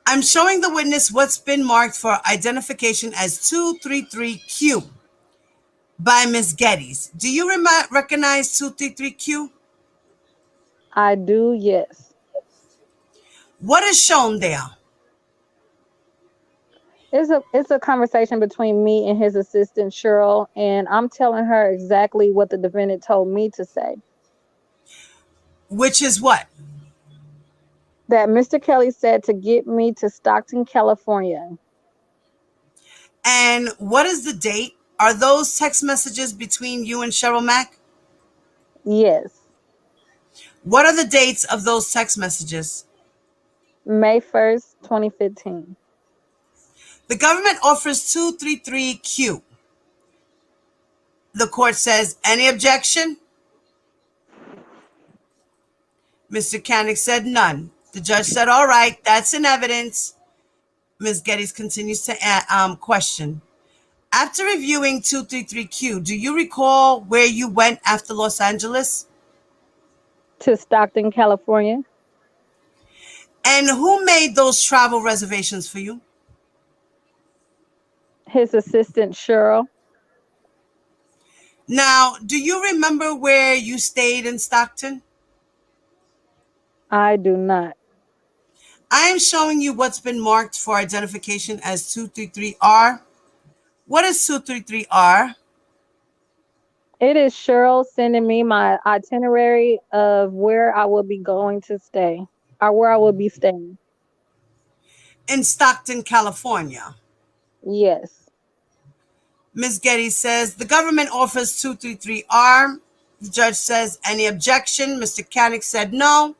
I'm showing the witness what's been marked for identification as 233Q by Miss Geddes. Do you recognize 233Q? I do, yes. What is shown there? It's a conversation between me and his assistant Cheryl, and I'm telling her exactly what the defendant told me to say. Which is what? That Mr. Kelly said to get me to Stockton, California. And what is the date? Are those text messages between you and Cheryl Mack? Yes. What are the dates of those text messages? May 1st, 2015. The government offers 233Q. The court says, any objection? Mr. Koenig said none. The judge said, all right, that's in evidence. Ms. Geddes continues to question. After reviewing 233Q, do you recall where you went after Los Angeles? To Stockton, California. And who made those travel reservations for you? His assistant Cheryl. Now, do you remember where you stayed in Stockton? I do not. I am showing you what's been marked for identification as 233R. What is 233R? It is Cheryl sending me my itinerary of where I will be going to stay, or where I will be staying. In Stockton, California. Yes. Ms. Getty says the government offers 233R. The judge says, any objection? Mr. Koenig said no.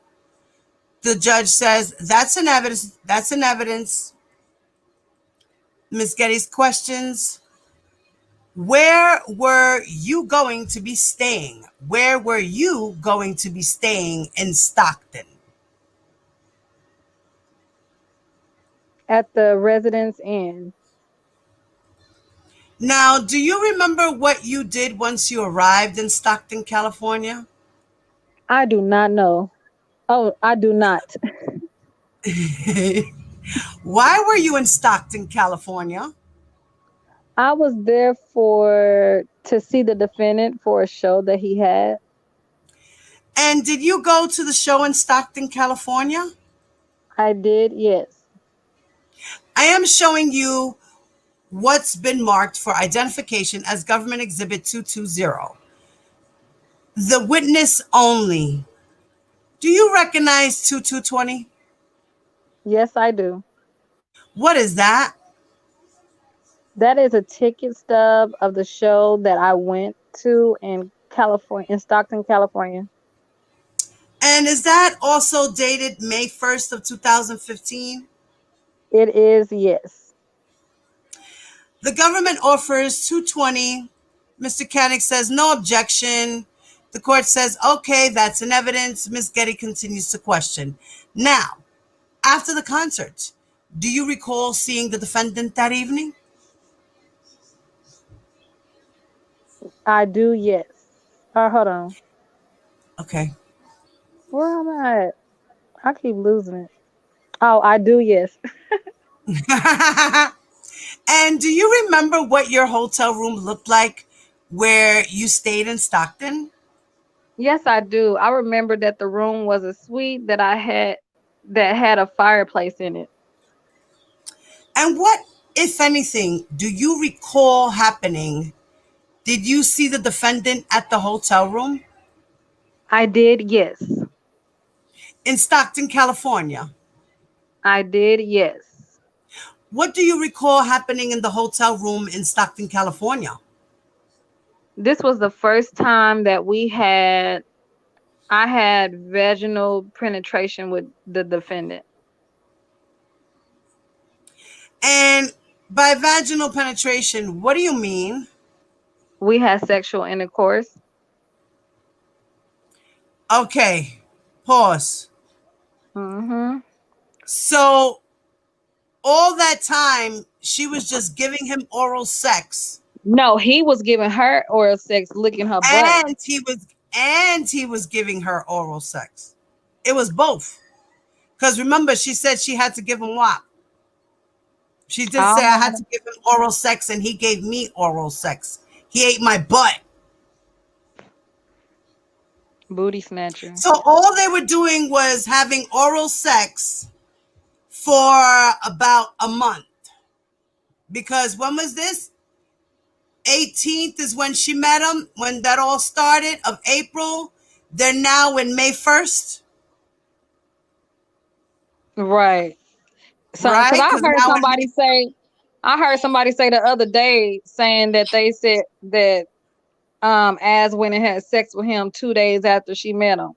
The judge says, that's an evidence. That's an evidence. Ms. Getty's questions. Where were you going to be staying? Where were you going to be staying in Stockton? At the Residence Inn. Now, do you remember what you did once you arrived in Stockton, California? I do not know. Oh, I do not. Why were you in Stockton, California? I was there for to see the defendant for a show that he had. And did you go to the show in Stockton, California? I did, yes. I am showing you what's been marked for identification as Government Exhibit 220. The witness only. Do you recognize 2220? Yes, I do. What is that? That is a ticket stub of the show that I went to in California, in Stockton, California. And is that also dated May 1st of 2015? It is, yes. The government offers 220. Mr. Koenig says no objection. The court says, okay, that's in evidence. Ms. Getty continues to question. Now, after the concert, do you recall seeing the defendant that evening? I do, yes. Hold on. Okay. Where am I at? I keep losing it. Oh, I do, yes. And do you remember what your hotel room looked like where you stayed in Stockton? Yes, I do. I remember that the room was a suite that had a fireplace in it. And what, if anything, do you recall happening? Did you see the defendant at the hotel room? I did, yes. In Stockton, California. I did, yes. What do you recall happening in the hotel room in Stockton, California? This was the first time that I had vaginal penetration with the defendant. And by vaginal penetration, what do you mean? We had sexual intercourse. Okay, pause. Mm-hmm. So all that time, she was just giving him oral sex, No, he was giving her oral sex, licking her butt. and he was giving her oral sex. It was both. Because remember, she said she had to give him what? She did I say don't I know had to give him oral sex, and he gave me oral sex. He ate my butt. booty snatcher. So all they were doing was having oral sex for about a month. Because when was this? 18th is when she met him, when that all started, of April. They're now in May 1st, Right. So, because right? Because now in May, I heard somebody say the other day saying that they said that Az went and had sex with him 2 days after she met him.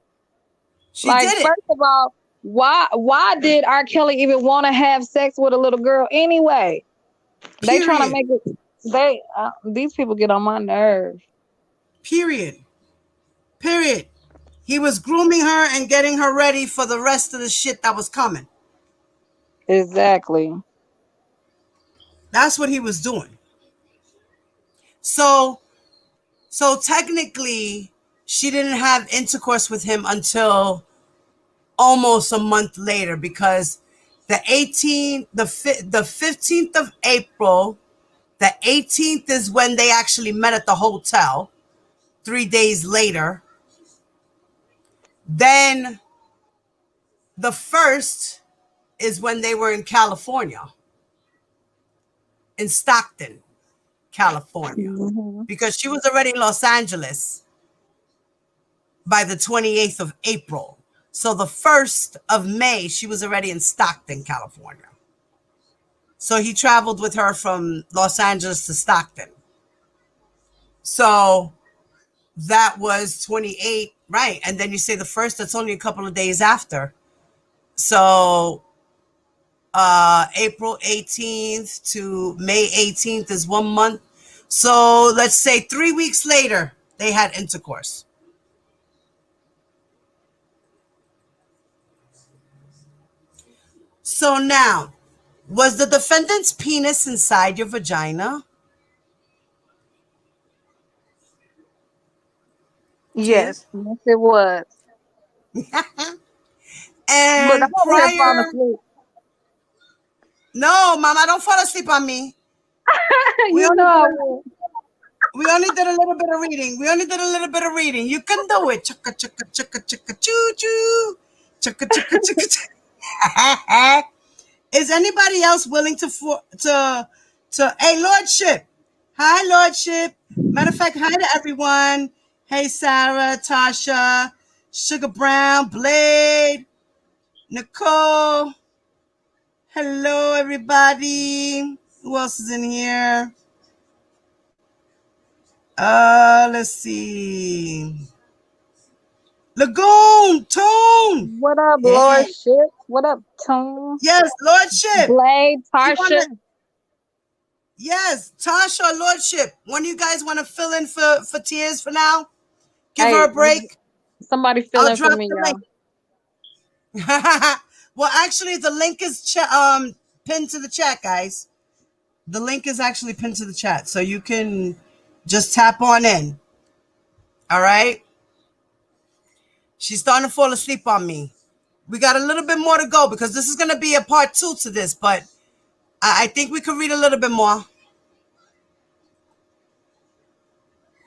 she Like, did it, first of all, why did R. Kelly even want to have sex with a little girl anyway? They trying to period, make it. These people get on my nerve. period, period. He was grooming her and getting her ready for the rest of the shit that was coming. Exactly. That's what he was doing. So, so technically, she didn't have intercourse with him until almost a month later, because the 15th of April, the 18th is when they actually met at the hotel. 3 days later, then the first is when they were in California, in Stockton, California, Mhm. because she was already in Los Angeles by the 28th of April. So the 1st of May, she was already in Stockton, California. So he traveled with her from Los Angeles to Stockton. So that was 28, right? And then you say the first, that's only a couple of days after. So April 18th to May 18th is 1 month. So let's say 3 weeks later, they had intercourse. So now, was the defendant's penis inside your vagina? Yes, Tears? yes, it was. Look, I'm And over here falling prior, asleep. no, mama, don't fall asleep on me. We You know only did I a, will. we only did a little bit of reading. We only did a little bit of reading. You can do it. Chugga chugga chugga chugga choo choo. Chugga chugga chugga chugga. Is anybody else willing to hey Lordship? Hi Lordship. Matter of fact, hi to everyone. Hey Sarah, Tasha, Sugar Brown, Blade, Nicole. Hello everybody. Who else is in here? Let's see. Lagoon, Tone. What up, Yeah. Lord Shit? What up, Tone? Yes, Lordship. Blade, You Tarsha? wanna Yes, Tasha, Lordship. One of you guys want to fill in for Tears for now? Give her Hey, a break. somebody fill I'll in for drop me, the y'all. link. Well, actually, the link is pinned to the chat, guys. The link is actually pinned to the chat, so you can just tap on in. All right. She's starting to fall asleep on me. We got a little bit more to go because this is going to be a part 2 to this, but I think we could read a little bit more.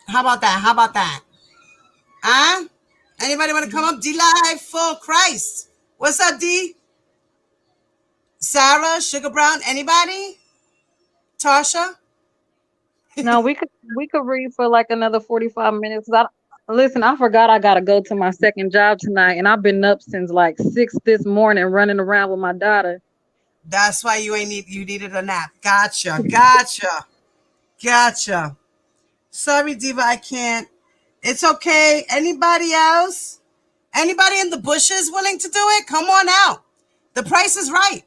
How about that? How about that? Huh? Anybody want to come up? D Live for Christ. What's up, D? Sarah, Sugar Brown, anybody? Tasha? No, we could read for like another 45 minutes. Listen, I forgot I gotta go to my second job tonight, and I've been up since like 6 this morning running around with my daughter. That's why you needed a nap. Gotcha. Sorry, Diva, I can't. It's okay. Anybody else? Anybody in the bushes willing to do it? Come on out. The price is right.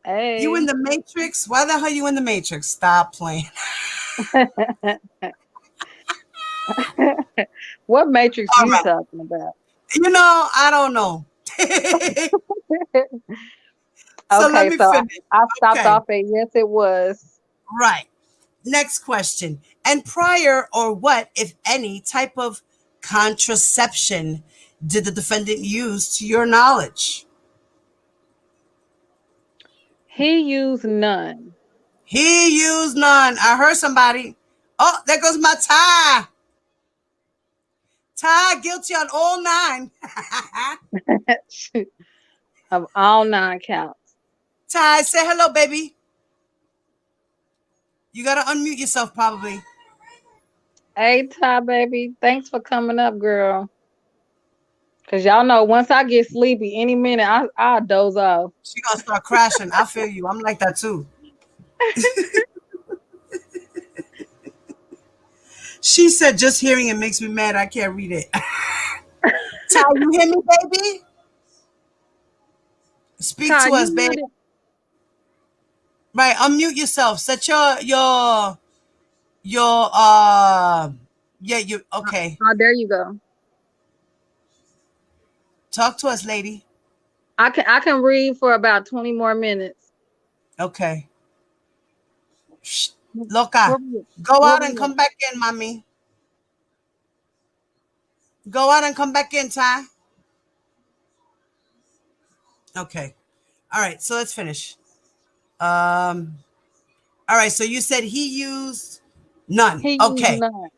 You in Hey. the Matrix? Why the hell you in the Matrix? Stop playing. What matrix All you right. talking about? I don't know. So let Okay, me so finish. I stopped Okay. off at yes, it was. Right. Next question. And prior or what, if any, type of contraception did the defendant use to your knowledge? He used none. He used none. I heard somebody. Oh, there goes my tie. Tie guilty on all 9. Of all 9 counts. Ty, say hello, baby. You gotta unmute yourself, probably. Hey, Ty, baby. Thanks for coming up, girl. Cause y'all know once I get sleepy, any minute I'll doze off. She gonna start crashing. I feel you. I'm like that too. She said, "Just hearing it makes me mad. I can't read it." Ty, you hear me, baby? Speak Ty, to us, you babe. muted? Right, unmute yourself. Set your yeah, you okay. Oh, there you go. Talk to us, lady. I can read for about 20 more minutes. Okay. Shh. What Loca, we go what out we and at? come back in, mommy. Go out and come back in, Ty. Okay. All right, so let's finish. All right, so you said he used none. He used Okay. none.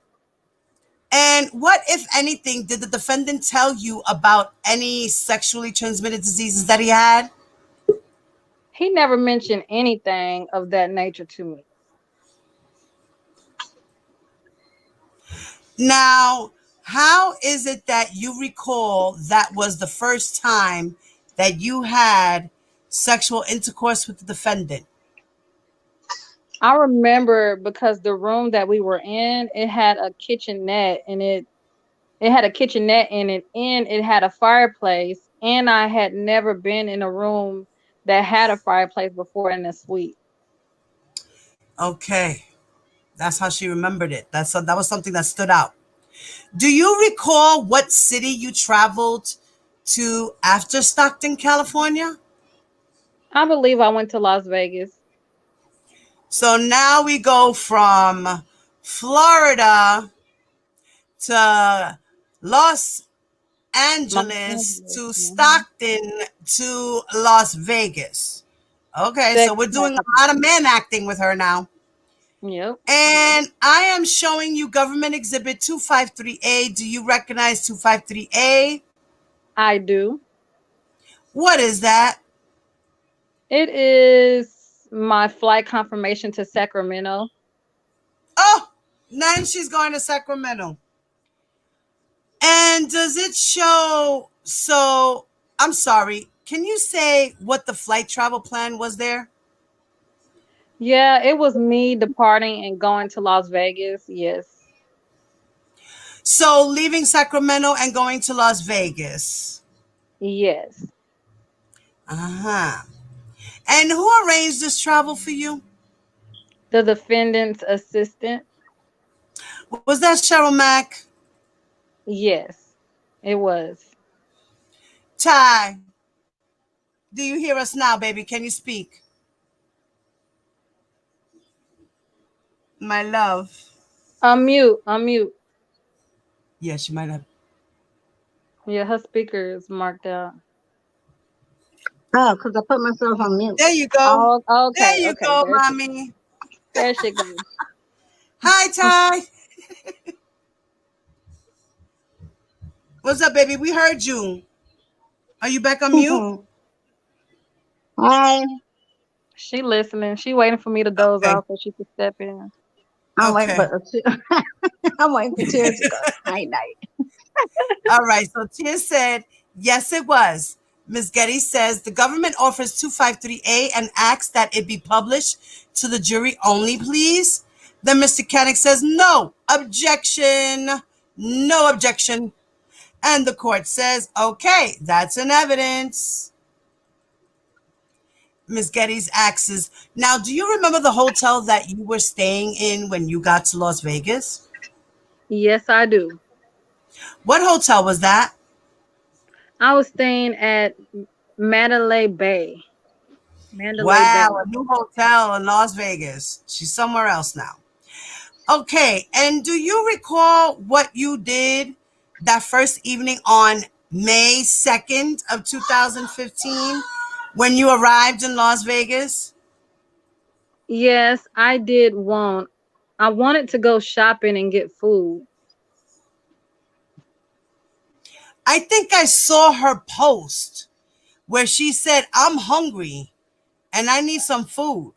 And what, if anything, did the defendant tell you about any sexually transmitted diseases that he had? He never mentioned anything of that nature to me. Now, how is it that you recall that was the first time that you had sexual intercourse with the defendant? I remember because the room that we were in, it had a kitchenette and it had a kitchenette in it and it had a fireplace. And I had never been in a room that had a fireplace before in a suite. Okay. That's how she remembered it. That was something that stood out. Do you recall what city you traveled to after Stockton, California? I believe I went to Las Vegas. So now we go from Florida to Los Los Angeles Angeles. to Mhm. Stockton to Las Vegas. Okay, so Sex we're doing a happened. lot of man acting with her now. Yep, And I am showing you government exhibit 253A. Do you recognize 253A? I do. What is that? It is my flight confirmation to Sacramento. Oh, then she's going to Sacramento. And does it show? So I'm sorry. Can you say what the flight travel plan was there? Yeah, it was me departing and going to Las Vegas. Yes. So leaving Sacramento and going to Las Vegas. Yes. Uh-huh. And who arranged this travel for you? The defendant's assistant. Was that Cheryl Mack? Yes, it was. Ty, do you hear us now, baby? Can you speak? My love. Unmute, unmute. Yeah, she might have. Yeah, her speaker is marked out. Oh, because I put myself on mute. There you go. Oh, There okay, you okay. go, mommy. There she goes. Hi, Ty. What's up, baby? We heard you. Are you back on mute? Hi. She listening. She waiting for me to doze Okay. off so she can step in. I'm waiting Okay. for I'm waiting for tears to go. Night night. All right. So Tia said, yes, it was. Ms. Getty says the government offers 253A and asks that it be published to the jury only, please. Then Mr. Koenig says no objection, no objection. And the court says, okay, that's an evidence. Ms. Getty's asks, now, do you remember the hotel that you were staying in when you got to Las Vegas? Yes, I do. What hotel was that? I was staying at Mandalay Bay. Mandalay Bay. Wow, a new hotel in Las Vegas. She's somewhere else now. Okay, and do you recall what you did that first evening on May 2nd of 2015 when you arrived in Las Vegas? Yes, I did want. I wanted to go shopping and get food. I think I saw her post where she said, I'm hungry and I need some food.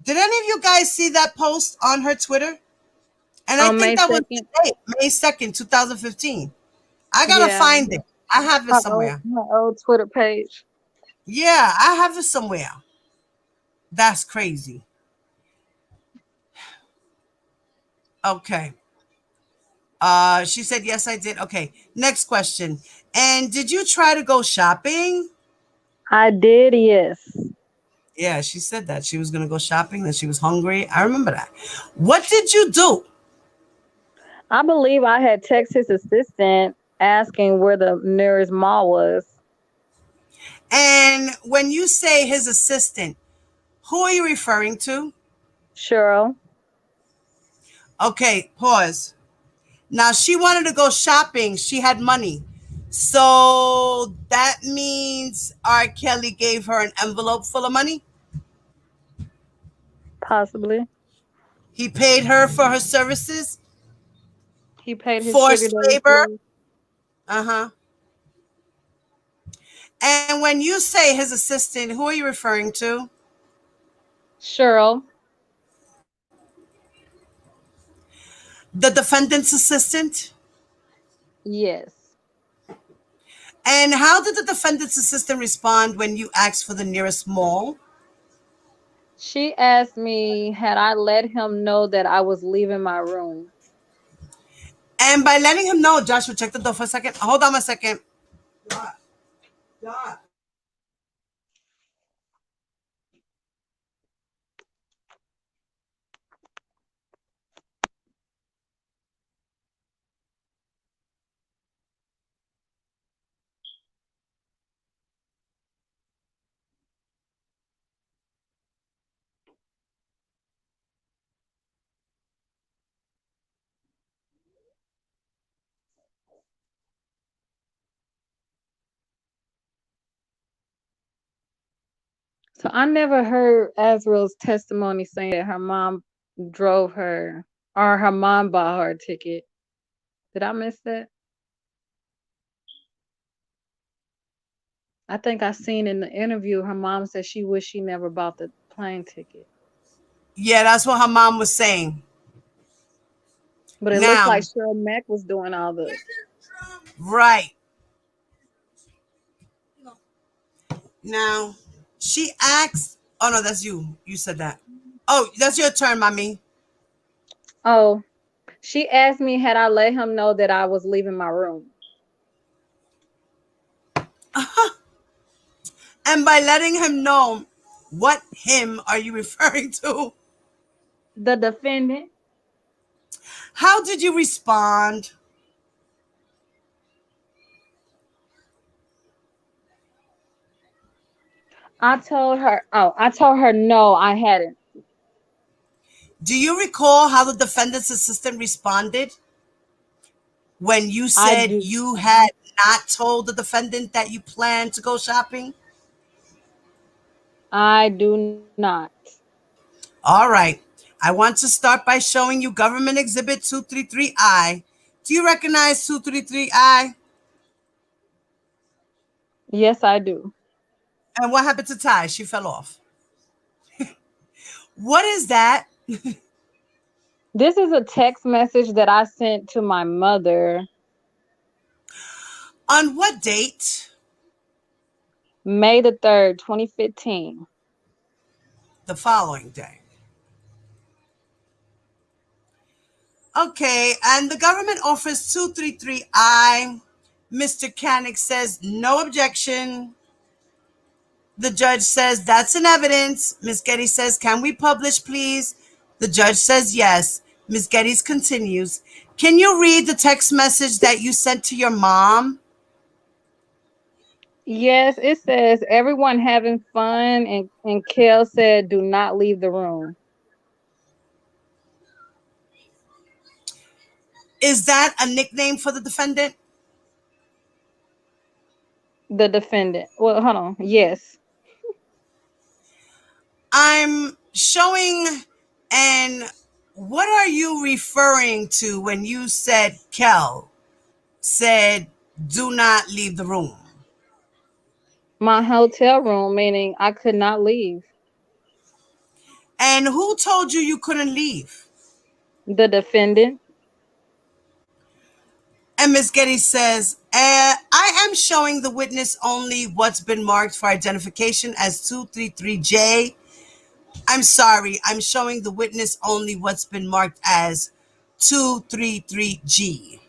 Did any of you guys see that post on her Twitter? And I On think May that was the 2nd. date, May 2nd, 2015. I gotta Yeah. find it. I have it somewhere. My old Twitter page. Yeah, I have it somewhere. That's crazy. Okay. She said, yes, I did. Okay. Next question. And did you try to go shopping? I did, yes. Yeah, she said that she was going to go shopping, that she was hungry. I remember that. What did you do? I believe I had texted his assistant asking where the nearest mall was. And when you say his assistant, who are you referring to? Cheryl. Okay, pause. Now, she wanted to go shopping. She had money. So that means R. Kelly gave her an envelope full of money? Possibly. He paid her for her services? He paid his sugar Forced daddy labor? fees. Uh-huh. And when you say his assistant, who are you referring to? Cheryl. The defendant's assistant? Yes. And how did the defendant's assistant respond when you asked for the nearest mall? She asked me, had I let him know that I was leaving my room? And by letting him know, Joshua, check the door for a second. Hold on a second. Dot. So I never heard Azriel's testimony saying that her mom drove her or her mom bought her a ticket. Did I miss that? I think I seen in the interview her mom said she wished she never bought the plane ticket. Yeah, that's what her mom was saying. But it looks Now, like Cheryl Mack was doing all the. right. Now, she asked, oh no, that's you. You said that. Oh, that's your turn, mommy. Oh, she asked me had I let him know that I was leaving my room. And by letting him know, what him are you referring to? The defendant. How did you respond? I told her no, I hadn't. Do you recall how the defendant's assistant responded when you I said do you had not told the defendant that you planned to go shopping? I do not. All right. I want to start by showing you Government Exhibit 233I. Do you recognize 233I? Yes, I do. And what happened to Ty? She fell off. What is that? This is a text message that I sent to my mother. On what date? May the 3rd, 2015. The following day. Okay, and the government offers 233I. Mr. Canick says no objection. The judge says that's an evidence. Ms. Getty says, can we publish, please? The judge says yes. Ms. Getty continues. Can you read the text message that you sent to your mom? Yes, it says everyone having fun, and Kel said, do not leave the room. Is that a nickname for the defendant? The defendant. Well, hold on. Yes. I'm showing, and what are you referring to when you said Kel said, do not leave the room? My hotel room, meaning I could not leave. And who told you you couldn't leave? The defendant. And Ms. Getty says, I am showing the witness only what's been marked for identification as 233J. I'm sorry, I'm showing the witness only what's been marked as 233G.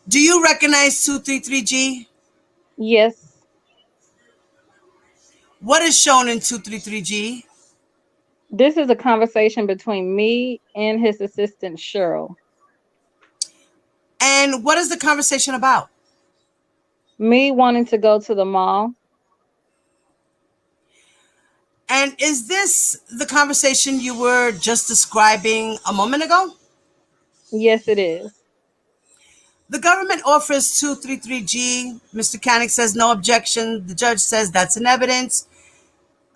Do you recognize 233G? Yes. What is shown in 233G? This is a conversation between me and his assistant, Cheryl. And what is the conversation about? Me wanting to go to the mall. And is this the conversation you were just describing a moment ago? Yes, it is. The government offers 233G. Mr. Canick says no objection. The judge says that's an evidence.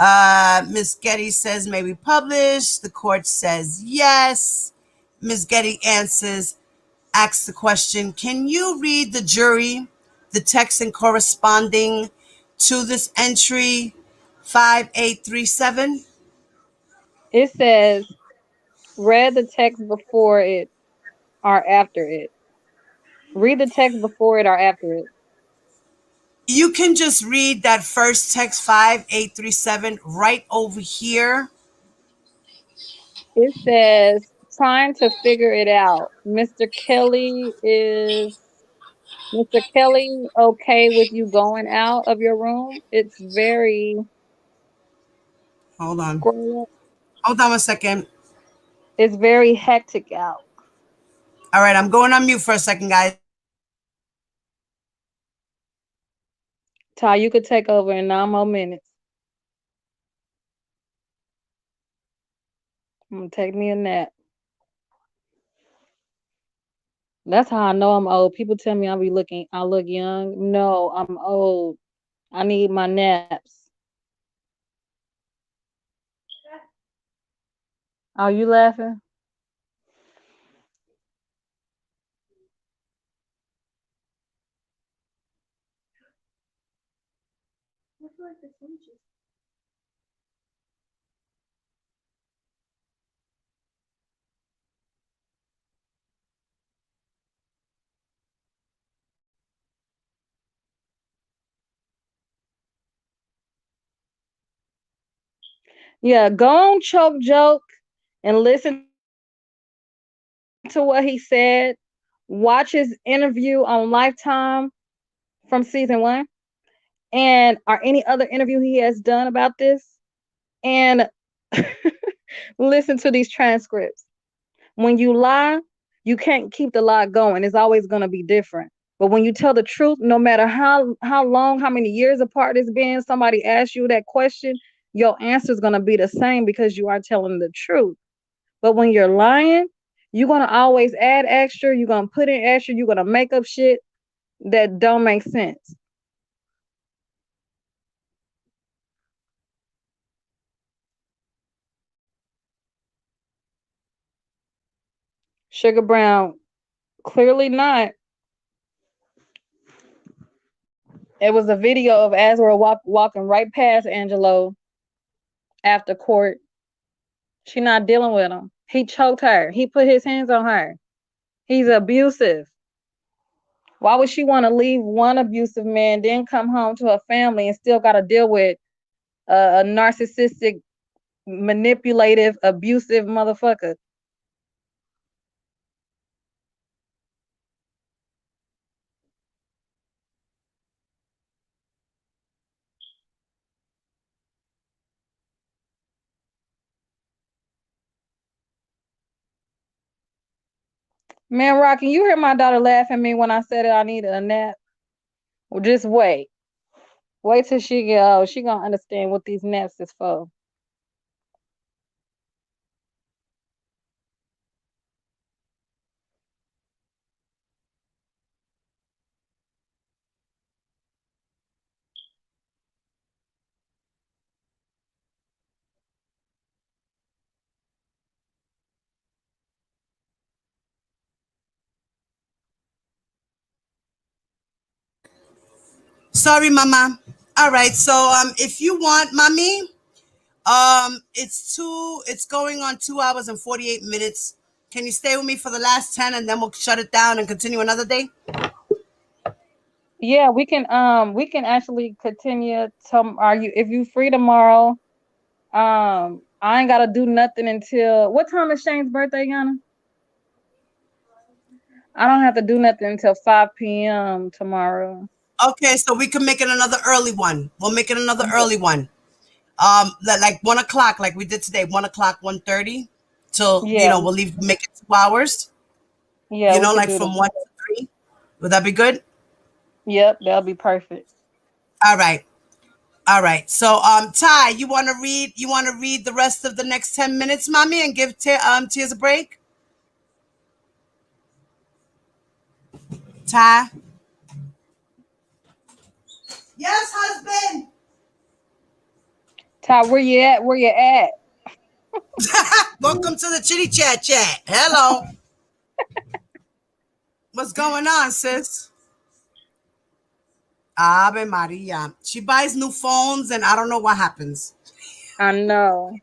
Ms. Getty says may we publish. The court says yes. Ms. Getty asks the question, can you read the jury the text and corresponding to this entry 5837? It says, read the text before it or after it. Read the text before it or after it. You can just read that first text 5837 right over here. It says, trying to figure it out. Mr. Kelly okay with you going out of your room? It's very Hold on. scroll up. Hold on a second. It's very hectic out. All right, I'm going on mute for a second, guys. Ty, you could take over in 9 more minutes. I'm gonna take me a nap. That's how I know I'm old. People tell me I look young. No, I'm old. I need my naps. Are you laughing? I feel like the sandwiches. Yeah, go on Choke Joke and listen to what he said. Watch his interview on Lifetime from season 1 and or any other interview he has done about this. And listen to these transcripts. When you lie, you can't keep the lie going. It's always going to be different. But when you tell the truth, no matter how long, how many years apart it's been, somebody asks you that question, your answer is going to be the same because you are telling the truth. But when you're lying, you're going to always add extra. You're going to put in extra. You're going to make up shit that don't make sense. Sugar Brown, clearly not. It was a video of Azriel walking right past Angelo after court. She not dealing with him. He choked her. He put his hands on her. He's abusive. Why would she want to leave one abusive man, then come home to her family and still got to deal with a narcissistic, manipulative, abusive motherfucker? Man, Rocky, you hear my daughter laugh at me when I said I needed a nap? Well, just wait. Wait till she get old. She gonna understand what these naps is for. Sorry, Mama. All right. So if you want, Mommy, it's going on 2 hours and 48 minutes. Can you stay with me for the last 10 and then we'll shut it down and continue another day? Yeah, we can actually continue to are you if you free tomorrow. I ain't gotta do nothing until what time is Shane's birthday, Yana? I don't have to do nothing until 5 p.m. tomorrow. Okay, so we can make it another early one. We'll make it another early one. Like 1 o'clock, like we did today, 1 o'clock, 1:30. Till Yeah, we'll make it 2 hours. yeah, we could Like do from that. 1 to 3. Would that be good? Yep, that'll be perfect. All right. All right. So Ty, you wanna read the rest of the next 10 minutes, Mommy, and give Tears a break? Ty? Yes, husband. Ty, where you at? Where you at? Welcome to the Chitty Chat Chat. Hello. What's going on, sis? Ave Maria. She buys new phones and I don't know what happens. I know.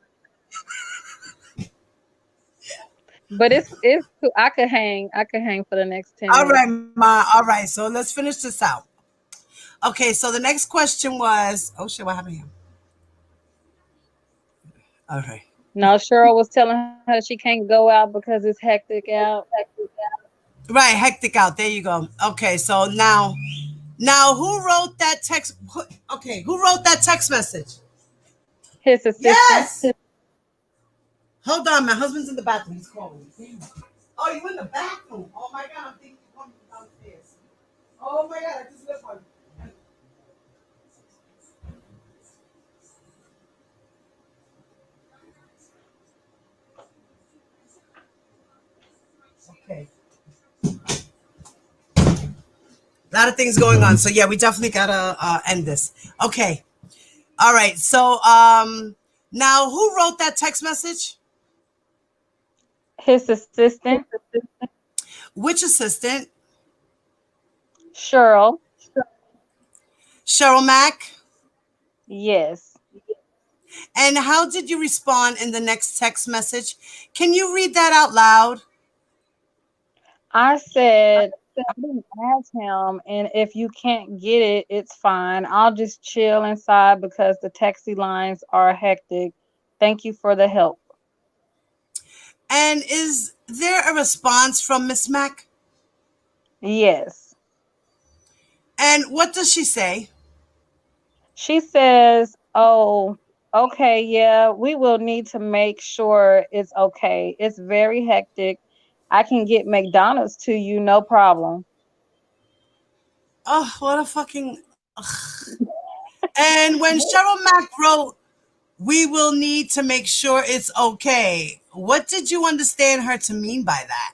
But it's I could hang for the next 10 All minutes. right, Ma. All right. So let's finish this out. Okay, so the next question was, oh shit, what happened here? All right. No, Cheryl was telling her she can't go out because it's hectic out. Right, hectic out. There you go. Okay, so now who wrote that text? Okay, who wrote that text message? His assistant. Yes. Hold on, my husband's in the bathroom. He's calling me. Oh, you in the bathroom? Oh my god, I'm thinking you're coming downstairs. Oh my god, I just left one. Okay. A lot of things going on. So yeah, we definitely gotta end this. Okay. All right. So now who wrote that text message? His assistant, Which assistant? Cheryl. Cheryl Mack. Yes. And how did you respond in the next text message? Can you read that out loud? I said I didn't ask him, and if you can't get it, it's fine. I'll just chill inside because the taxi lines are hectic. Thank you for the help. And is there a response from Miss Mack? Yes. And what does she say? She says, "Oh, okay, yeah, we will need to make sure it's okay. It's very hectic. I can get McDonald's to you, no problem." Oh, what a fucking. Ugh. And when Cheryl Mack wrote, "We will need to make sure it's okay," what did you understand her to mean by that?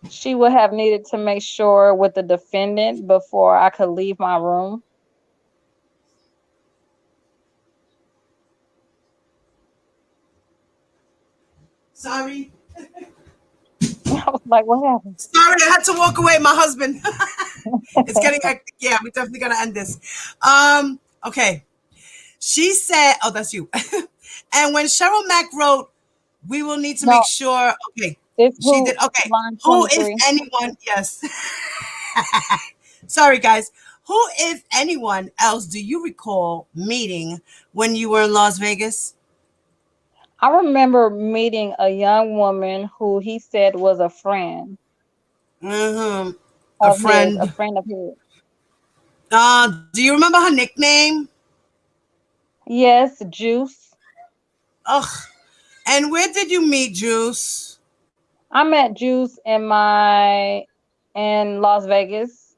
She would have needed to make sure with the defendant before I could leave my room. Sorry. I was like, what happened? Sorry, I had to walk away. My husband. It's getting hectic. Yeah, we definitely gotta end this. Okay. She said, "Oh, that's you." And when Cheryl Mack wrote, "We will need to make No, sure." Okay, it's she who did. Okay, line who, if 23. anyone? Yes. Sorry, guys. Who, if anyone else, do you recall meeting when you were in Las Vegas? I remember meeting a young woman who he said was a friend Hmm. A of his, a friend. friend of his. Do you remember her nickname? Yes, Juice. Ugh. And where did you meet Juice? I met Juice in Las Vegas.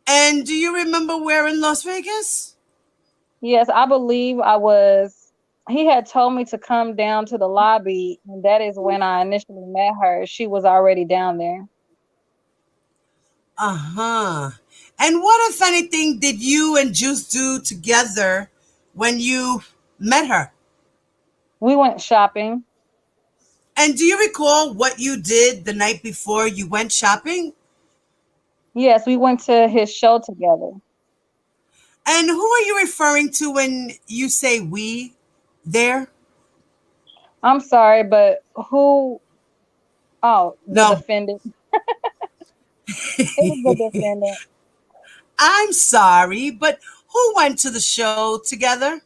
And do you remember where in Las Vegas? Yes, I believe I was. He had told me to come down to the lobby, and that is when I initially met her. She was already down there. Uh-huh. And what, if anything, did you and Juice do together when you met her? We went shopping. And do you recall what you did the night before you went shopping? Yes, we went to his show together. And who are you referring to when you say we there? I'm sorry, but who? Oh, the No. defendant. It was the defendant. I'm sorry, but who went to the show together?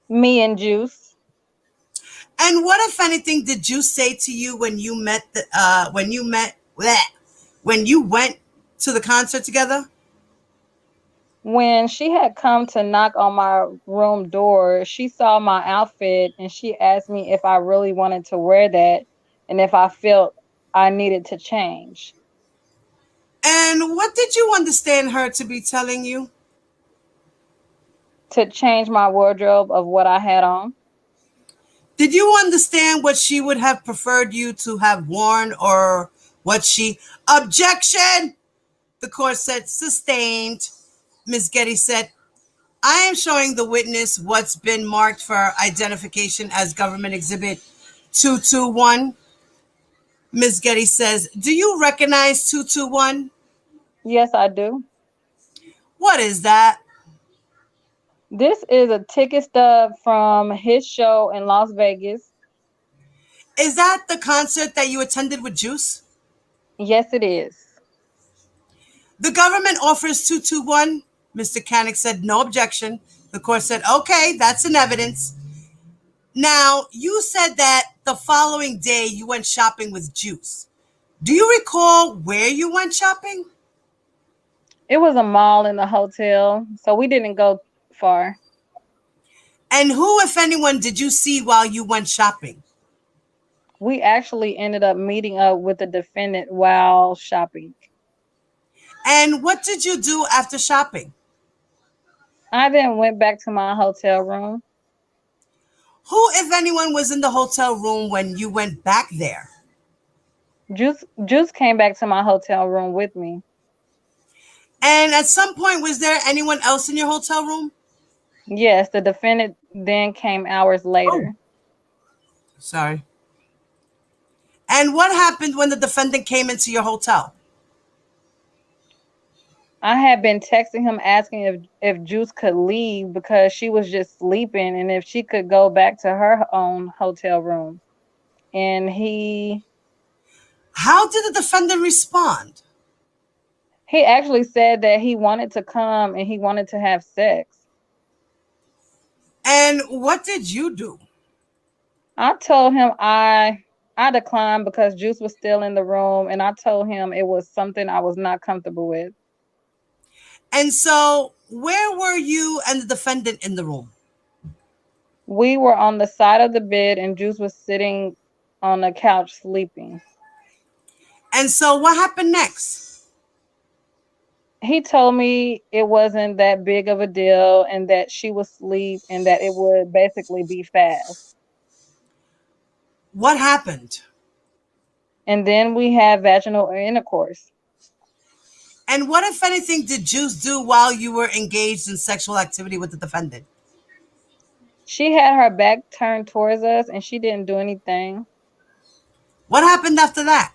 Me and Juice. And what, if anything, did you say to you when you met when you went to the concert together? When she had come to knock on my room door, she saw my outfit and she asked me if I really wanted to wear that and if I felt I needed to change. And what did you understand her to be telling you? To change my wardrobe of what I had on. Did you understand what she would have preferred you to have worn, or what she objection? The court said sustained. Ms. Getty said, I am showing the witness what's been marked for identification as government exhibit 221. Ms. Getty says, do you recognize 221? Yes, I do. What is that? This is a ticket stub from his show in Las Vegas. Is that the concert that you attended with Juice? Yes, it is. The government offers 221. Mr. Canick said, no objection. The court said, okay, that's in evidence. Now, you said that the following day you went shopping with Juice. Do you recall where you went shopping? It was a mall in the hotel, so we didn't go far. And who, if anyone, did you see while you went shopping? We actually ended up meeting up with the defendant while shopping. And what did you do after shopping? I then went back to my hotel room. Who, if anyone, was in the hotel room when you went back there? Juice came back to my hotel room with me. And at some point, was there anyone else in your hotel room? Yes, the defendant then came hours Oh, later. sorry. And what happened when the defendant came into your hotel? I had been texting him asking if Juice could leave because she was just sleeping and if she could go back to her own hotel room. And How did the defendant respond? he actually said that he wanted to come and he wanted to have sex. And what did you do? I told him I declined because Juice was still in the room and I told him it was something I was not comfortable with. And so, where were you and the defendant in the room? We were on the side of the bed and Juice was sitting on the couch sleeping. And so, what happened next? He told me it wasn't that big of a deal and that she was asleep and that it would basically be fast. What happened? And then we had vaginal intercourse. And what, if anything, did Juice do while you were engaged in sexual activity with the defendant? She had her back turned towards us and she didn't do anything. What happened after that?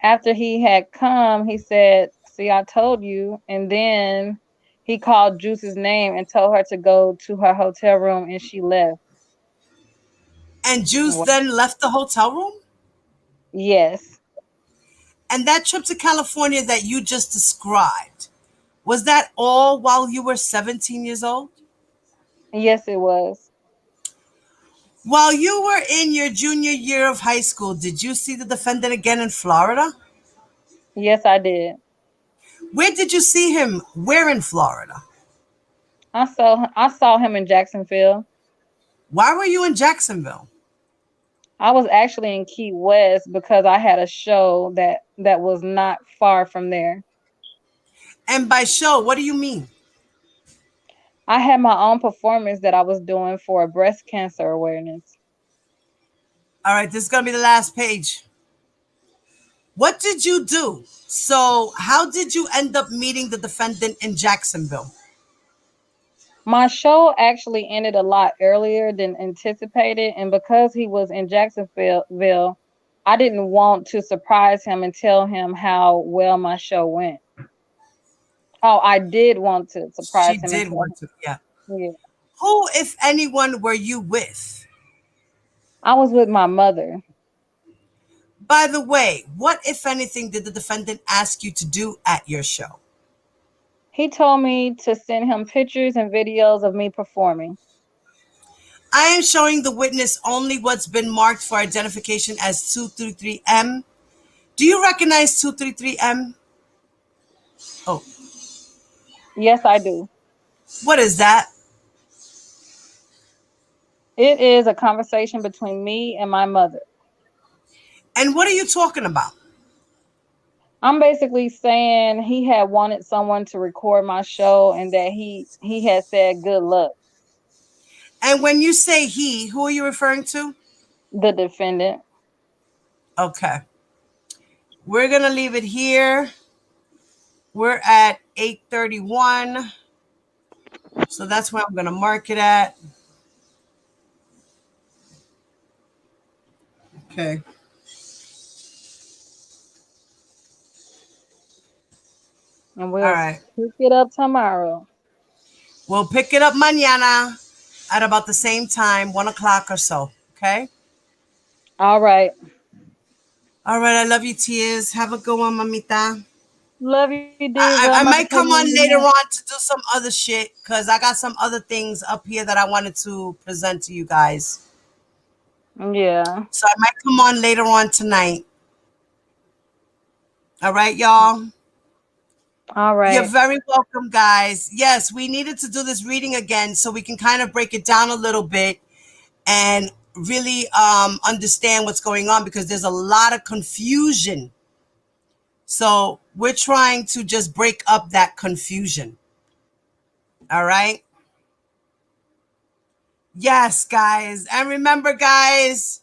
After he had come, he said, see, I told you. And then he called Juice's name and told her to go to her hotel room and she left. And Juice then left the hotel room? Yes. And that trip to California that you just described, was that all while you were 17 years old? Yes, it was. While you were in your junior year of high school, did you see the defendant again in Florida? Yes, I did. Where did you see him? Where in Florida? I saw him in Jacksonville. Why were you in Jacksonville? I was actually in Key West because I had a show that was not far from there. And by show, what do you mean? I had my own performance that I was doing for breast cancer awareness. All right, this is going to be the last page. What did you do? So, how did you end up meeting the defendant in Jacksonville? My show actually ended a lot earlier than anticipated, and because he was in Jacksonville, I didn't want to surprise him and tell him how well my show went. Oh, I did want to She surprise him and did tell want to, yeah. him. Yeah. Who, if anyone, were you with? I was with my mother. By the way, what, if anything, did the defendant ask you to do at your show? He told me to send him pictures and videos of me performing. I am showing the witness only what's been marked for identification as 233M. Do you recognize 233M? Oh, Yes, I do. what is that? It is a conversation between me and my mother. And what are you talking about? I'm basically saying he had wanted someone to record my show and that he had said good luck. And when you say he, who are you referring to? The defendant. Okay. We're going to leave it here. We're at 8:31. So that's where I'm going to mark it at. Okay. And All we'll right. pick it up tomorrow. We'll pick it up mañana at about the same time, 1 o'clock or so. Okay. All right. All right. I love you, Tears. Have a good one, mamita. Love you, Diva. I I'm about to might take come my on leave later now. on to do some other shit because I got some other things up here that I wanted to present to you guys. Yeah. So I might come on later on tonight. All right, y'all. All right. You're very welcome, guys. Yes, we needed to do this reading again so we can kind of break it down a little bit and really understand what's going on because there's a lot of confusion. So we're trying to just break up that confusion. All right. Yes, guys. And remember, guys,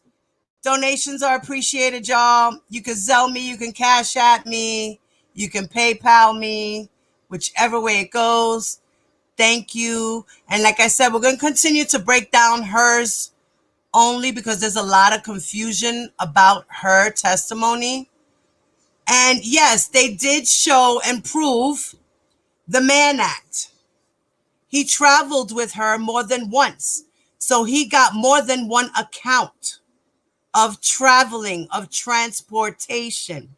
donations are appreciated, y'all. You can Zelle me, you can Cash App me, you can PayPal me, whichever way it goes. Thank you. And like I said, we're going to continue to break down hers only because there's a lot of confusion about her testimony. And yes, they did show and prove the Mann Act. He traveled with her more than once. So he got more than one account of traveling, of transportation.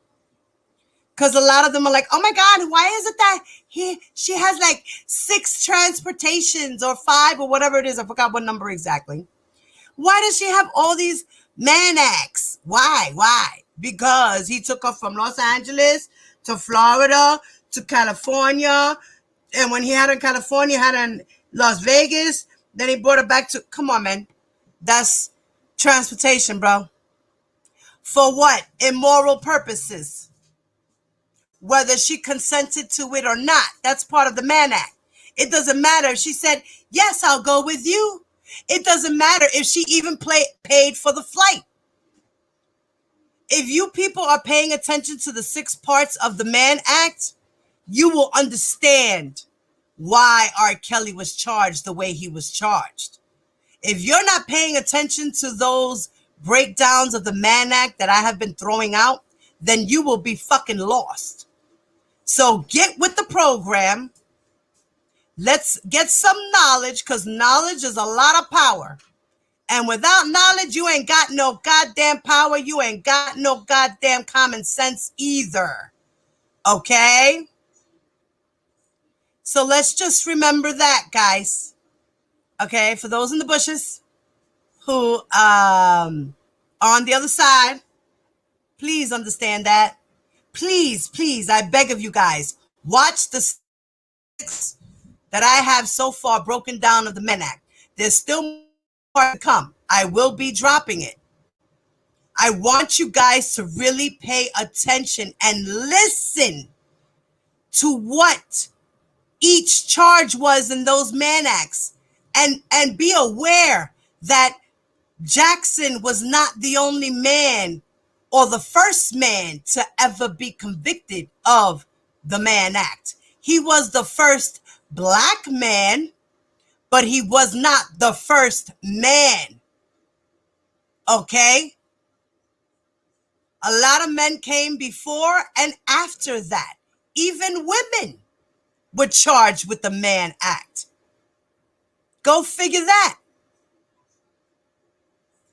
Because a lot of them are like, oh my God, why is it that she has like 6 transportations or 5 or whatever it is? I forgot what number exactly. Why does she have all these Mann Acts? Why? Because he took her from Los Angeles to Florida to California. And when he had her in California, had her in Las Vegas. Then he brought her back to, come on, man. That's transportation, bro. For what? Immoral purposes. Whether she consented to it or not, that's part of the Mann Act. It doesn't matter if she said, yes, I'll go with you. It doesn't matter if she even paid for the flight. If you people are paying attention to the 6 parts of the Mann Act, you will understand why R. Kelly was charged the way he was charged. If you're not paying attention to those breakdowns of the Mann Act that I have been throwing out, then you will be fucking lost. So get with the program. Let's get some knowledge because knowledge is a lot of power. And without knowledge, you ain't got no goddamn power. You ain't got no goddamn common sense either. Okay? So let's just remember that, guys. Okay? For those in the bushes who are on the other side, please understand that. Please, please, I beg of you guys, watch the 6 that I have so far broken down of the Men Act. There's still more to come. I will be dropping it. I want you guys to really pay attention and listen to what each charge was in those Man Acts, and be aware that Jackson was not the only man or the first man to ever be convicted of the Mann Act. He was the first black man, but he was not the first man. Okay? A lot of men came before and after that. Even women were charged with the Mann Act. Go figure that.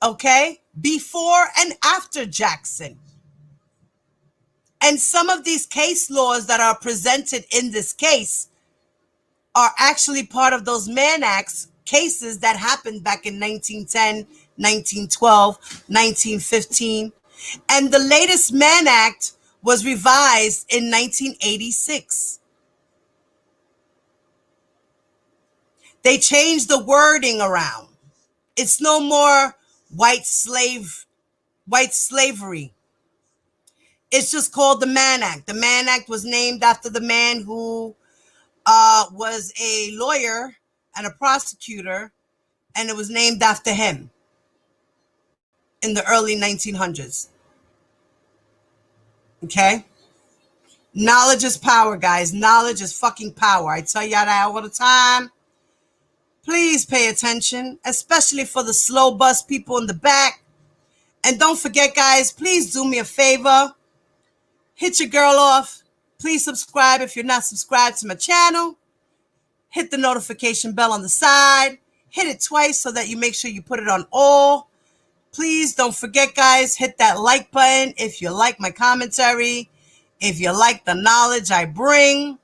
Okay? Before and after Jackson. And some of these case laws that are presented in this case are actually part of those Mann Acts cases that happened back in 1910, 1912, 1915. And the latest Mann Act was revised in 1986. They changed the wording around. It's no more white slavery. It's just called the Mann Act. The Mann Act was named after the man who was a lawyer and a prosecutor, and it was named after him in the early 1900s. Okay? Knowledge is power, guys. Knowledge is fucking power. I tell y'all that all the time. Please pay attention, especially for the slow bus people in the back. And don't forget, guys, please do me a favor. Hit your girl off. Please subscribe if you're not subscribed to my channel. Hit the notification bell on the side. Hit it twice so that you make sure you put it on all. Please don't forget, guys, hit that like button if you like my commentary. If you like the knowledge I bring,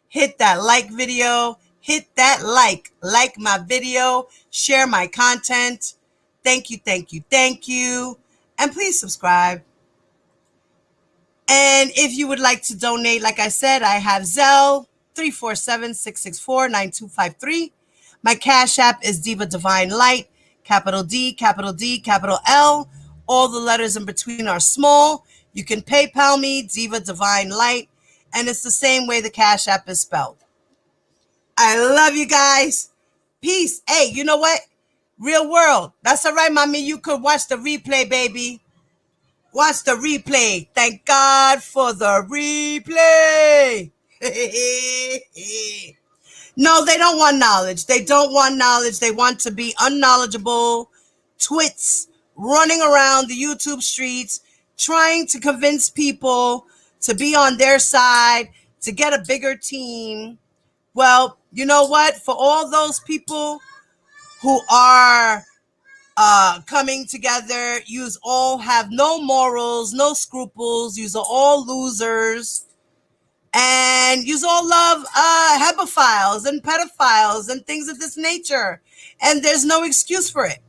hit that like video. Hit that like my video. Share my content. Thank you, thank you, thank you. And please subscribe. And if you would like to donate, like I said, I have Zelle 347-664-9253. My Cash App is Diva Divine Light, capital D, capital L. All the letters in between are small. You can PayPal me, Diva Divine Light, and it's the same way the Cash App is spelled. I love you guys. Peace. Hey, you know what? Real world. That's all right, mommy. You could watch the replay, baby. Watch the replay. Thank God for the replay. No, they don't want knowledge. They don't want knowledge. They want to be unknowledgeable twits running around the YouTube streets trying to convince people to be on their side, to get a bigger team. Well, you know what? For all those people who are coming together, yous all have no morals, no scruples. Yous are all losers. And yous all love hebophiles and pedophiles and things of this nature. And there's no excuse for it.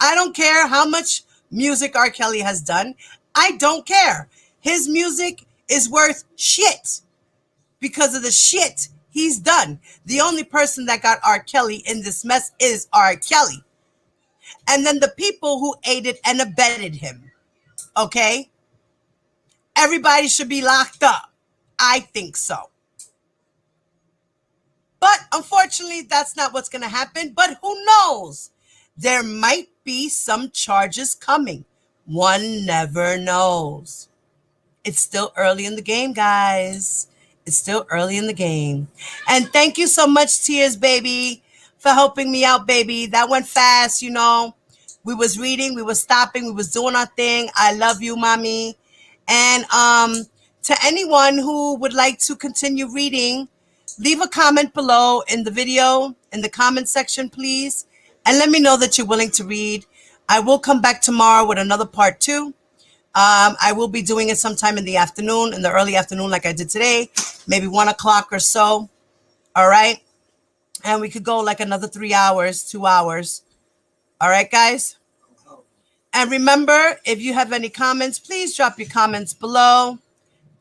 I don't care how much music R. Kelly has done. I don't care. His music is worth shit because of the shit he's done. The only person that got R. Kelly in this mess is R. Kelly. And then the people who aided and abetted him. Okay? Everybody should be locked up. I think so. But unfortunately, that's not what's going to happen. But who knows? There might be some charges coming. One never knows. It's still early in the game, guys. It's still early in the game. And thank you so much, Tears, baby, for helping me out, baby. That went fast, you know. We was reading, we was stopping, we was doing our thing. I love you, mommy. And to anyone who would like to continue reading, leave a comment below in the video, in the comment section, please. And let me know that you're willing to read. I will come back tomorrow with another part 2. I will be doing it sometime in the afternoon, in the early afternoon, like I did today, maybe 1 o'clock or so. All right. And we could go like another 3 hours, 2 hours. All right, guys. And remember, if you have any comments, please drop your comments below.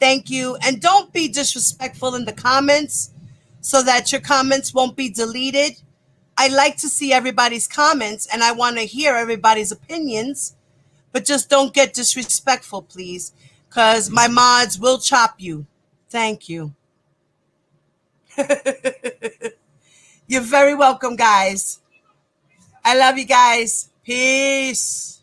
Thank you. And don't be disrespectful in the comments so that your comments won't be deleted. I like to see everybody's comments and I want to hear everybody's opinions, but just don't get disrespectful, please, because my mods will chop you. Thank you. You're very welcome, guys. I love you guys. Peace.